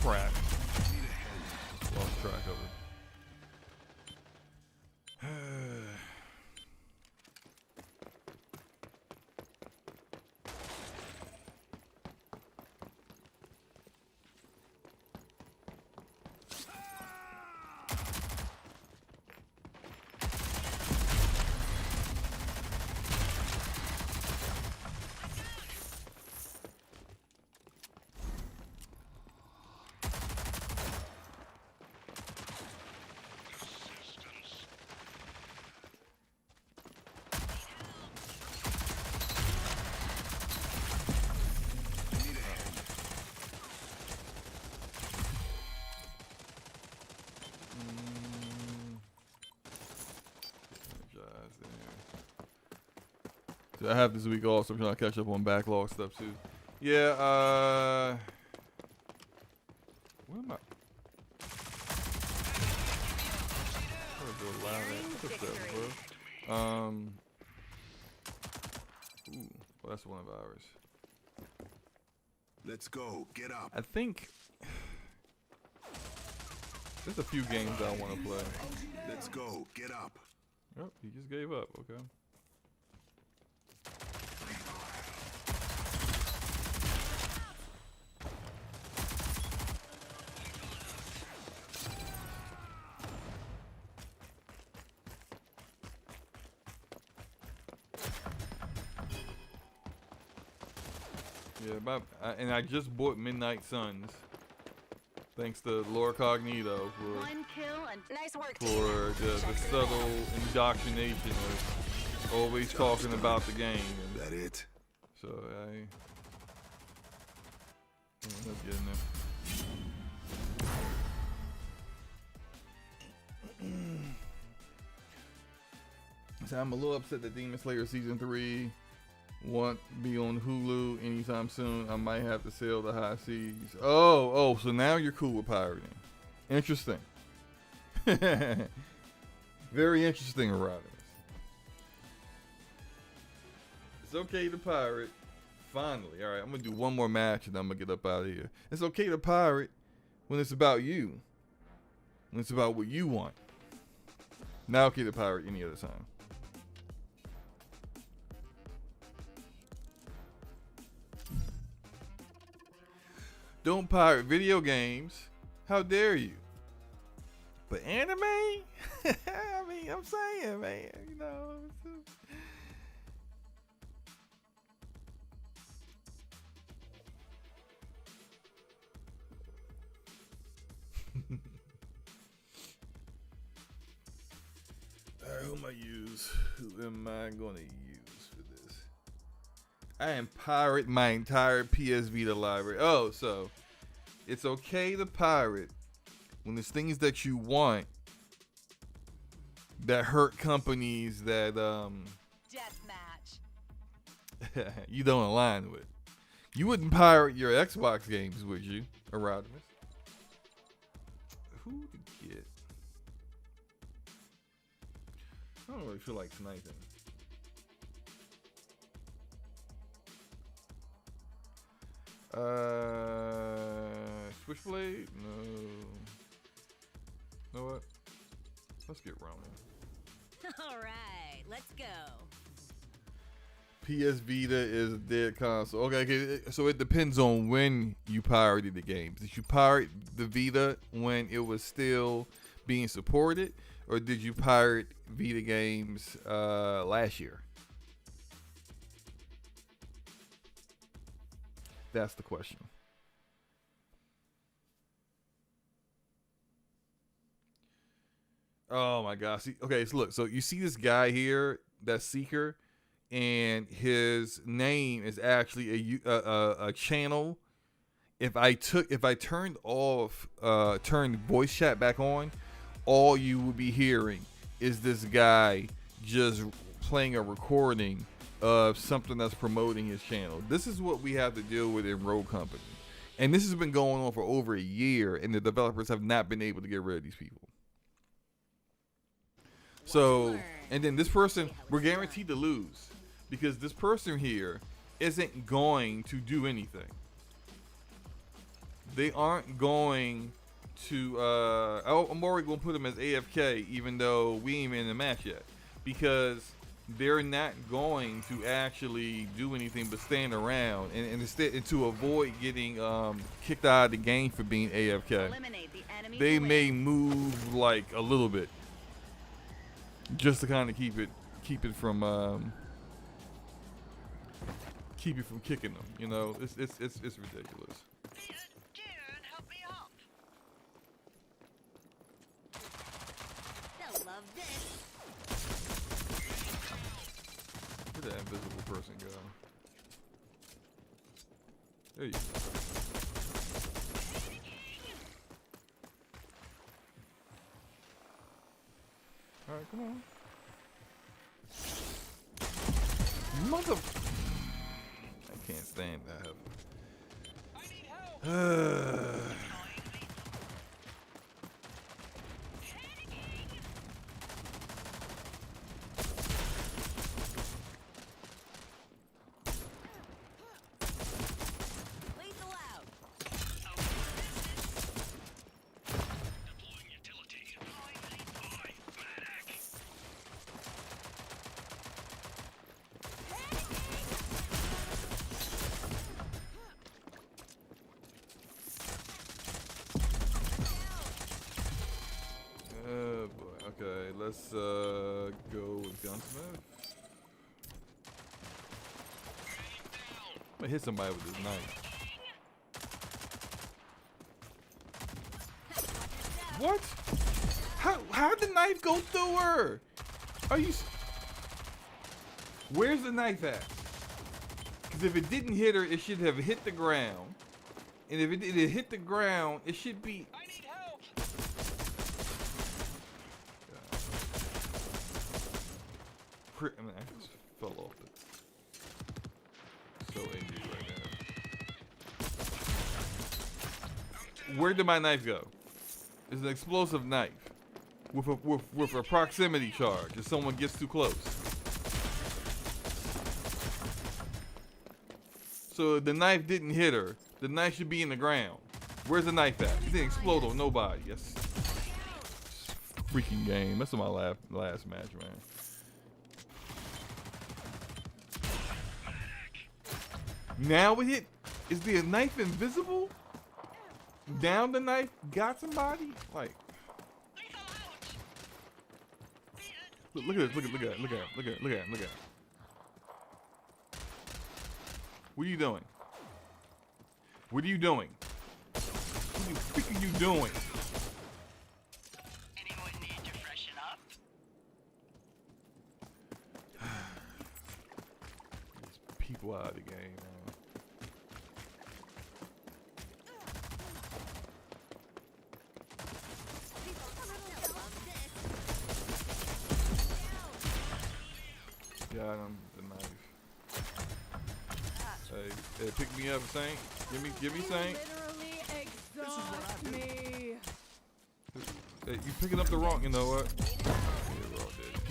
Crap. Need a hand. Lost track of it. Need a hand. Energize there. So I have this week off, so I'm trying to catch up on backlog stuff too. Yeah, where am I? Where's the loud at? What's that, bro? Ooh, well, that's one of ours. Let's go. Get up. I think there's a few games I want to play. Let's go. Get up. Oh, he just gave up. Okay. Yeah, and I just bought Midnight Suns. Thanks to Laura Cognito for One kill and Nice work, team. the subtle indoctrination of always talking about the game. And That it? so I end up getting it. So I'm a little upset that Demon Slayer Season 3 won't be on Hulu anytime soon. I might have to sail the high seas. Oh, so now you're cool with pirating. Interesting. Very interesting, Rodimus. It's okay to pirate Finally. All right, I'm going to do one more match and I'm going to get up out of here. It's okay to pirate when it's about you. When it's about what you want. Not okay to pirate any other time. Don't pirate video games. How dare you? But anime? I mean, I'm saying, man, you know. Alright, who am I use? Who am I going to use for this? I am pirate my entire PS Vita library. Oh, so it's okay to pirate when there's things that you want that hurt companies that Deathmatch. you don't align with. You wouldn't pirate your Xbox games, would you, Erodimus? Who to get? I don't really feel like sniping. Switchblade? No. Know what? Let's get Roman. All right, let's go. PS Vita is a dead console. Okay, so it depends on when you pirated the games. Did you pirate the Vita when it was still being supported, or did you pirate Vita games last year? That's the question. Oh my gosh. Okay, so look. So you see this guy here, that Seeker, and his name is actually a channel. If I turned voice chat back on, all you will be hearing is this guy just playing a recording of something that's promoting his channel. This is what we have to deal with in Rogue Company. And this has been going on for over a year, and the developers have not been able to get rid of these people. So, and then this person, we're guaranteed to lose because this person here isn't going to do anything. They aren't going to, I'm already going to put them as AFK even though we ain't even in the match yet, because they're not going to actually do anything but stand around and instead, and to avoid getting kicked out of the game for being AFK, Eliminate the enemy. they to win. may move like a little bit just to kind of keep it from kicking them. You know, it's ridiculous. Kieran, help me up. They'll love this. Where'd that invisible person go? There you go. Alright, come on. Mother... I can't stand that. I need help. Lethal out. Deploying utility. Medic. Oh boy. Okay, let's go with Gunsmith. I'm gonna hit somebody with this knife. What? How'd the knife go through her? Are you? Where's the knife at? Because if it didn't hit her, it should have hit the ground. And if it didn't hit the ground, it should be. I need help. I mean, I just fell off it. So angry right now. Where did my knife go? It's an explosive knife with a proximity charge if someone gets too close. So the knife didn't hit her. The knife should be in the ground. Where's the knife at? It didn't explode on nobody. Yes. Freaking game. That's my last match, man. Now it hit. Is the knife invisible? Down the knife got somebody? Like, look at this. Look at it. What are you doing? What are you doing? What the frick are you doing? Anyone need to freshen up? There's people out of the game, man. Got him, the knife. Hey, pick me up, Saint. Give me Saint. Literally exhaust me. Hey, you picking up the wrong, you know what? Yeah, we're all dead.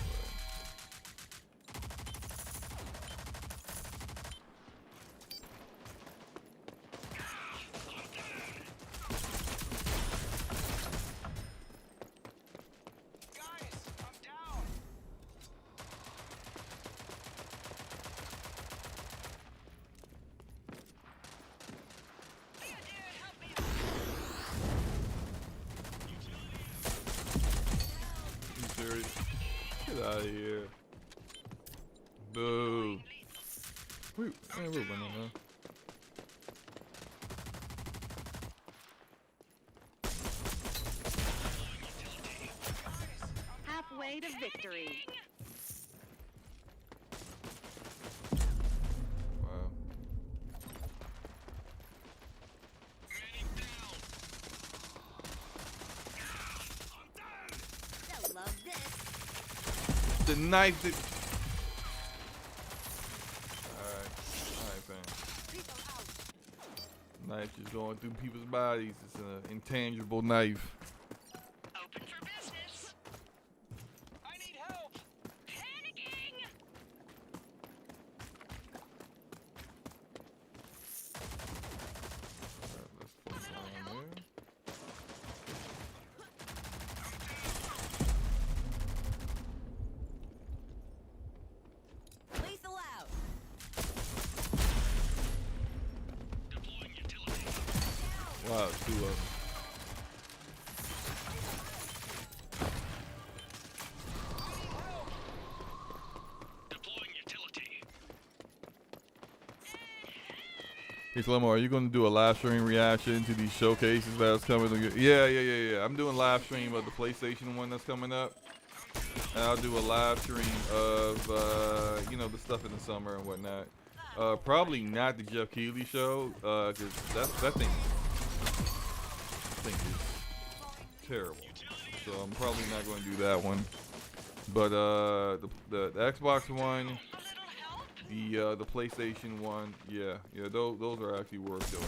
Guys, I'm down. You serious? Get out of here. Boo. Wait, we're winning, huh? Halfway to victory. Wow. They'll love this. The knife did. Alright, fam. Knife just going through people's bodies. It's an intangible knife. Open for business. I need help. Panicking. Alright, let's focus on there. Lethal out. Deploying utility. Wow, two of them. Deploying utility. Hey, SloMo, are you going to do a live stream reaction to these showcases that's coming? Yeah. I'm doing live stream of the PlayStation one that's coming up. And I'll do a live stream of, the stuff in the summer and whatnot. Probably not the Jeff Keighley show, because that thing is terrible. So I'm probably not going to do that one. But the Xbox one, the PlayStation one, yeah, those are actually worth doing.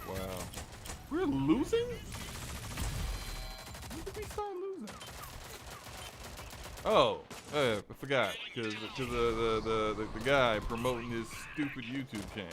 Wow, we're losing? When did we start losing? Oh, I forgot, because the guy promoting his stupid YouTube channel.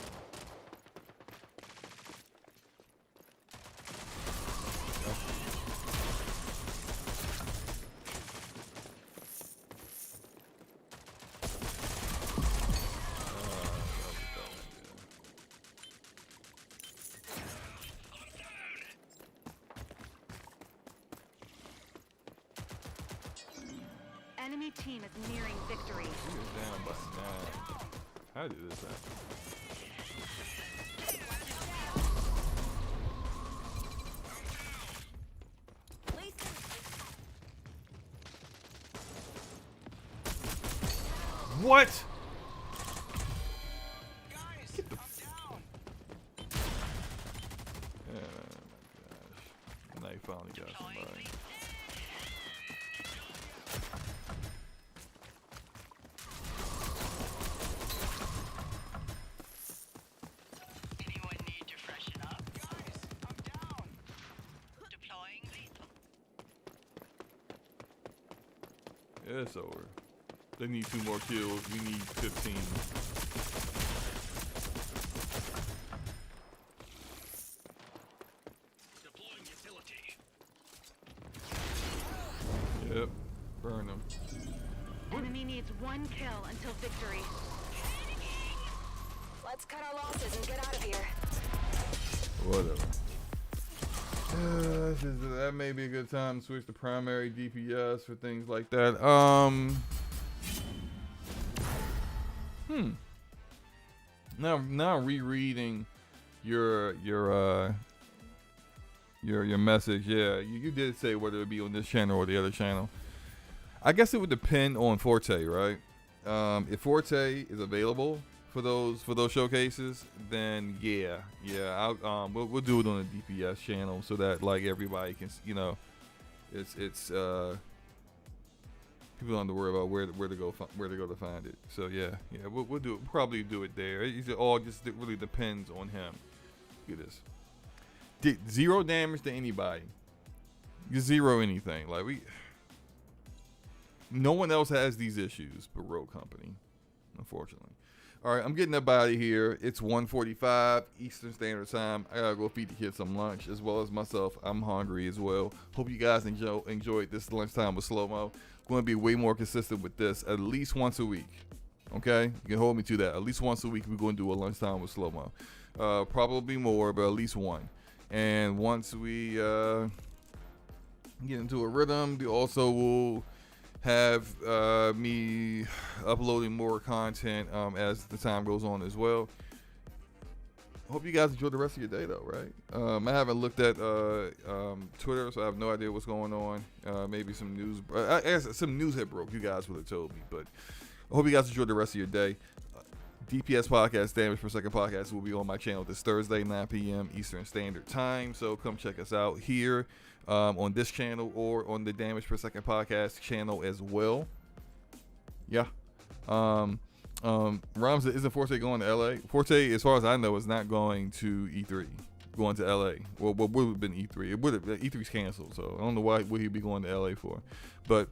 Enemy team is nearing victory. He is down by 9. How did this happen? What? Guys, Get the I'm down. Oh my gosh. Now you finally got somebody. Anyone need to freshen up? Guys, I'm down. Deploying lethal. Yeah, it's over. They need 2 more kills. We need 15. Deploying utility. Yep. Burn them. Enemy needs 1 kill until victory. Let's cut our losses and get out of here. Whatever. That may be a good time to switch to primary DPS for things like that. Now rereading your message. Yeah, you did say whether it be on this channel or the other channel. I guess it would depend on Forte, right? If Forte is available for those showcases, then yeah, we'll do it on the DPS channel so that like everybody can, it's people don't have to worry about where to go to find it. So yeah, we'll do it. Probably do it there. It all just really depends on him. Look at this. Did 0 damage to anybody. You 0 anything. Like no one else has these issues but Rogue Company, unfortunately. All right, I'm getting up out of here. It's 1:45 Eastern Standard Time. I gotta go feed the kids some lunch as well as myself. I'm hungry as well. Hope you guys enjoyed this lunchtime with SloMo. Going to be way more consistent with this at least once a week. Okay, you can hold me to that. At least once a week, we're going to do a lunchtime with SloMo. Probably more, but at least one. And once we get into a rhythm, we also will have me uploading more content as the time goes on as well. Hope you guys enjoy the rest of your day though, right? I haven't looked at Twitter, so I have no idea what's going on. Maybe some news. I guess some news had broke. You guys would have told me, but I hope you guys enjoy the rest of your day. DPS podcast, Damage Per Second podcast, will be on my channel this Thursday, 9 p.m. Eastern Standard Time. So come check us out here on this channel or on the Damage Per Second podcast channel as well. Yeah. Ramza, isn't Forte going to LA? Forte, as far as I know, is not going to E3. Going to LA. Well, what would have been E3? It would have E3's canceled, so I don't know why would he be going to LA for. But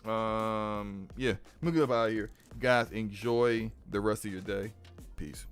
yeah, I'm gonna get up out of here. Guys, enjoy the rest of your day. Peace.